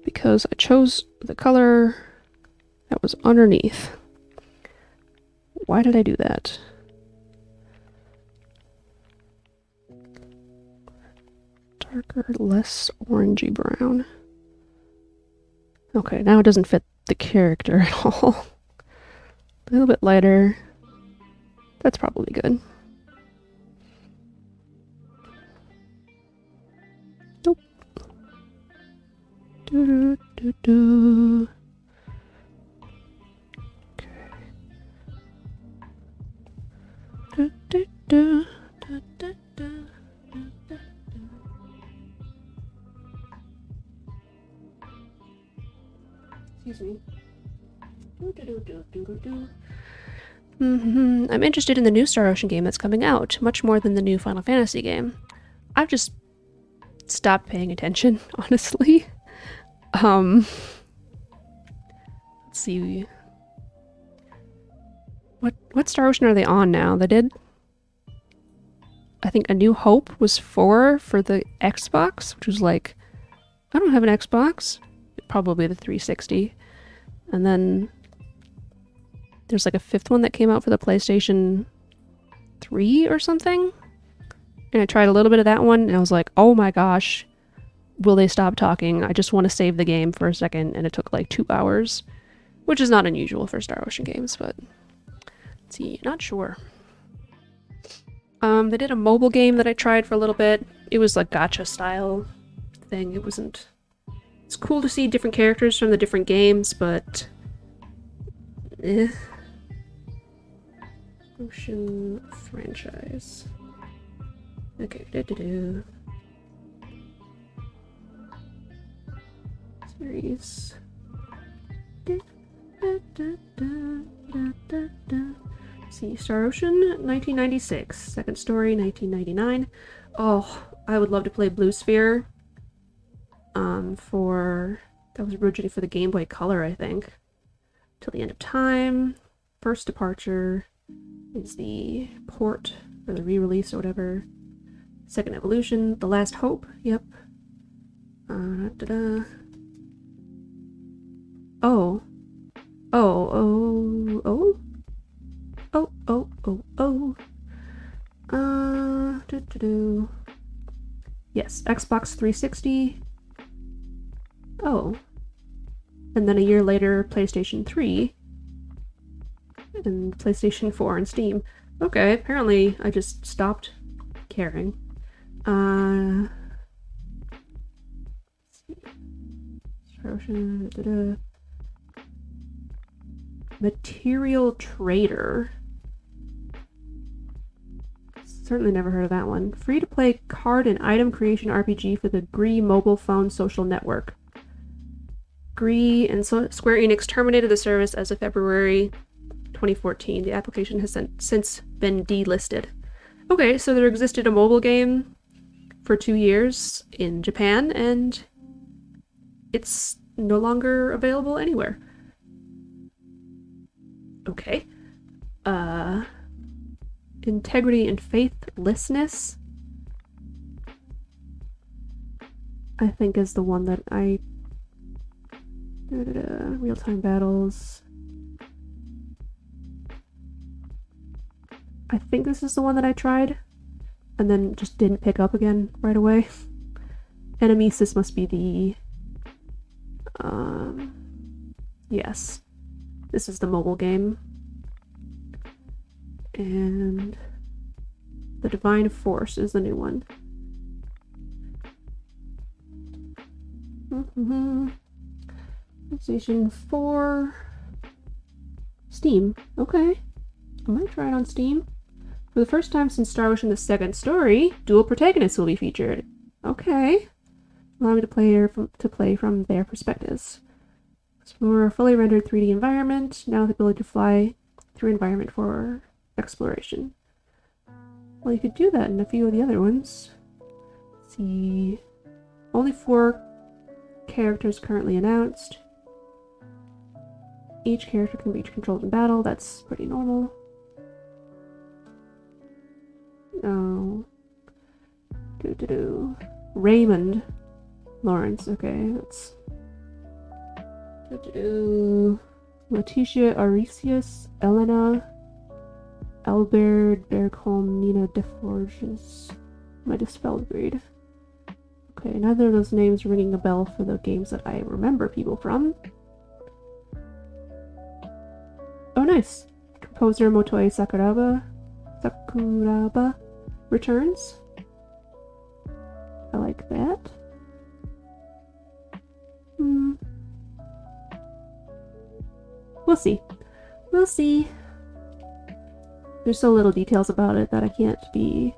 Because I chose the color that was underneath. Why did I do that? Darker, less orangey brown. Okay, now it doesn't fit the character at all. A little bit lighter. That's probably good. Nope. Do. Okay. Excuse me. I'm interested in the new Star Ocean game that's coming out, much more than the new Final Fantasy game. I've just stopped paying attention, honestly. Let's see. What Star Ocean are they on now? They did... I think A New Hope was 4 for the Xbox, which was like... I don't have an Xbox. Probably the 360. And then... there's like a 5th one that came out for the PlayStation 3 or something. And I tried a little bit of that one, and I was like, oh my gosh, will they stop talking? I just want to save the game for a second, and it took like 2 hours. Which is not unusual for Star Ocean games, but... let's see, not sure. They did a mobile game that I tried for a little bit. It was like gacha style thing. It wasn't... it's cool to see different characters from the different games, but... Ocean franchise. Okay, Series. See, Star Ocean, 1996. Second Story, 1999. Oh, I would love to play Blue Sphere. That was originally for the Game Boy Color, I think. Till the End of Time. First Departure is the port, or the re-release or whatever. Second Evolution, The Last Hope, yep. Oh. Yes, Xbox 360. Oh. And then a year later, PlayStation 3. And PlayStation 4 and Steam. Okay, apparently I just stopped caring. Material Trader. Certainly never heard of that one. Free-to-play card and item creation RPG for the GREE mobile phone social network. GREE and Square Enix terminated the service as of February 2014. The application has since been delisted. Okay, so there existed a mobile game for 2 years in Japan, and it's no longer available anywhere. Okay. Integrity and Faithlessness, I think, is the one that I... Real-time battles. I think this is the one that I tried, and then just didn't pick up again right away. Enemesis must be the... yes. This is the mobile game. And the Divine Force is the new one. PlayStation 4. Steam. Okay. I might try it on Steam. For the first time since Star Ocean the Second Story, dual protagonists will be featured. Okay. Allow me to play from their perspectives. Explore a fully rendered 3D environment, now with the ability to fly through environment for exploration. Well, you could do that in a few of the other ones. Let's see. Only 4 characters currently announced. Each character can be controlled in battle. That's pretty normal. No. Raymond Lawrence. Okay, that's... Letitia Arisius, Elena, Albert Bergholm, Nina DeForges. Might have spelled weird. Okay, neither of those names are ringing a bell for the games that I remember people from. Oh, nice. Composer Motoi Sakuraba returns. I like that. We'll see. We'll see. There's so little details about it that I can't be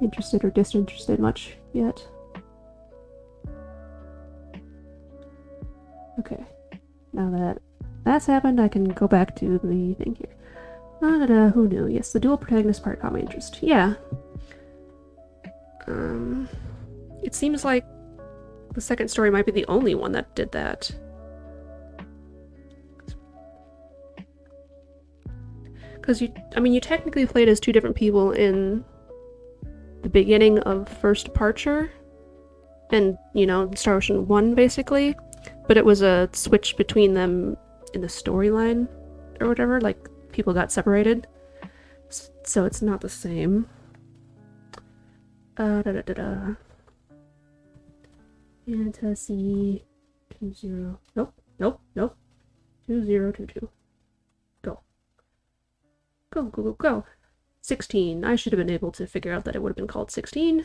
interested or disinterested much yet. Okay. Now that that's happened, I can go back to the thing here. Who knew? Yes, the dual protagonist part caught my interest. Yeah. It seems like the second story might be the only one that did that. Because you technically played as 2 different people in the beginning of First Departure and, Star Ocean 1, basically. But it was a switch between them in the storyline or whatever, like people got separated. So it's not the same. Fantasy 20. Nope. 2022. Go. 16. I should have been able to figure out that it would have been called 16.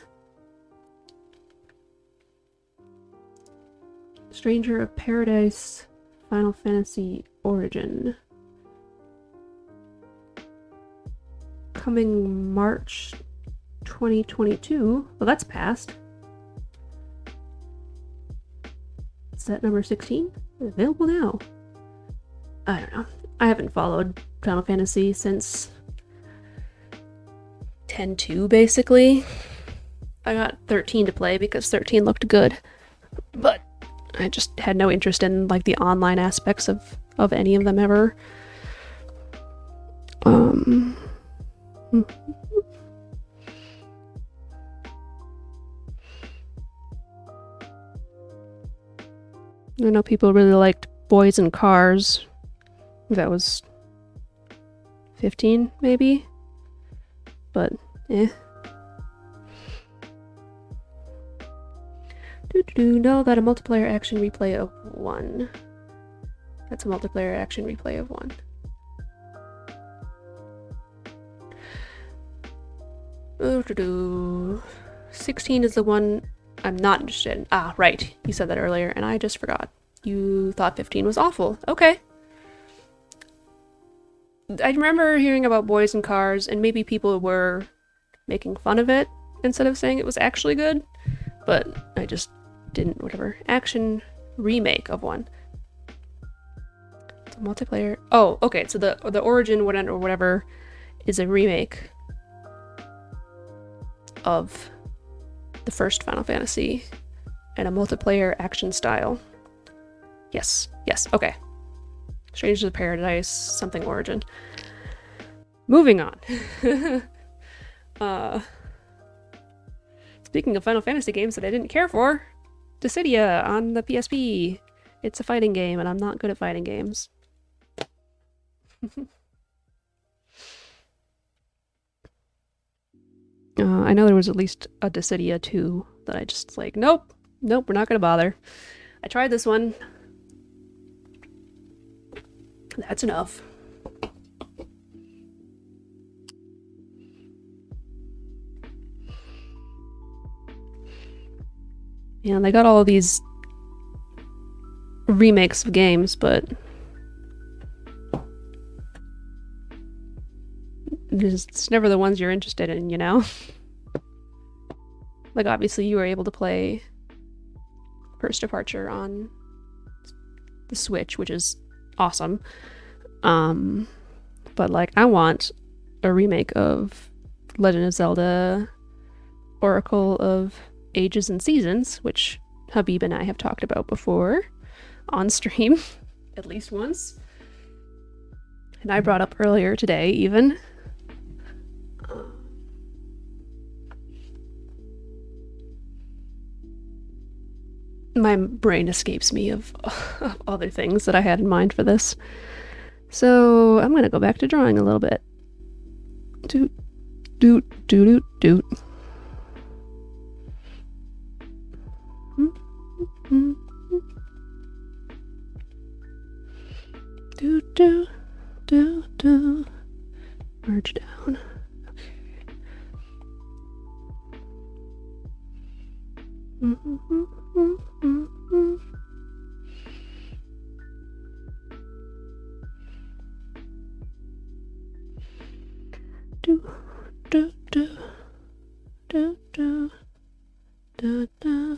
Stranger of Paradise, Final Fantasy Origin. Coming March 2022. Well, that's past. Is that number 16? Available now. I don't know. I haven't followed Final Fantasy since 10-2, basically. I got 13 to play because 13 looked good. But I just had no interest in, like, the online aspects of any of them ever. I know people really liked Boys and Cars. That was 15, maybe? But, eh. No, that a multiplayer action replay of 1. That's a multiplayer action replay of 1. 16 is the one I'm not interested in. Ah, right. You said that earlier, and I just forgot. You thought 15 was awful. Okay. I remember hearing about Boys in Cars, and maybe people were making fun of it instead of saying it was actually good, but I just didn't. Whatever. Action remake of one. It's a multiplayer. Oh, okay. So the Origin or whatever is a remake of the first Final Fantasy and a multiplayer action style. Yes, okay. Strangers of Paradise, something Origin. Moving on. Speaking of Final Fantasy games that I didn't care for, Dissidia on the PSP. It's a fighting game, and I'm not good at fighting games. I know there was at least a Dissidia 2 that I just like, nope, we're not gonna bother. I tried this one. That's enough. Yeah, they got all of these remakes of games, but it's never the ones you're interested in, you know? Like, obviously you were able to play First Departure on the Switch, which is awesome. But like, I want a remake of Legend of Zelda Oracle of Ages and Seasons, which Habib and I have talked about before on stream, at least once. And I brought up earlier today, even. My brain escapes me of other things that I had in mind for this. So I'm gonna go back to drawing a little bit. Doot, doot, doot, doot, doot. Do, do, do, do. Merge down. Do, do, do, do, do, da, da.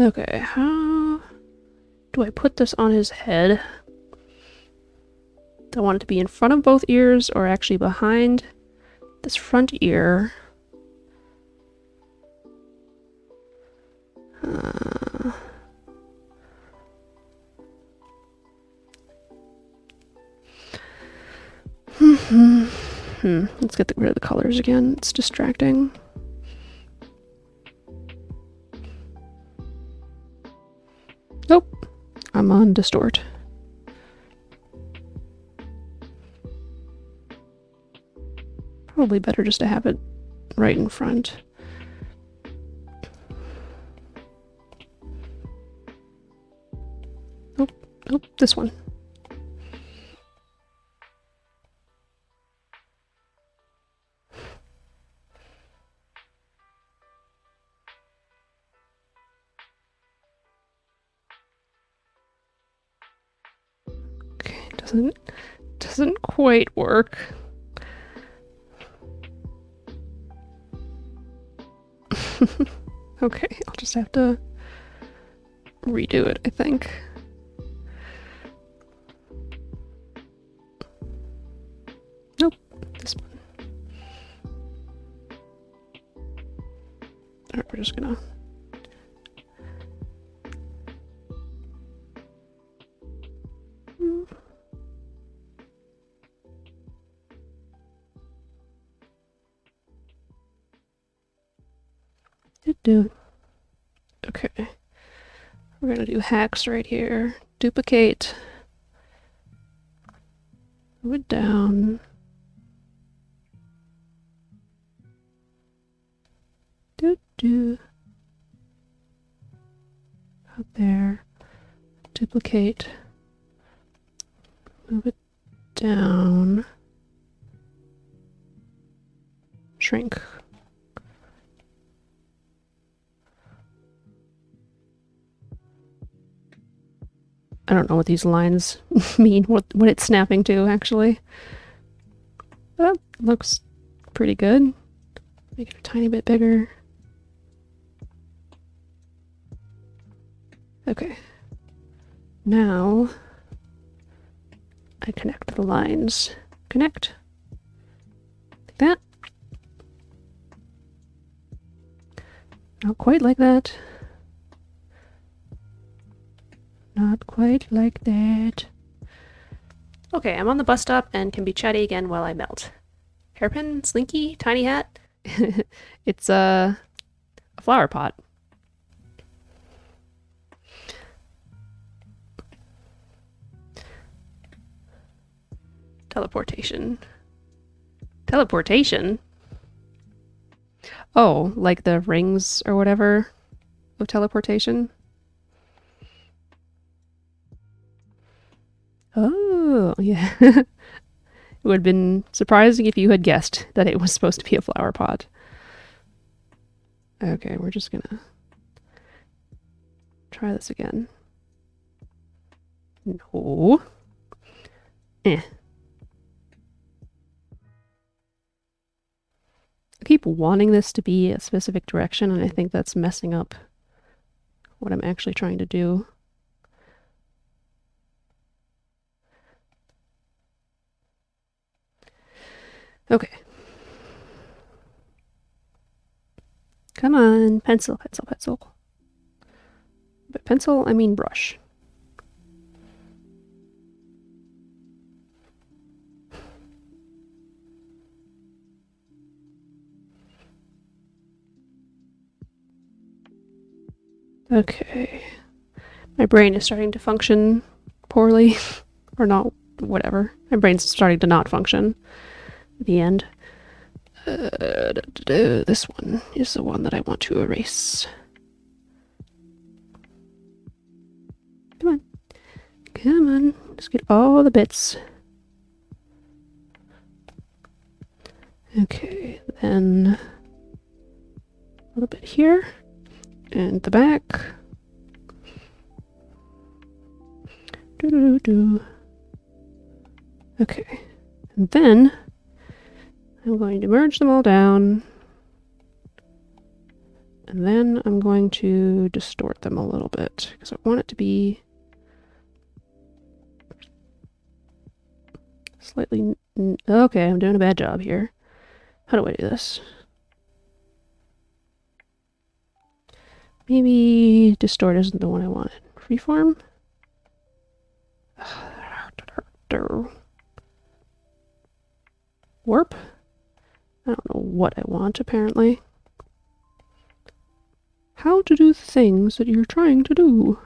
Okay, how do I put this on his head? Do I want it to be in front of both ears or actually behind this front ear? Let's get rid of the colors again. It's distracting. Nope. I'm on distort. Probably better just to have it right in front. Nope, this one. Okay, doesn't quite work. Okay, I'll just have to redo it, I think. Nope, this one. Alright, we're just gonna... Okay, we're gonna do hacks right here. Duplicate, move it down, out there, duplicate, Move it down. Shrink. I don't know what these lines mean, what it's snapping to, actually. That looks pretty good. Make it a tiny bit bigger. Okay. Now, I connect the lines. Connect. Like that. Not quite like that. Not quite like that. Okay, I'm on the bus stop and can be chatty again while I melt. Hairpin, slinky, tiny hat. It's a flower pot. Teleportation. Teleportation? Oh, like the rings or whatever of teleportation? Oh, yeah. It would have been surprising if you had guessed that it was supposed to be a flower pot. Okay, we're just gonna try this again. No. Eh. I keep wanting this to be a specific direction, and I think that's messing up what I'm actually trying to do. Okay. Come on, pencil, pencil, pencil. By pencil, I mean brush. Okay. My brain is starting to function poorly. Or not, whatever. My brain's starting to not function. The end. This one is the one that I want to erase. Come on. Come on. Just get all the bits. Okay, then a little bit here. And the back. Okay. And then I'm going to merge them all down. And then I'm going to distort them a little bit because I want it to be slightly... Okay, I'm doing a bad job here. How do I do this? Maybe distort isn't the one I wanted. Freeform? Warp? I don't know what I want, apparently. How to do the things that you're trying to do.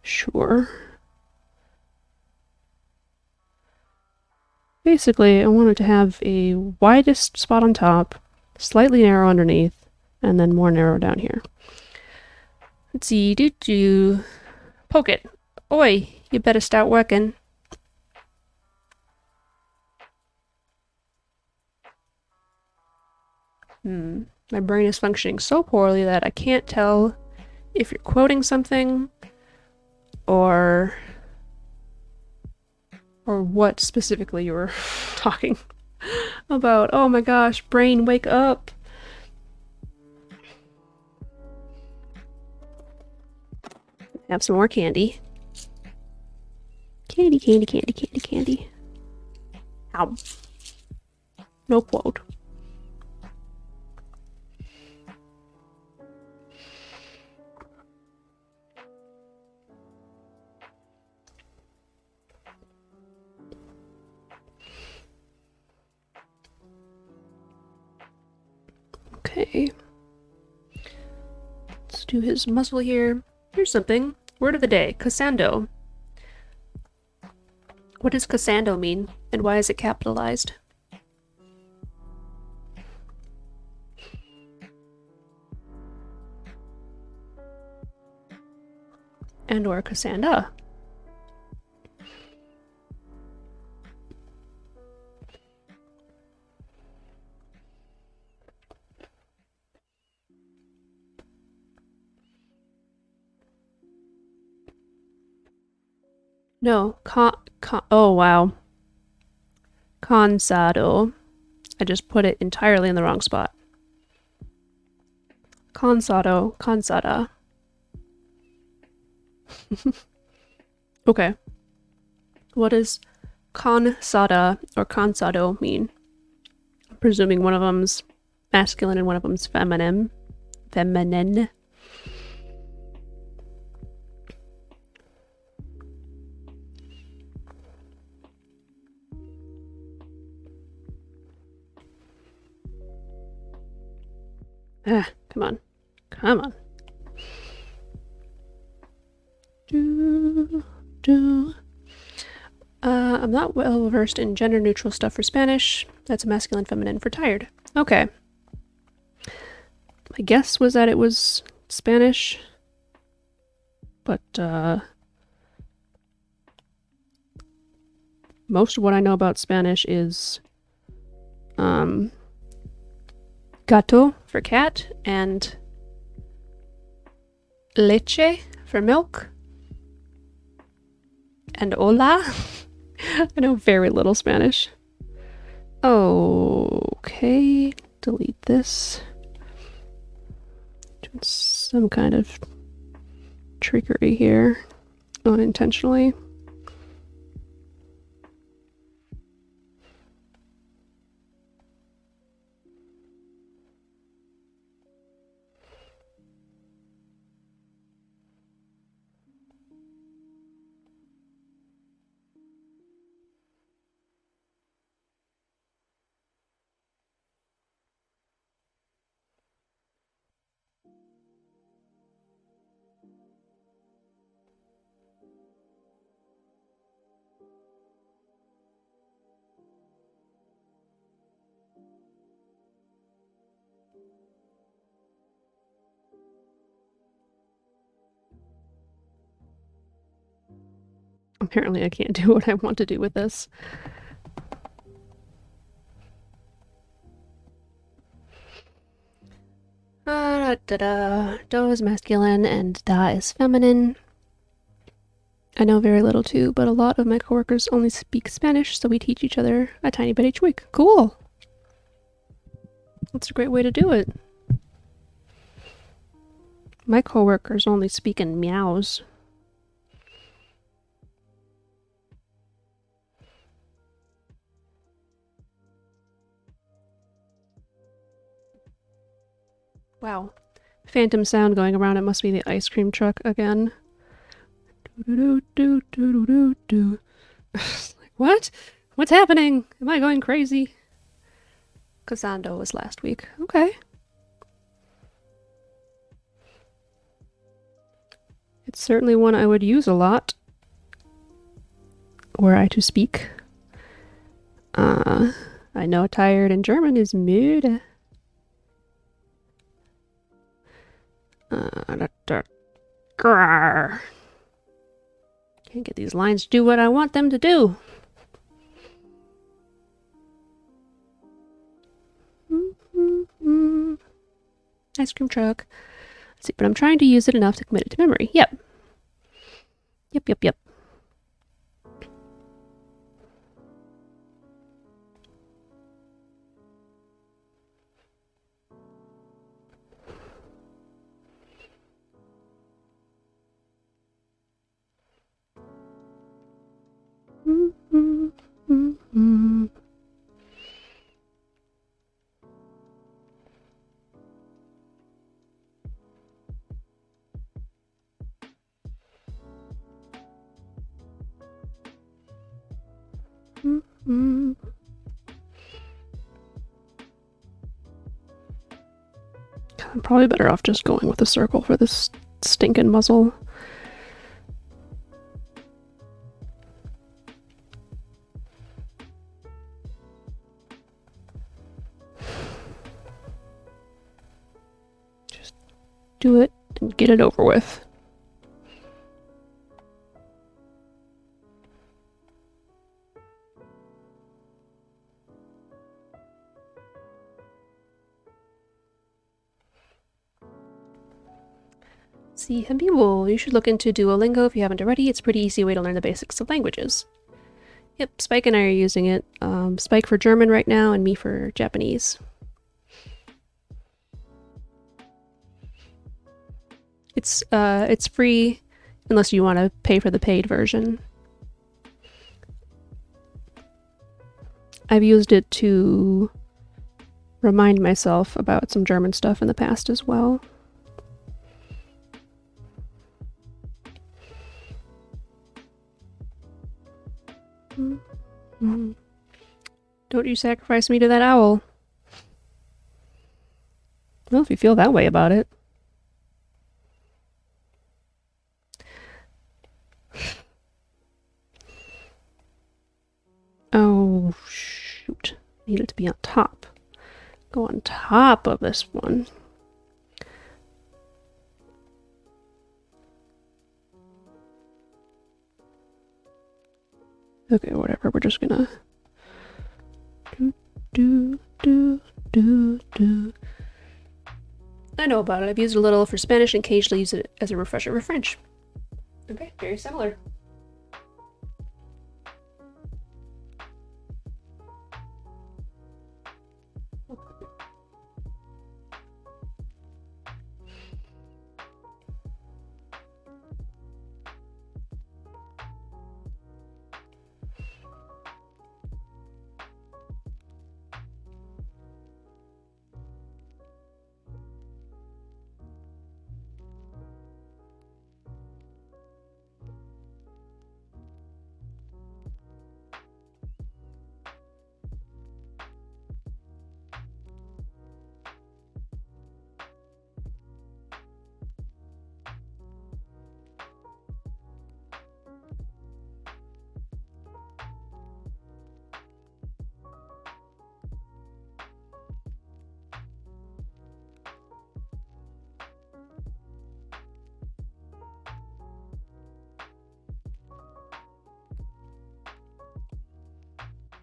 Sure. Basically, I wanted to have a widest spot on top, slightly narrow underneath, and then more narrow down here. Let's see, poke it. Oi, you better start working. My brain is functioning so poorly that I can't tell if you're quoting something or what specifically you were talking about. Oh my gosh, brain, wake up. Have some more candy. Candy, candy, candy, candy, candy. Ow. No quote. Okay. Let's do his muzzle here. Here's something. Word of the day. Cassando. What does Cassando mean, and why is it capitalized? And or Cassandra. No, oh wow. Consado. I just put it entirely in the wrong spot. Consado, consada. Okay. What does consada or consado mean? I'm presuming one of them's masculine and one of them's feminine. Feminine. Ah, come on. Come on. I'm not well versed in gender neutral stuff for Spanish. That's masculine, feminine for tired. Okay. My guess was that it was Spanish, but most of what I know about Spanish is gato for cat and leche for milk and hola. I know very little Spanish. Okay, delete this. Doing some kind of trickery here, unintentionally. Apparently I can't do what I want to do with this. Do is masculine and da is feminine. I know very little too, but a lot of my coworkers only speak Spanish, so we teach each other a tiny bit each week. Cool! That's a great way to do it. My coworkers only speak in meows. Wow. Phantom sound going around. It must be the ice cream truck again. What? What's happening? Am I going crazy? Cassandra was last week. Okay. It's certainly one I would use a lot were I to speak. I know tired in German is müde. Can't get these lines to do what I want them to do. Ice cream truck. Let's see, but I'm trying to use it enough to commit it to memory. Yep. Yep. I'm probably better off just going with a circle for this stinking muzzle. do it and get it over with. See, Habibul, you should look into Duolingo if you haven't already. It's a pretty easy way to learn the basics of languages. Yep, Spike and I are using it. Spike for German right now and me for Japanese. It's free unless you want to pay for the paid version. I've used it to remind myself about some German stuff in the past as well. Don't you sacrifice me to that owl. Well, if you feel that way about it. Oh, shoot. I need it to be on top. Go on top of this one. Okay, whatever. We're just gonna do. I know about it. I've used it a little for Spanish and occasionally use it as a refresher for French. Okay, very similar.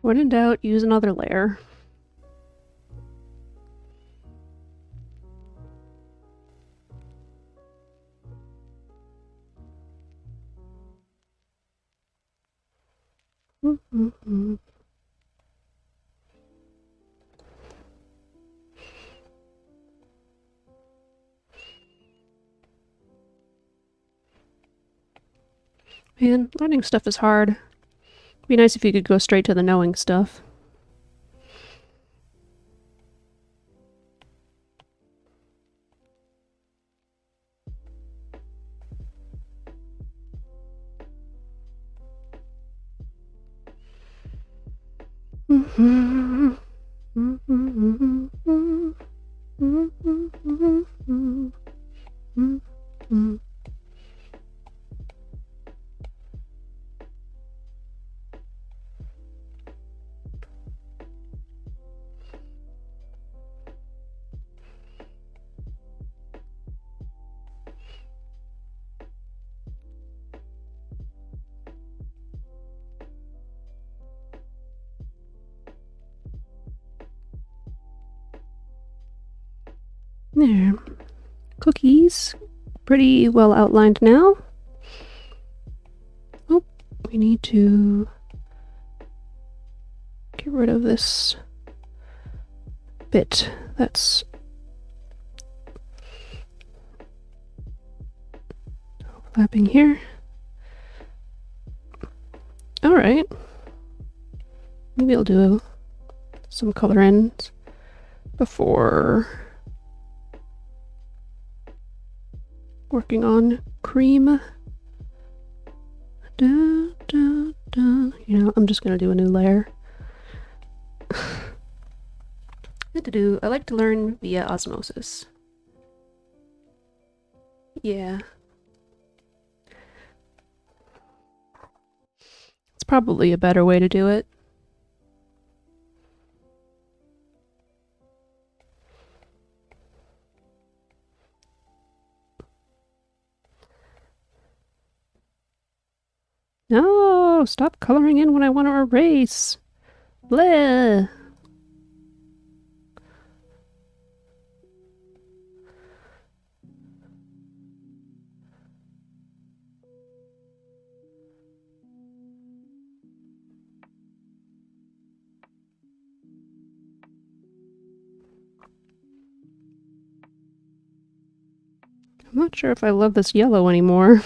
When in doubt, use another layer. Man, learning stuff is hard. It'd be nice if you could go straight to the knowing stuff. There. Cookies. Pretty well outlined now. Oh, we need to get rid of this bit that's overlapping here. Alright. Maybe I'll do some color ends before working on cream. You know, I'm just gonna do a new layer. I like to learn via osmosis. Yeah. It's probably a better way to do it. No, stop coloring in when I want to erase. Bleh. I'm not sure if I love this yellow anymore.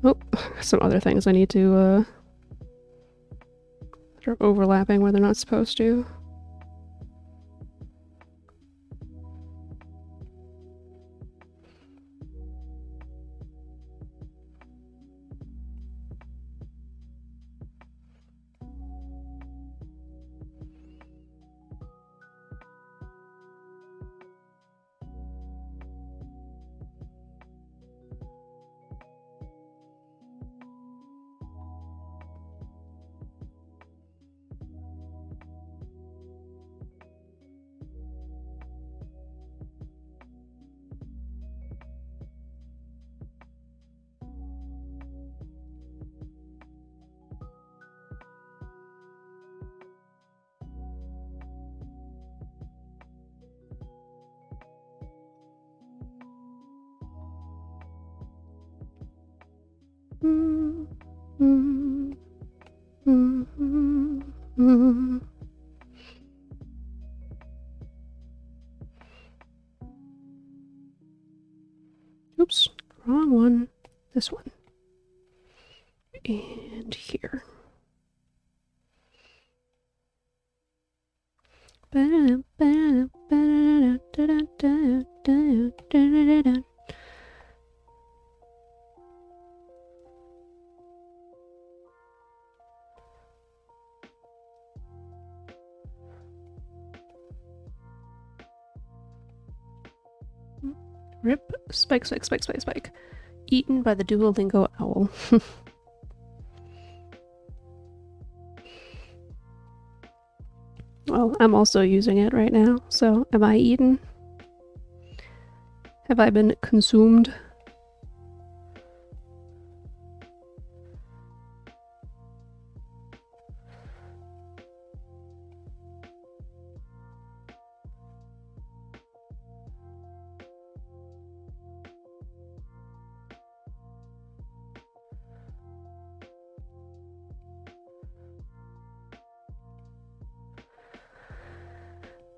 Oh, some other things I need to, they're overlapping where they're not supposed to. Oops, wrong one. This one. And here. Rip, spike, spike, spike, spike, spike. Eaten by the Duolingo owl. Well, I'm also using it right now, so am I eaten? Have I been consumed?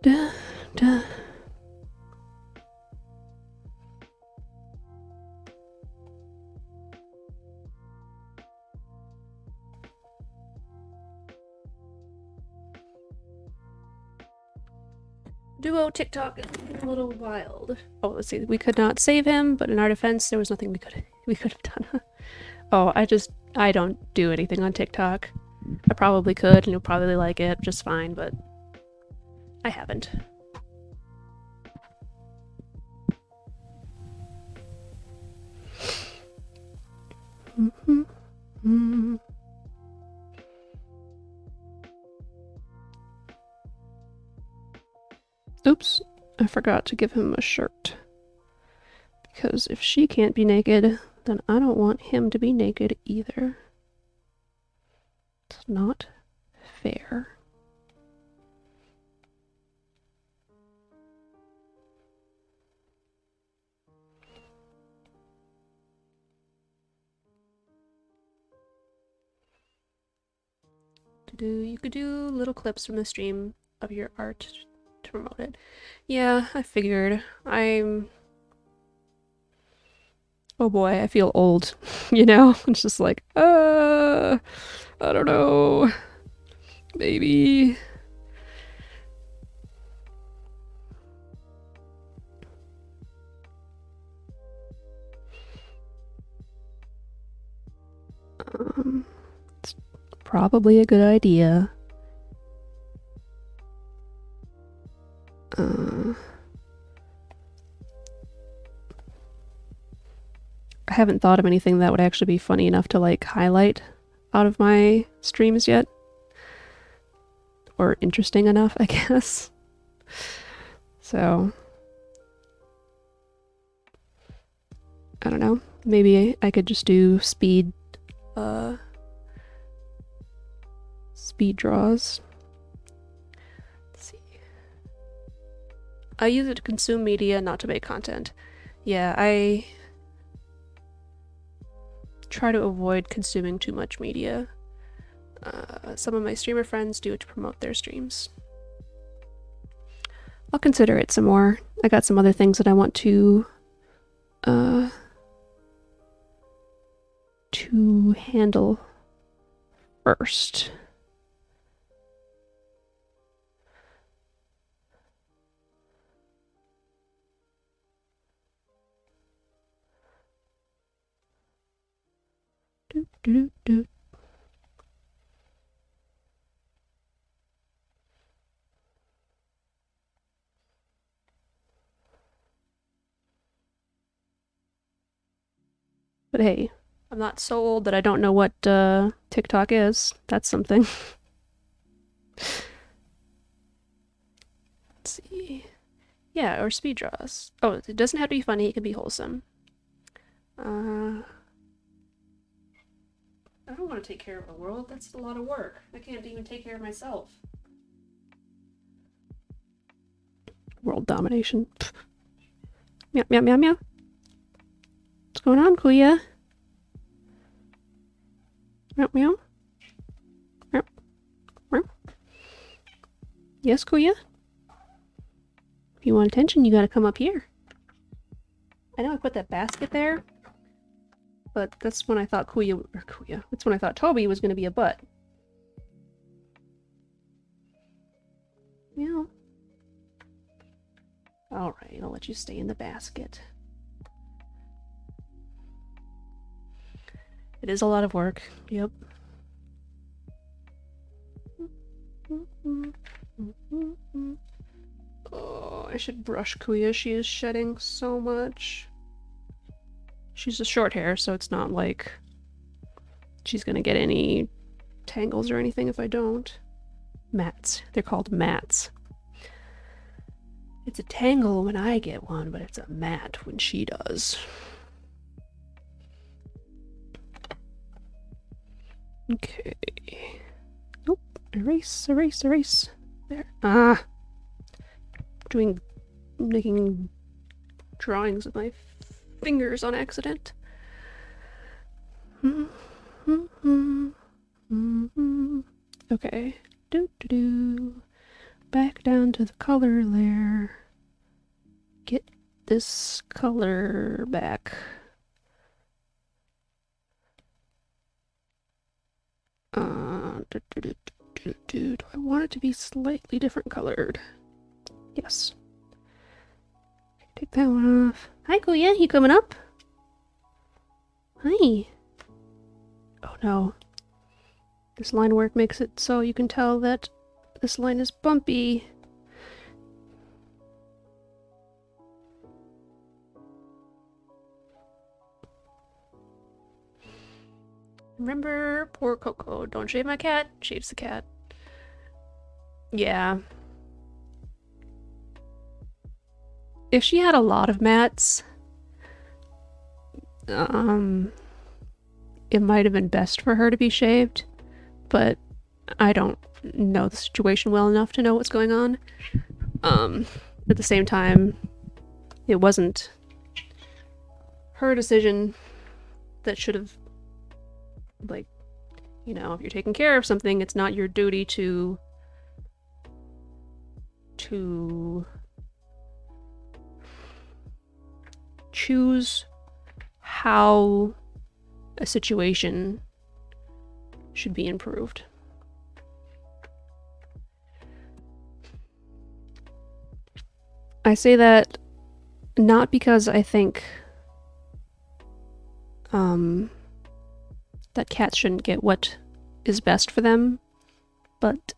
Duh, duh. Duo TikTok is a little wild. Oh, let's see. We could not save him, but in our defense, there was nothing we could have done. Oh, I don't do anything on TikTok. I probably could, and you'll probably like it just fine, but I haven't. Oops, I forgot to give him a shirt. Because if she can't be naked, then I don't want him to be naked either. It's not fair. You could do little clips from the stream of your art to promote it. Yeah, I figured. Oh boy, I feel old, you know? It's just like, I don't know. Maybe. It's probably a good idea. I haven't thought of anything that would actually be funny enough to like highlight out of my streams yet. Or interesting enough, I guess. So, I don't know. Maybe I could just do speed draws. Let's see. I use it to consume media, not to make content. Yeah, I try to avoid consuming too much media. Some of my streamer friends do it to promote their streams. I'll consider it some more. I got some other things that I want to handle first. But hey, I'm not so old that I don't know what TikTok is. That's something. Let's see. Yeah, or speed draws. Oh, it doesn't have to be funny, it can be wholesome. I don't want to take care of the world. That's a lot of work. I can't even take care of myself. World domination. Pfft. Meow, meow, meow, meow. What's going on, Kuya? Meow, meow. Meow. Meow. Yes, Kuya? If you want attention, you gotta come up here. I know I put that basket there, but that's when I thought that's when I thought Toby was gonna be a butt. Meow. Alright, I'll let you stay in the basket. It is a lot of work, yep. Oh, I should brush Kuya. She is shedding so much. She's a short hair, so it's not like she's gonna get any tangles or anything if I don't. Mats. They're called mats. It's a tangle when I get one, but it's a mat when she does. Okay. Nope. Erase, erase, erase. There. Ah! Making drawings with my fingers on accident. Okay. Back down to the color layer. Get this color back. Do I want it to be slightly different colored? Yes. Okay, take that one off. Hi, Kuya. You coming up? Hi. Oh no. This line work makes it so you can tell that this line is bumpy. Remember, poor Coco. Don't shave my cat, shaves the cat. Yeah. If she had a lot of mats, it might have been best for her to be shaved, but I don't know the situation well enough to know what's going on. At the same time, it wasn't her decision that should have, like, you know, if you're taking care of something, it's not your duty to choose how a situation should be improved. I say that not because I think that cats shouldn't get what is best for them, but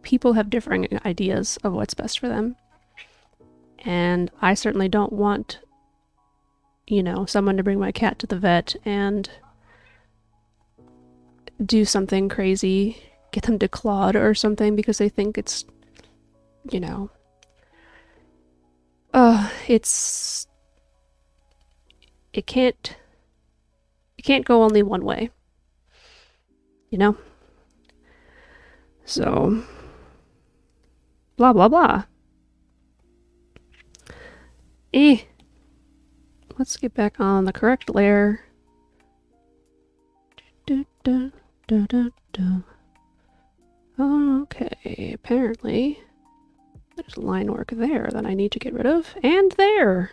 people have differing ideas of what's best for them. And I certainly don't want, you know, someone to bring my cat to the vet and do something crazy, get them declawed or something because they think it's, you know, It's it can't go only one way. You know? So blah blah blah. Let's get back on the correct layer. Okay, apparently there's line work there that I need to get rid of, and there.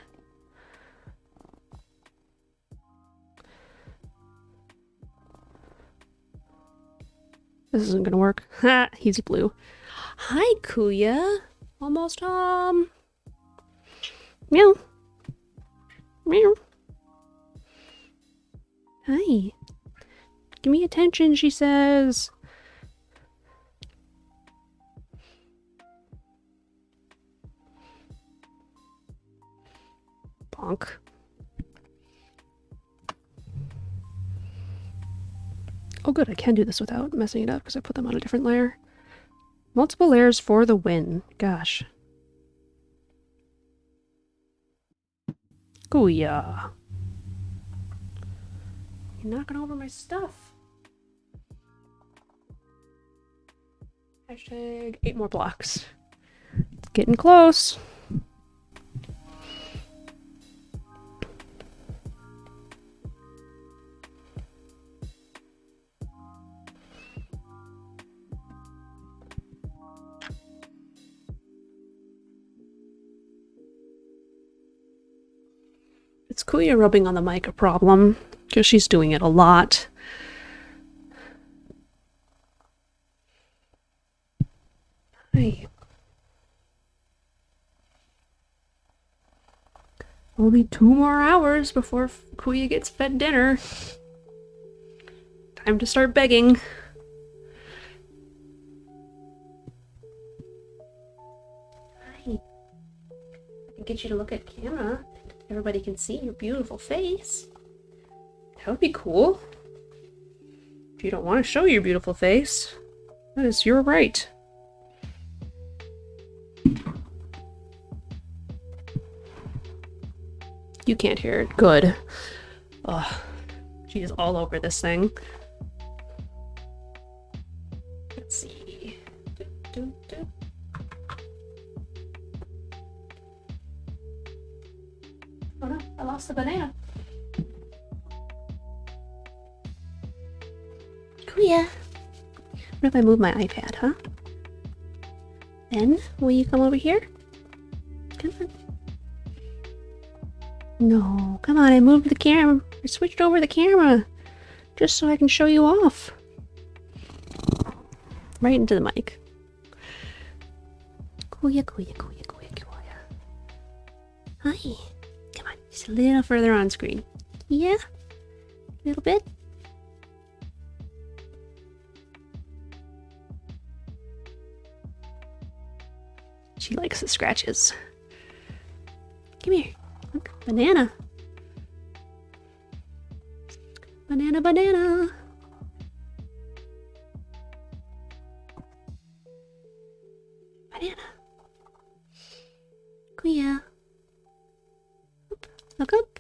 This isn't gonna work. Ha! He's blue. Hi, Kuya. Almost home. Meow. Meow. Hi. Give me attention, she says. Bonk. Oh good, I can do this without messing it up because I put them on a different layer. Multiple layers for the win. Gosh. Kuya. You're knocking over my stuff. Hashtag 8 more blocks. It's getting close. It's Kuya rubbing on the mic a problem, because she's doing it a lot. Hi. Only 2 more hours before Kuya gets fed dinner. Time to start begging. Hi. I can get you to look at camera. Everybody can see your beautiful face. That would be cool. If you don't want to show your beautiful face, that is your right. You can't hear it. Good. Ugh. She is all over this thing. Let's see. Oh no, I lost the banana. Kuya. What if I move my iPad, huh? Then, will you come over here? Come on. No, come on, I moved the camera. I switched over the camera. Just so I can show you off. Right into the mic. Kuya, Kuya, Kuya, Kuya, Kuya. Hi. Come on, just a little further on screen. Yeah? A little bit? She likes the scratches. Come here. Look, banana. Banana, banana. Banana. Kuya. Look up.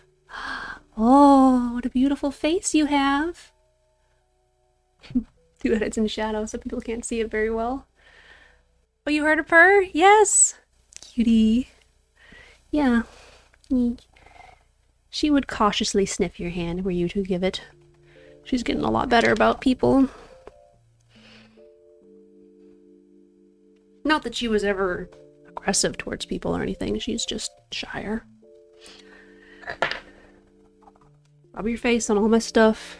Oh, what a beautiful face you have. Too bad it's in shadow so people can't see it very well. Oh, you heard a purr? Yes! Cutie. Yeah. She would cautiously sniff your hand were you to give it. She's getting a lot better about people. Not that she was ever aggressive towards people or anything, she's just shyer. Rub your face on all my stuff.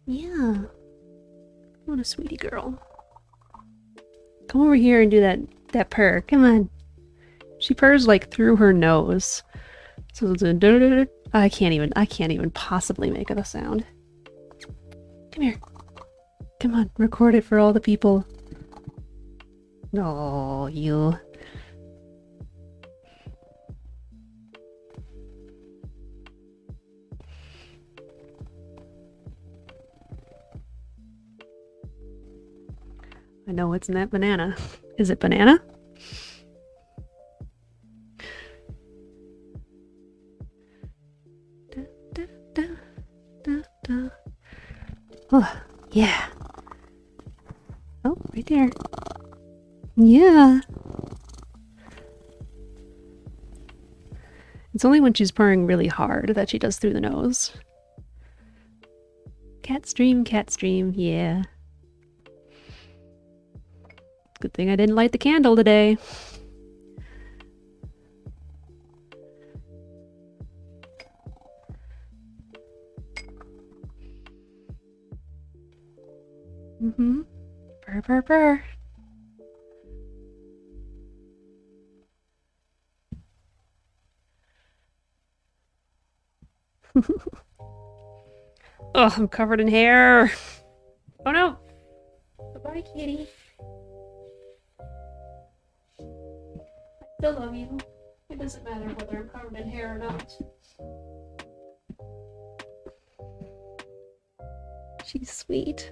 Yeah. What a sweetie girl. Come over here and do that purr. Come on. She purrs like through her nose. So I can't even possibly make it a sound. Come here. Come on, record it for all the people. Oh, you. I know it's not banana. Is it banana? Da, da, da, da, da. Oh, yeah. Oh, right there. Yeah. It's only when she's purring really hard that she does through the nose. Cat stream, yeah. Good thing I didn't light the candle today. Mm-hmm. Purr, purr, purr. Oh, I'm covered in hair. Oh no. Bye-bye, kitty. I still love you. It doesn't matter whether I'm covered in hair or not. She's sweet.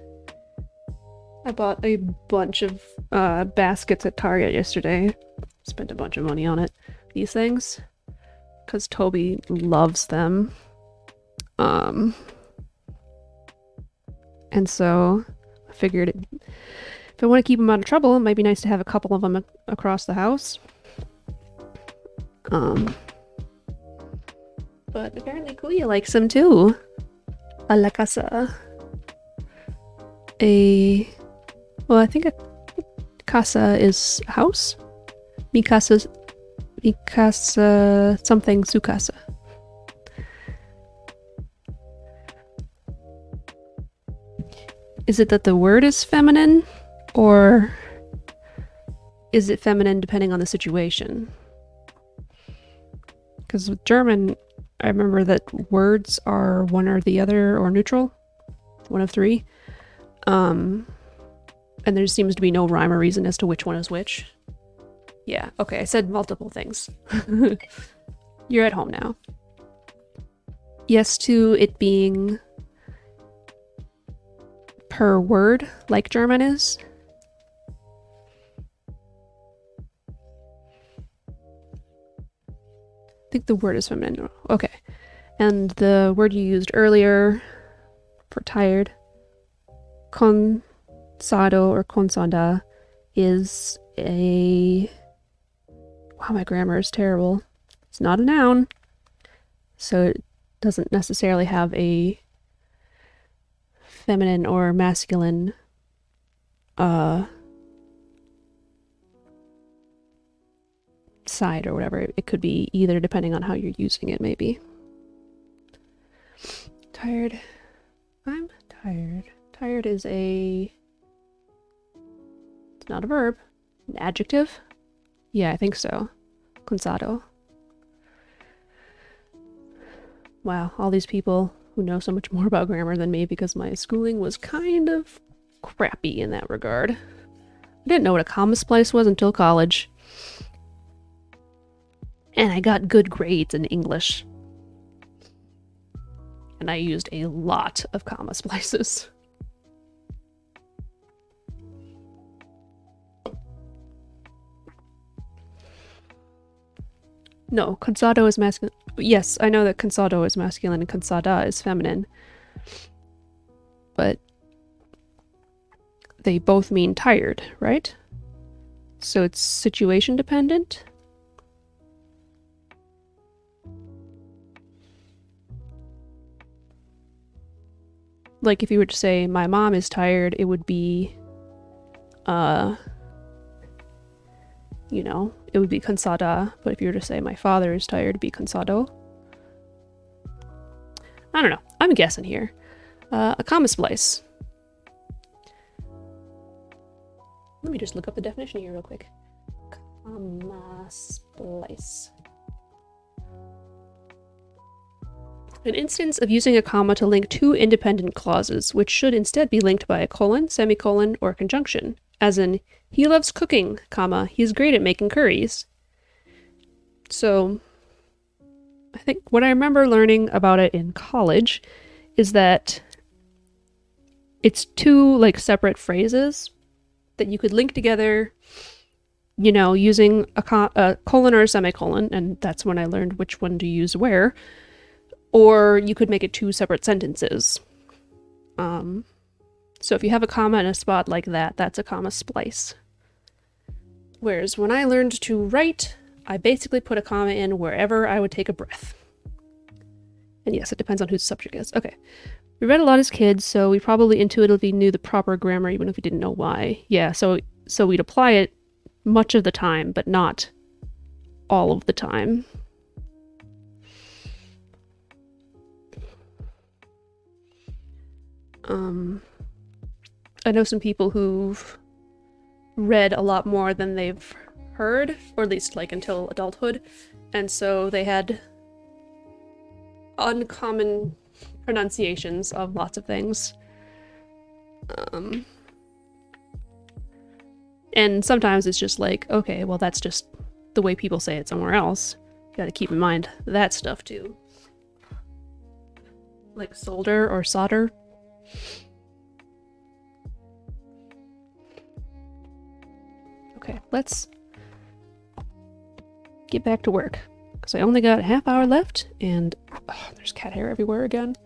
I bought a bunch of baskets at Target yesterday. Spent a bunch of money on it. These things. Because Toby loves them. And so I figured if I want to keep him out of trouble, it might be nice to have a couple of them across the house. But apparently Kuya likes them too. A la casa. Well, I think a casa is house. Mi casa something su casa. Is it that the word is feminine, or is it feminine depending on the situation? Because with German, I remember that words are one or the other, or neutral. One of three. And there seems to be no rhyme or reason as to which one is which. Yeah, okay, I said multiple things. You're at home now. Yes to it being per word, like German is. I think the word is feminine. Okay. And the word you used earlier for tired, consado or consada, is a... Wow, my grammar is terrible. It's not a noun, so it doesn't necessarily have a feminine or masculine side or whatever. It could be either depending on how you're using it, maybe. Tired. I'm tired. Tired is it's not a verb. An adjective? Yeah, I think so. Cansado. Wow, all these people who know so much more about grammar than me because my schooling was kind of crappy in that regard. I didn't know what a comma splice was until college. And I got good grades in English. And I used a lot of comma splices. No, cansado is masculine. Yes, I know that cansado is masculine and cansada is feminine. But they both mean tired, right? So it's situation dependent. Like if you were to say my mom is tired, it would be you know, it would be cansada, but if you were to say my father is tired, it'd be cansado. I don't know. I'm guessing here. A comma splice. Let me just look up the definition here real quick. Comma splice. An instance of using a comma to link two independent clauses, which should instead be linked by a colon, semicolon, or conjunction. As in, he loves cooking, comma, he's great at making curries. So, I think what I remember learning about it in college is that it's two, like, separate phrases, that you could link together, you know, using a colon or a semicolon, and that's when I learned which one to use where, or you could make it 2 separate sentences. So if you have a comma in a spot like that, that's a comma splice. Whereas when I learned to write, I basically put a comma in wherever I would take a breath. And yes, it depends on who the subject is. Okay. We read a lot as kids, so we probably intuitively knew the proper grammar even if we didn't know why. Yeah, so we'd apply it much of the time, but not all of the time. I know some people who've read a lot more than they've heard, or at least like until adulthood, and so they had uncommon pronunciations of lots of things. And sometimes it's just like, okay, well that's just the way people say it somewhere else. You gotta keep in mind that stuff too. Like solder or solder. Okay, let's get back to work, because I only got a half hour left, and there's cat hair everywhere again.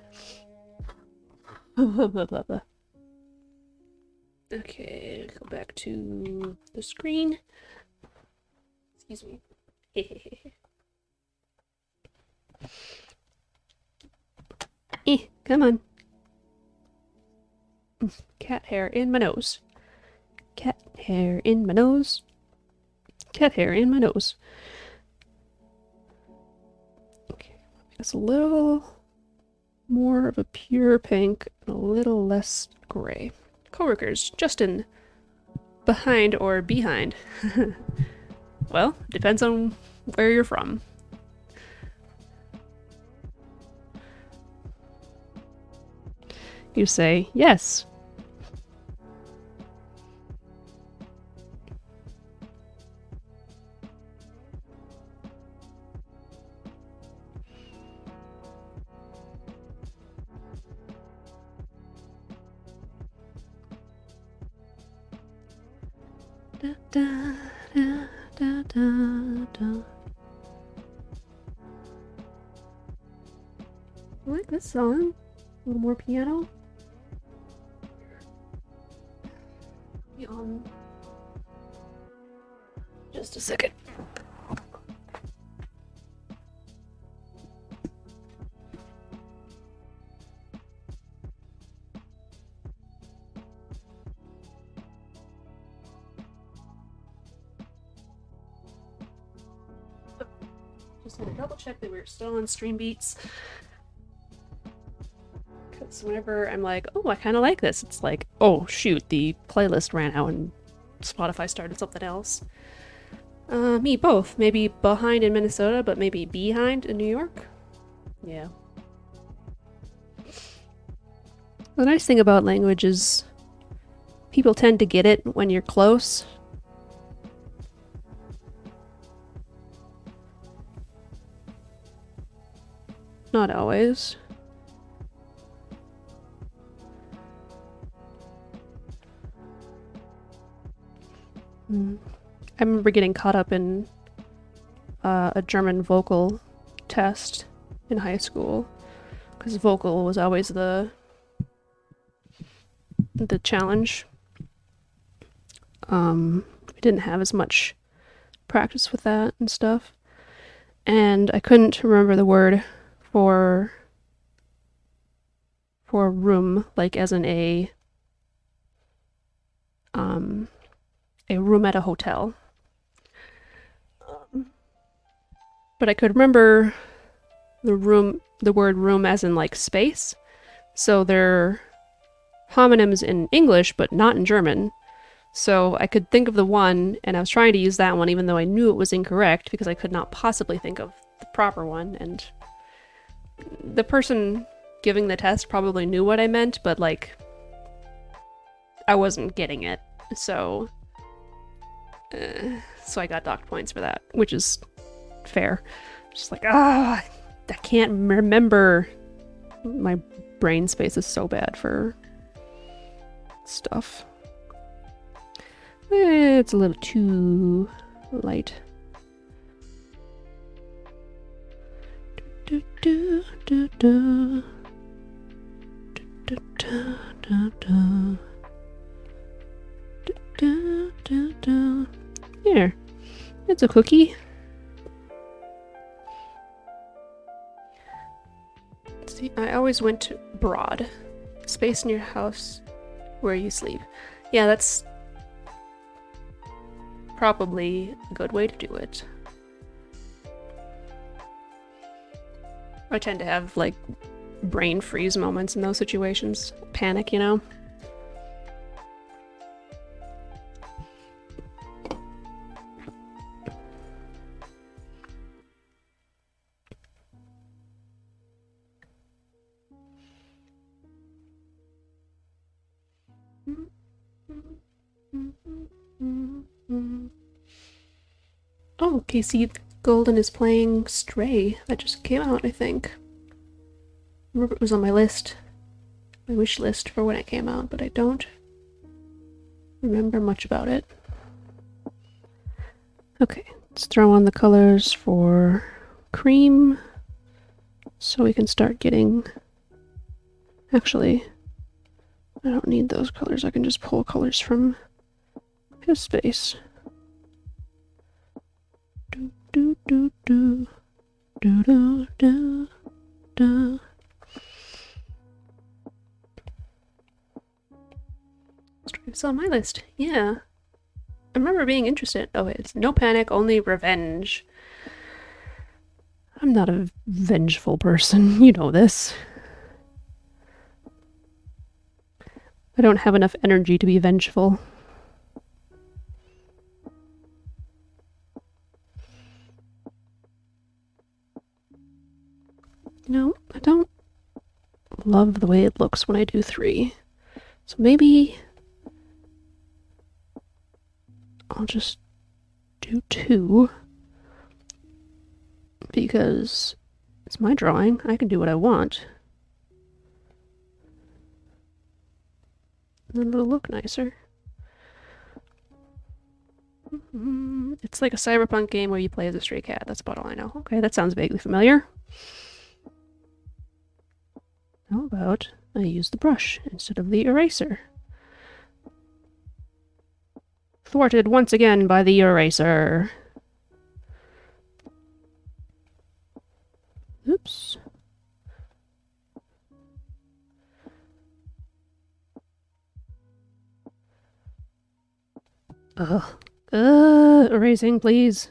Okay, go back to the screen. Excuse me. Come on. Cat hair in my nose. Cat hair in my nose. Cat hair in my nose. Okay, it's a little more of a pure pink and a little less gray. Coworkers, Justin, behind or behind? Well, depends on where you're from. You say yes. Da, da, da, da, da, da. I like this song. A little more piano. Just a second. Just want to double check that we're still on Stream Beats. Because whenever I'm like, oh, I kind of like this, it's like, oh shoot, the playlist ran out and Spotify started something else. Me both. Maybe behind in Minnesota, but maybe behind in New York. Yeah. The nice thing about language is people tend to get it when you're close. Not always. I remember getting caught up in a German vocal test in high school, because vocal was always the challenge. We didn't have as much practice with that and stuff, and I couldn't remember the word for room, like as in a room at a hotel. But I could remember the word room as in like space. So they're homonyms in English, but not in German. So I could think of the one, and I was trying to use that one even though I knew it was incorrect because I could not possibly think of the proper one. And the person giving the test probably knew what I meant, but like I wasn't getting it. So I got docked points for that, which is fair. Just like, I can't remember. My brain space is so bad for stuff. It's a little too light. Do, do, do, do. Do, do, do, do. Do, do, do, do. Here, it's a cookie. See, I always went to broad. Space in your house where you sleep. Yeah, that's probably a good way to do it. I tend to have, like, brain freeze moments in those situations. Panic, you know? Oh, Casey Golden is playing Stray. That just came out, I think. I remember it was on my list. My wish list for when it came out, but I don't remember much about it. Okay, let's throw on the colors for cream so we can start getting... Actually, I don't need those colors. I can just pull colors from his space. Do do do do do do do do. It's on my list. Yeah, I remember being interested. Oh, it's no panic, only revenge. I'm not a vengeful person. You know this. I don't have enough energy to be vengeful. No, I don't love the way it looks when I do 3. So maybe I'll just do 2. Because it's my drawing. I can do what I want. And then it'll look nicer. It's like a cyberpunk game where you play as a stray cat. That's about all I know. Okay, that sounds vaguely familiar. How about I use the brush instead of the eraser? Thwarted once again by the eraser. Oops. Ugh. Erasing, please.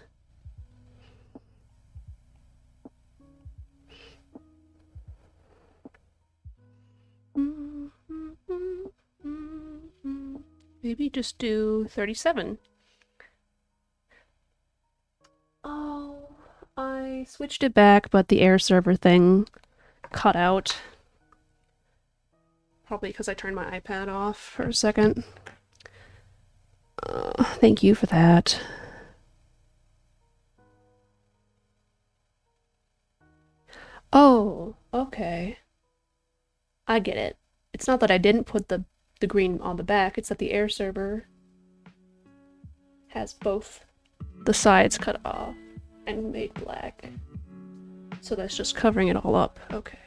Maybe just do 37. Oh, I switched it back, but the air server thing cut out. Probably because I turned my iPad off for a second. Thank you for that. Oh, okay. I get it. It's not that I didn't put the green on the back, it's that the air server has both the sides cut off and made black. So that's just covering it all up. Okay.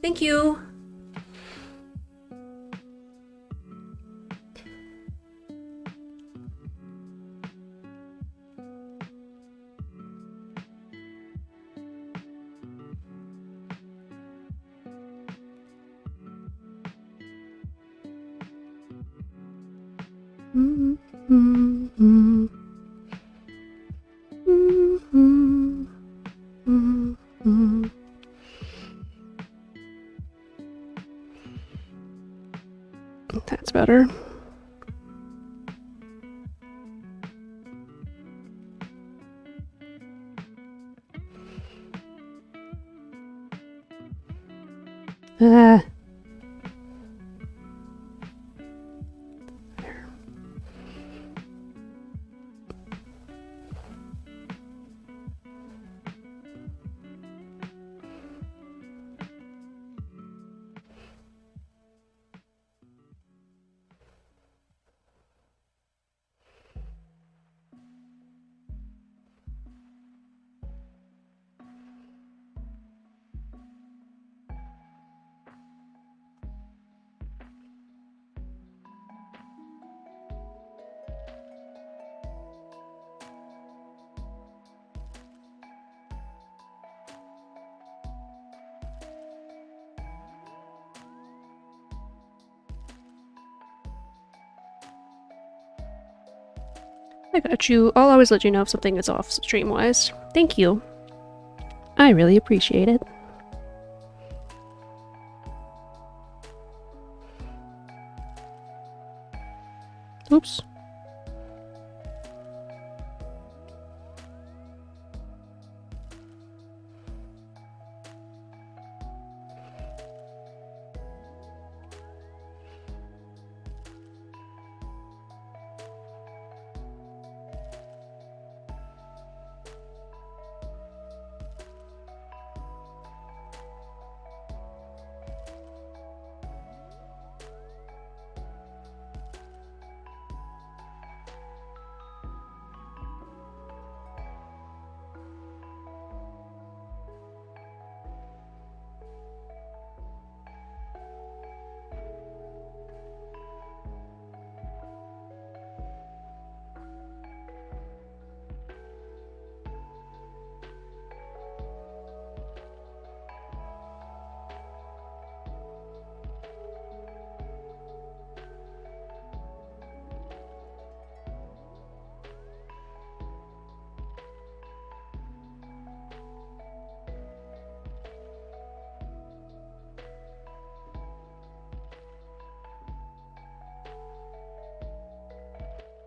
Thank you! That's better. Ah. I got you. I'll always let you know if something is off stream-wise. Thank you. I really appreciate it. Oops.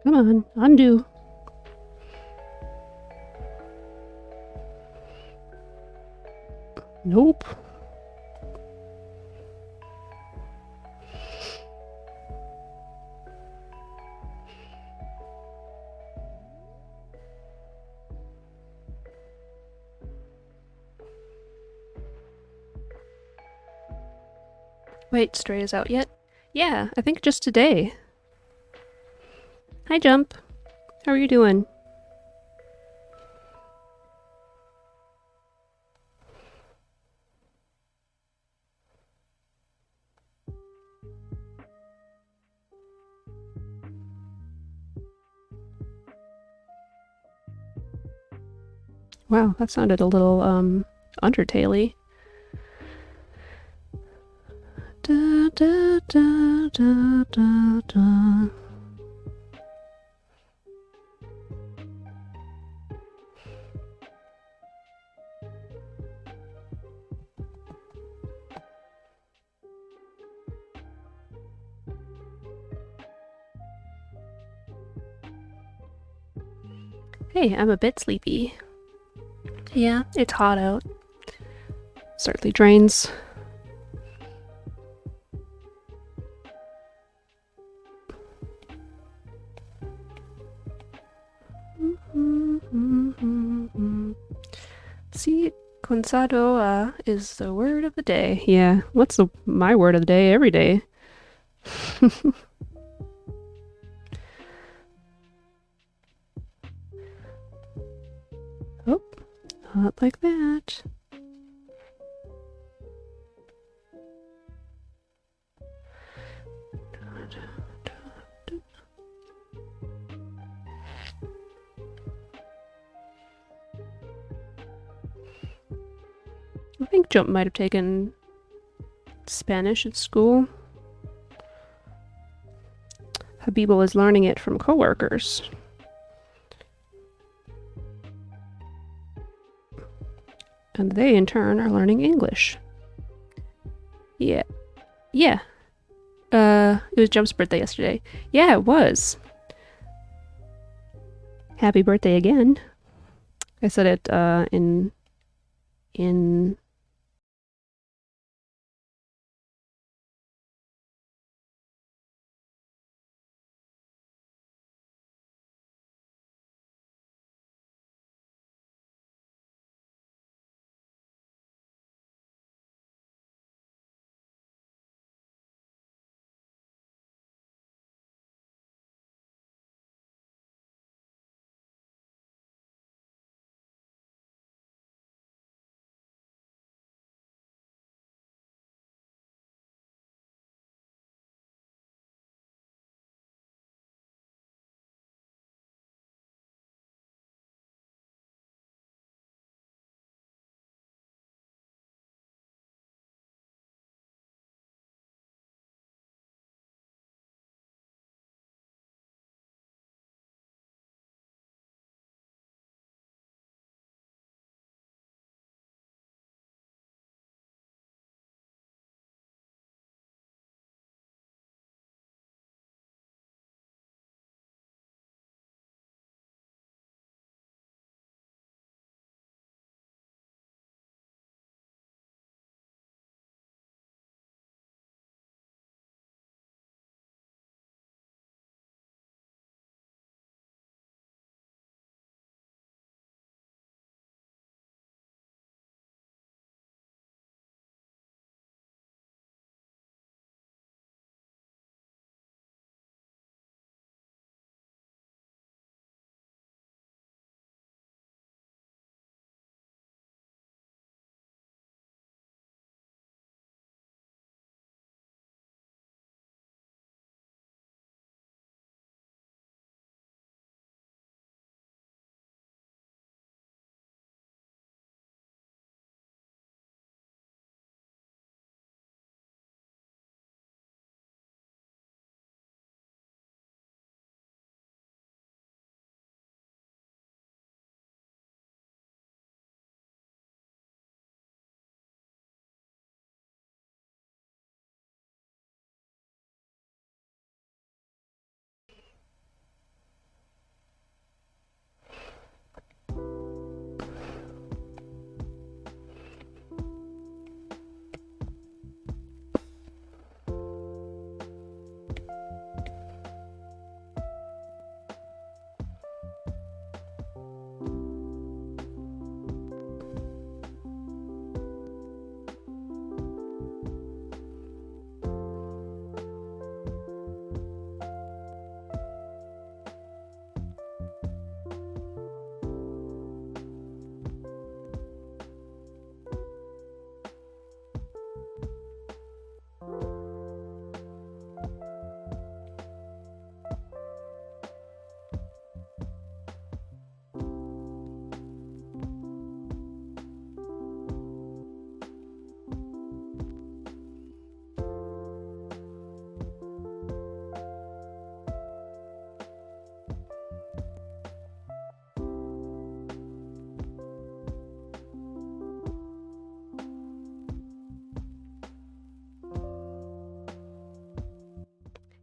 Come on, undo. Nope. Wait, Stray is out yet? Yeah, I think just today. Hi, Jump. How are you doing? Wow, that sounded a little, Undertale-y. Da, da, da, da, da, da. Hey, I'm a bit sleepy. Yeah, it's hot out. Certainly drains. See, consado is the word of the day. Yeah, what's my word of the day every day? Oh, not like that. I think Jump might have taken Spanish at school. Habiba is learning it from coworkers. And they, in turn, are learning English. Yeah. Yeah. It was Jump's birthday yesterday. Yeah, it was. Happy birthday again. I said it, in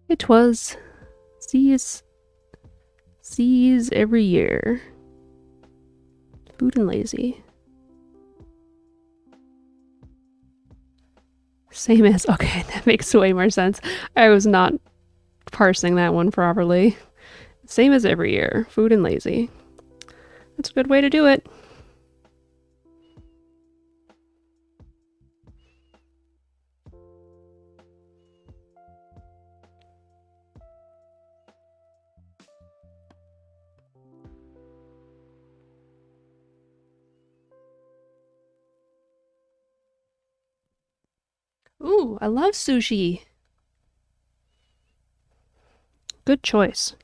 It was seas every year. Food and lazy. Same as, okay, that makes way more sense. I was not parsing that one properly. Same as every year, food and lazy. That's a good way to do it. Ooh, I love sushi. Good choice.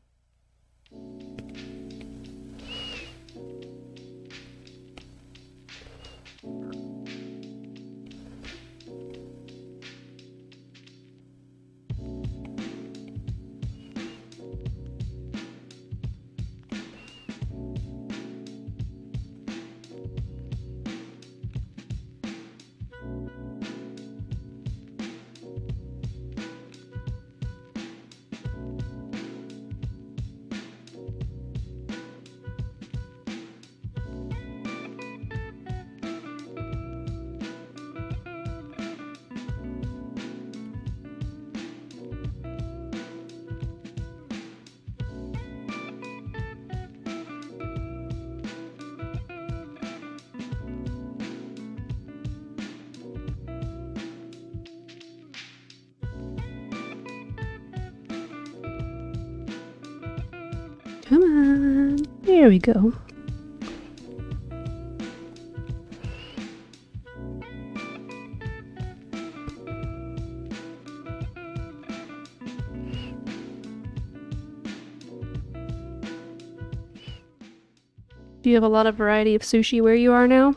Come on. There we go. Do you have a lot of variety of sushi where you are now?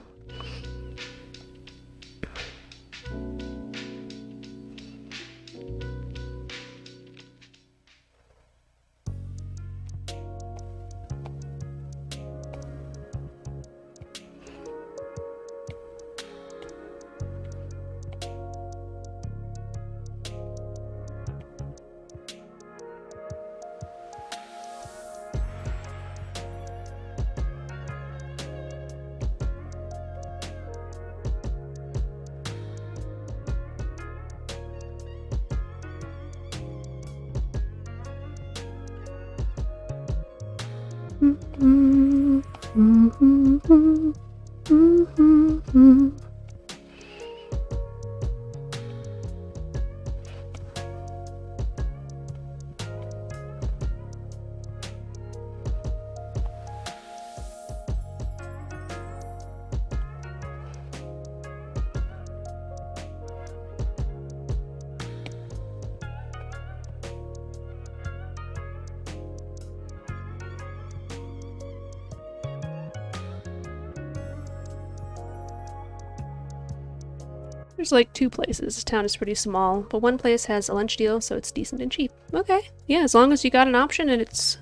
There's like 2 places. This town is pretty small, but one place has a lunch deal, so it's decent and cheap. Okay. Yeah, as long as you got an option and it's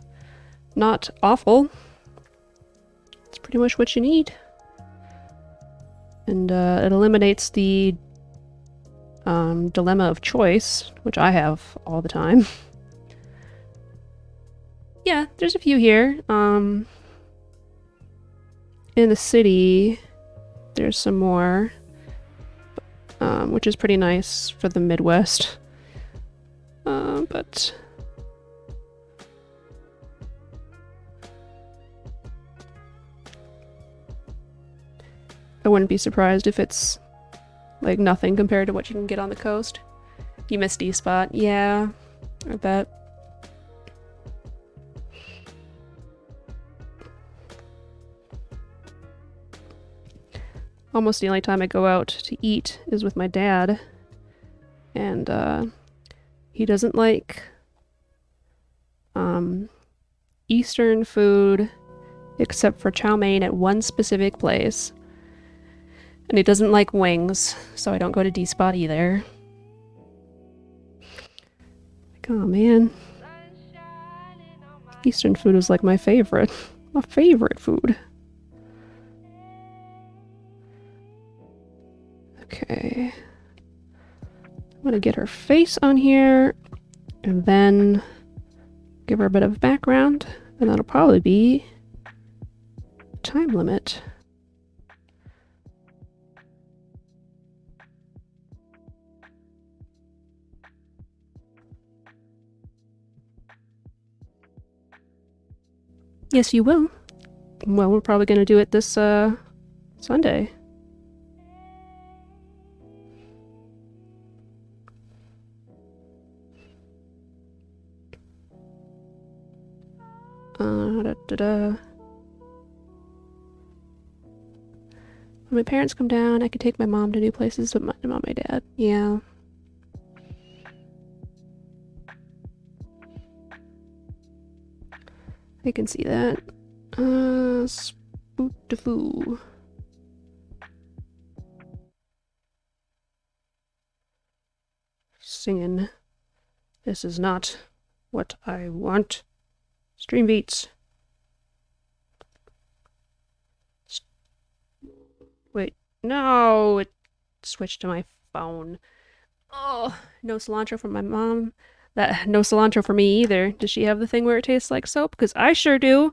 not awful. It's pretty much what you need. And it eliminates the dilemma of choice, which I have all the time. Yeah, there's a few here. In the city, there's some more. Which is pretty nice for the Midwest. But I wouldn't be surprised if it's like nothing compared to what you can get on the coast. You missed D-Spot. Yeah, I bet. Almost the only time I go out to eat is with my dad. And he doesn't like Eastern food except for chow mein at one specific place. And he doesn't like wings, so I don't go to D-Spot either. Like, oh man. Eastern food is like my favorite. My favorite food. Okay. I'm gonna get her face on here. And then give her a bit of background, and that'll probably be time limit. Yes, you will. Well, we're probably going to do it this Sunday. When my parents come down, I could take my mom to new places, but not my dad. Yeah. I can see that. Spoot-a-foo. Singing. This is not what I want. Stream beats. Wait, no, it switched to my phone. Oh, no cilantro from my mom. No cilantro for me either. Does she have the thing where it tastes like soap? Because I sure do.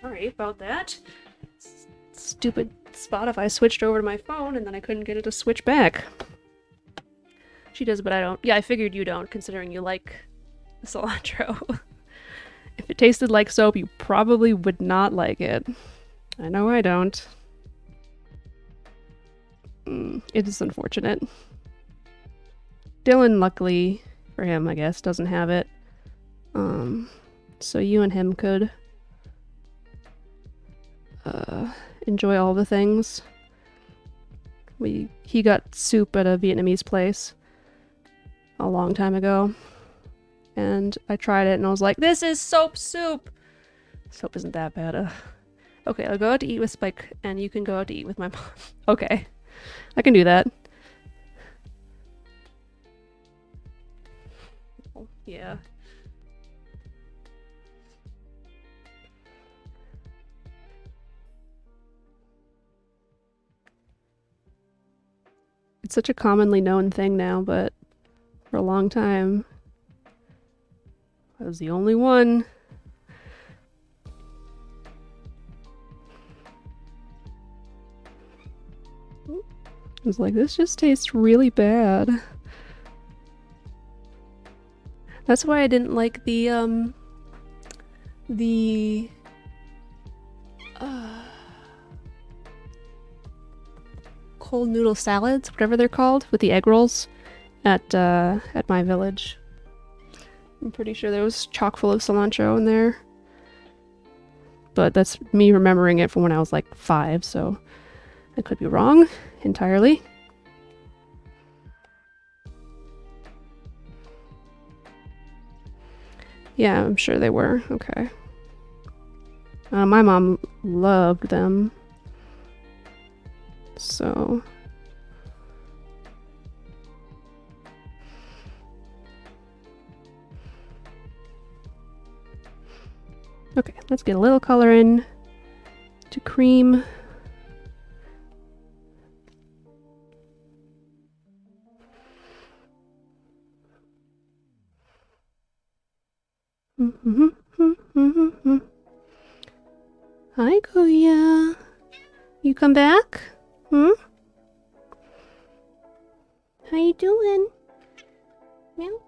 Sorry about that. Stupid Spotify switched over to my phone and then I couldn't get it to switch back. She does, but I don't. Yeah, I figured you don't, considering you like the cilantro. If it tasted like soap, you probably would not like it. I know I don't. It is unfortunate. Dylan, luckily for him, I guess, doesn't have it. So you and him could enjoy all the things. He got soup at a Vietnamese place a long time ago, and I tried it and I was like, this is soap soup! Soap isn't that bad. Okay, I'll go out to eat with Spike and you can go out to eat with my mom. Okay, I can do that. Oh, yeah. It's such a commonly known thing now, but for a long time, I was the only one. I was like, this just tastes really bad. That's why I didn't like the cold noodle salads, whatever they're called, with the egg rolls at my village. I'm pretty sure there was chock full of cilantro in there. But that's me remembering it from when I was like 5, so I could be wrong entirely. Yeah, I'm sure they were. Okay. My mom loved them. So... okay, let's get a little color in to cream. Hi, Kuya. You come back? Hmm? How you doing? Meow.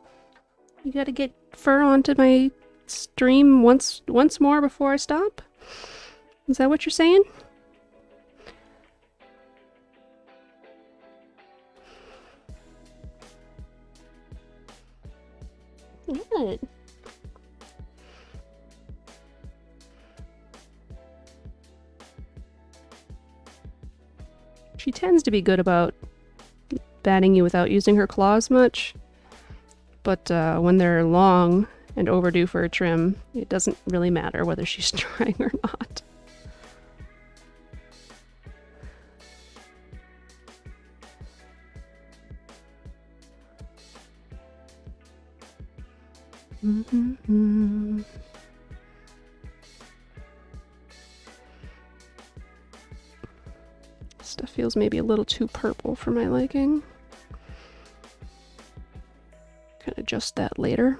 You gotta get fur onto my stream once more before I stop? Is that what you're saying? Good. She tends to be good about batting you without using her claws much, but when they're long and overdue for a trim, it doesn't really matter whether she's trying or not. Stuff feels maybe a little too purple for my liking. Can adjust that later.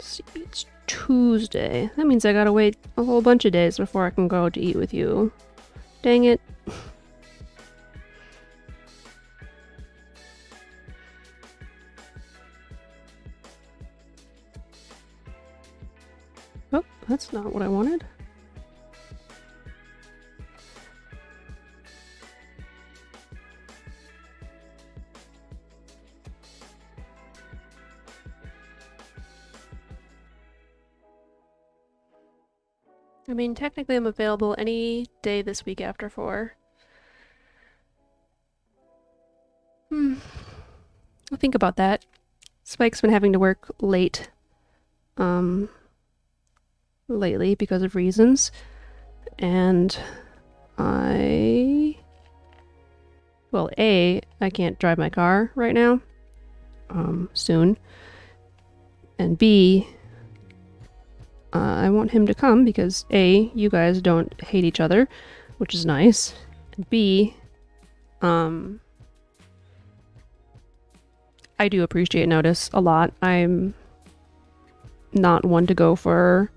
See, it's Tuesday. That means I gotta wait a whole bunch of days before I can go out to eat with you. Dang it. Oh, that's not what I wanted. I mean, technically I'm available any day this week after 4. I'll think about that. Spike's been having to work late, lately because of reasons, and well, A, I can't drive my car right now, soon, and B, I want him to come because A, you guys don't hate each other, which is nice, and B, I do appreciate notice a lot. I'm not one to go for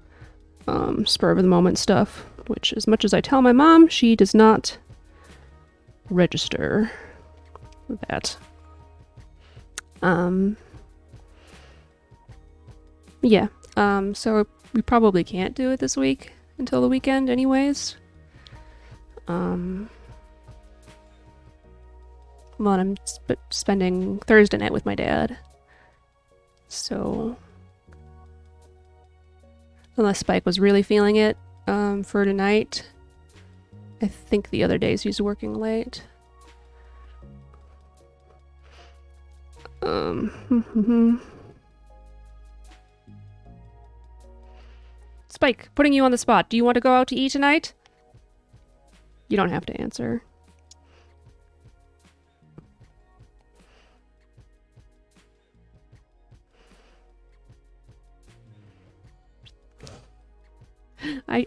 spur of the moment stuff, which as much as I tell my mom, she does not register that. Yeah, so we probably can't do it this week until the weekend anyways. Well, I'm spending Thursday night with my dad. So, unless Spike was really feeling it for tonight, I think the other days he's working late. Spike, putting you on the spot. Do you want to go out to eat tonight? You don't have to answer.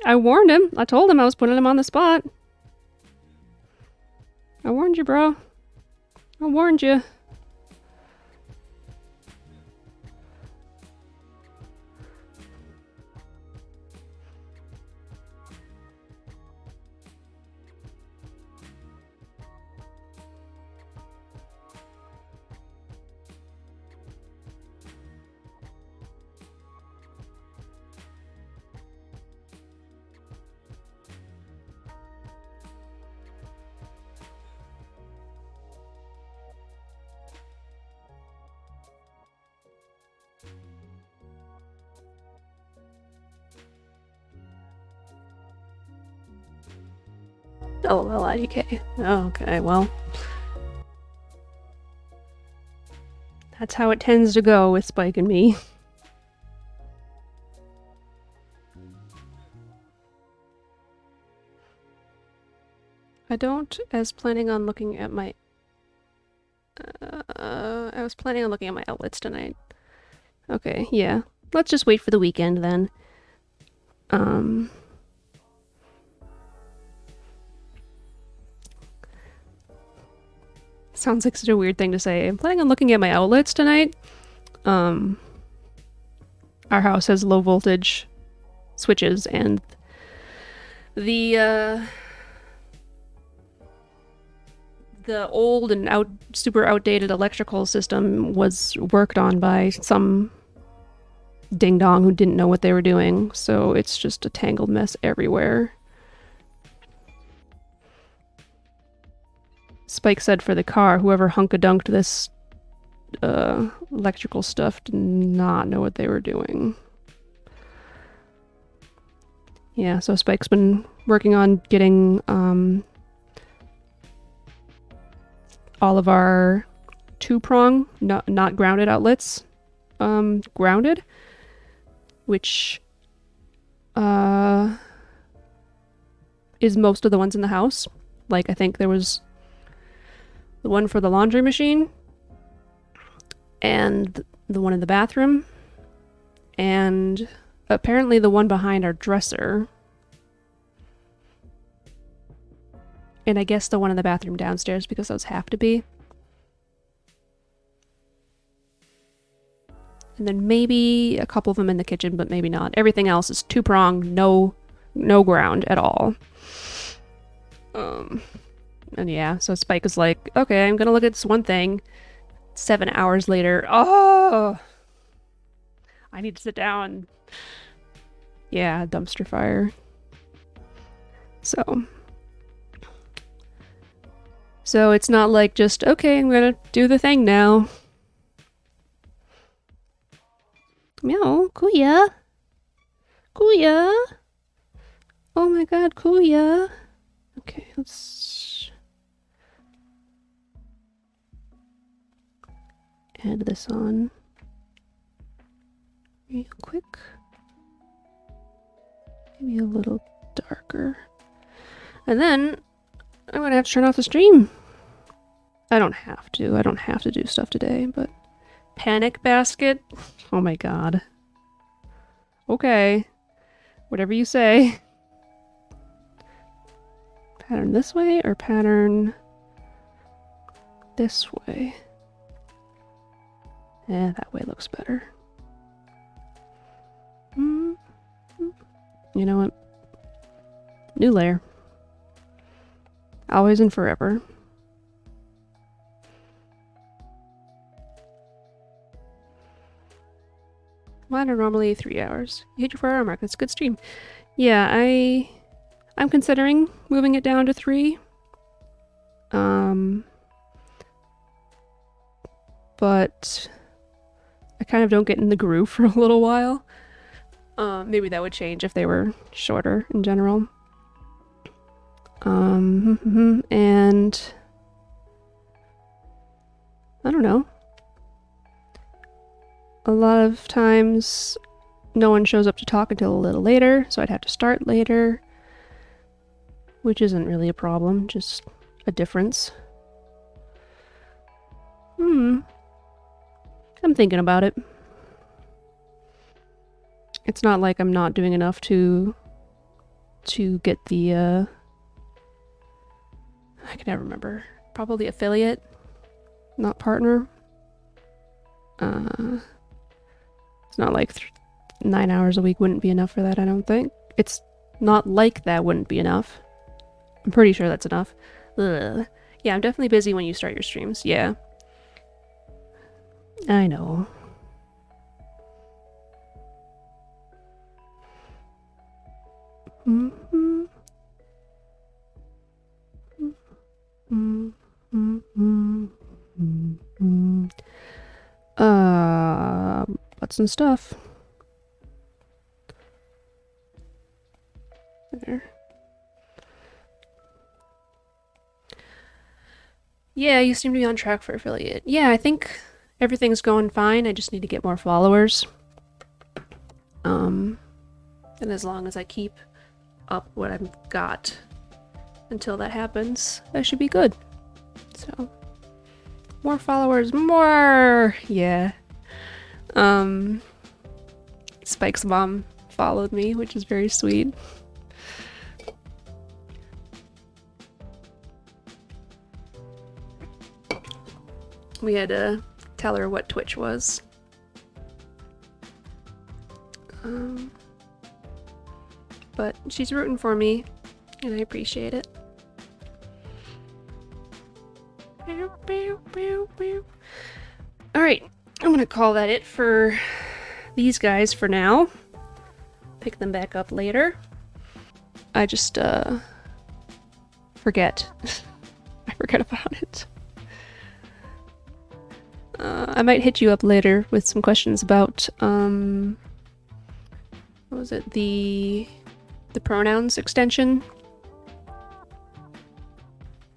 I warned him. I told him I was putting him on the spot. I warned you, bro. I warned you. LOL IDK. Okay, well. That's how it tends to go with Spike and me. I was planning on looking at my outlets tonight. Okay, yeah. Let's just wait for the weekend then. Sounds like such a weird thing to say. I'm planning on looking at my outlets tonight. Our house has low voltage switches, and the old and super outdated electrical system was worked on by some ding dong who didn't know what they were doing, so it's just a tangled mess everywhere. Spike said for the car, whoever hunka-dunked this electrical stuff did not know what they were doing. Yeah, so Spike's been working on getting all of our two-prong, not grounded outlets grounded, which is most of the ones in the house. Like, I think there was the one for the laundry machine, and the one in the bathroom, and apparently the one behind our dresser, and I guess the one in the bathroom downstairs, because those have to be. And then maybe a couple of them in the kitchen, but maybe not. Everything else is two-prong, no ground at all. And yeah, so Spike is like, okay, I'm gonna look at this one thing. 7 hours later, oh, I need to sit down. Yeah, dumpster fire. So it's not like just, okay, I'm gonna do the thing now. Meow, Kuya. Kuya. Oh my god, Kuya. Okay, let's add this on real quick. Maybe a little darker. And then I'm gonna have to turn off the stream. I don't have to do stuff today, but panic basket? Oh my god. Okay. Whatever you say. Pattern this way or pattern this way? Eh, that way looks better. You know what? New layer. Always and forever. Mine are normally 3 hours. You hit your 4-hour mark. That's a good stream. Yeah, I'm considering moving it down to 3. But I kind of don't get in the groove for a little while. Maybe that would change if they were shorter in general. And I don't know. A lot of times no one shows up to talk until a little later, so I'd have to start later, which isn't really a problem, just a difference. I'm thinking about it. It's not like I'm not doing enough to get the I can never remember. Probably affiliate, not partner. It's not like 9 hours a week wouldn't be enough for that, I don't think. It's not like that wouldn't be enough. I'm pretty sure that's enough. Ugh. Yeah, I'm definitely busy when you start your streams. Yeah. I know. Butts and stuff. There. Yeah, you seem to be on track for affiliate. Yeah, I think everything's going fine. I just need to get more followers. And as long as I keep up what I've got, until that happens, I should be good. So, more followers, more! Yeah. Spike's mom followed me, which is very sweet. We had to tell her what Twitch was. But she's rooting for me, and I appreciate it. Alright, I'm gonna call that it for these guys for now. Pick them back up later. I just, forget. I forget about it. I might hit you up later with some questions about, what was it? The pronouns extension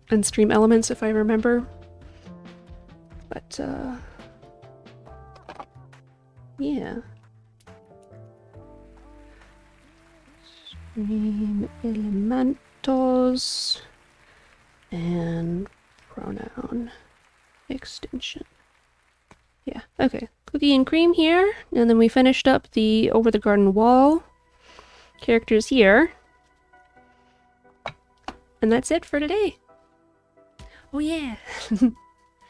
and stream elements, if I remember. But, yeah. Stream elementals and pronoun extension. Yeah, okay. Cookie and cream here, and then we finished up the over the garden wall characters here. And that's it for today. Oh yeah!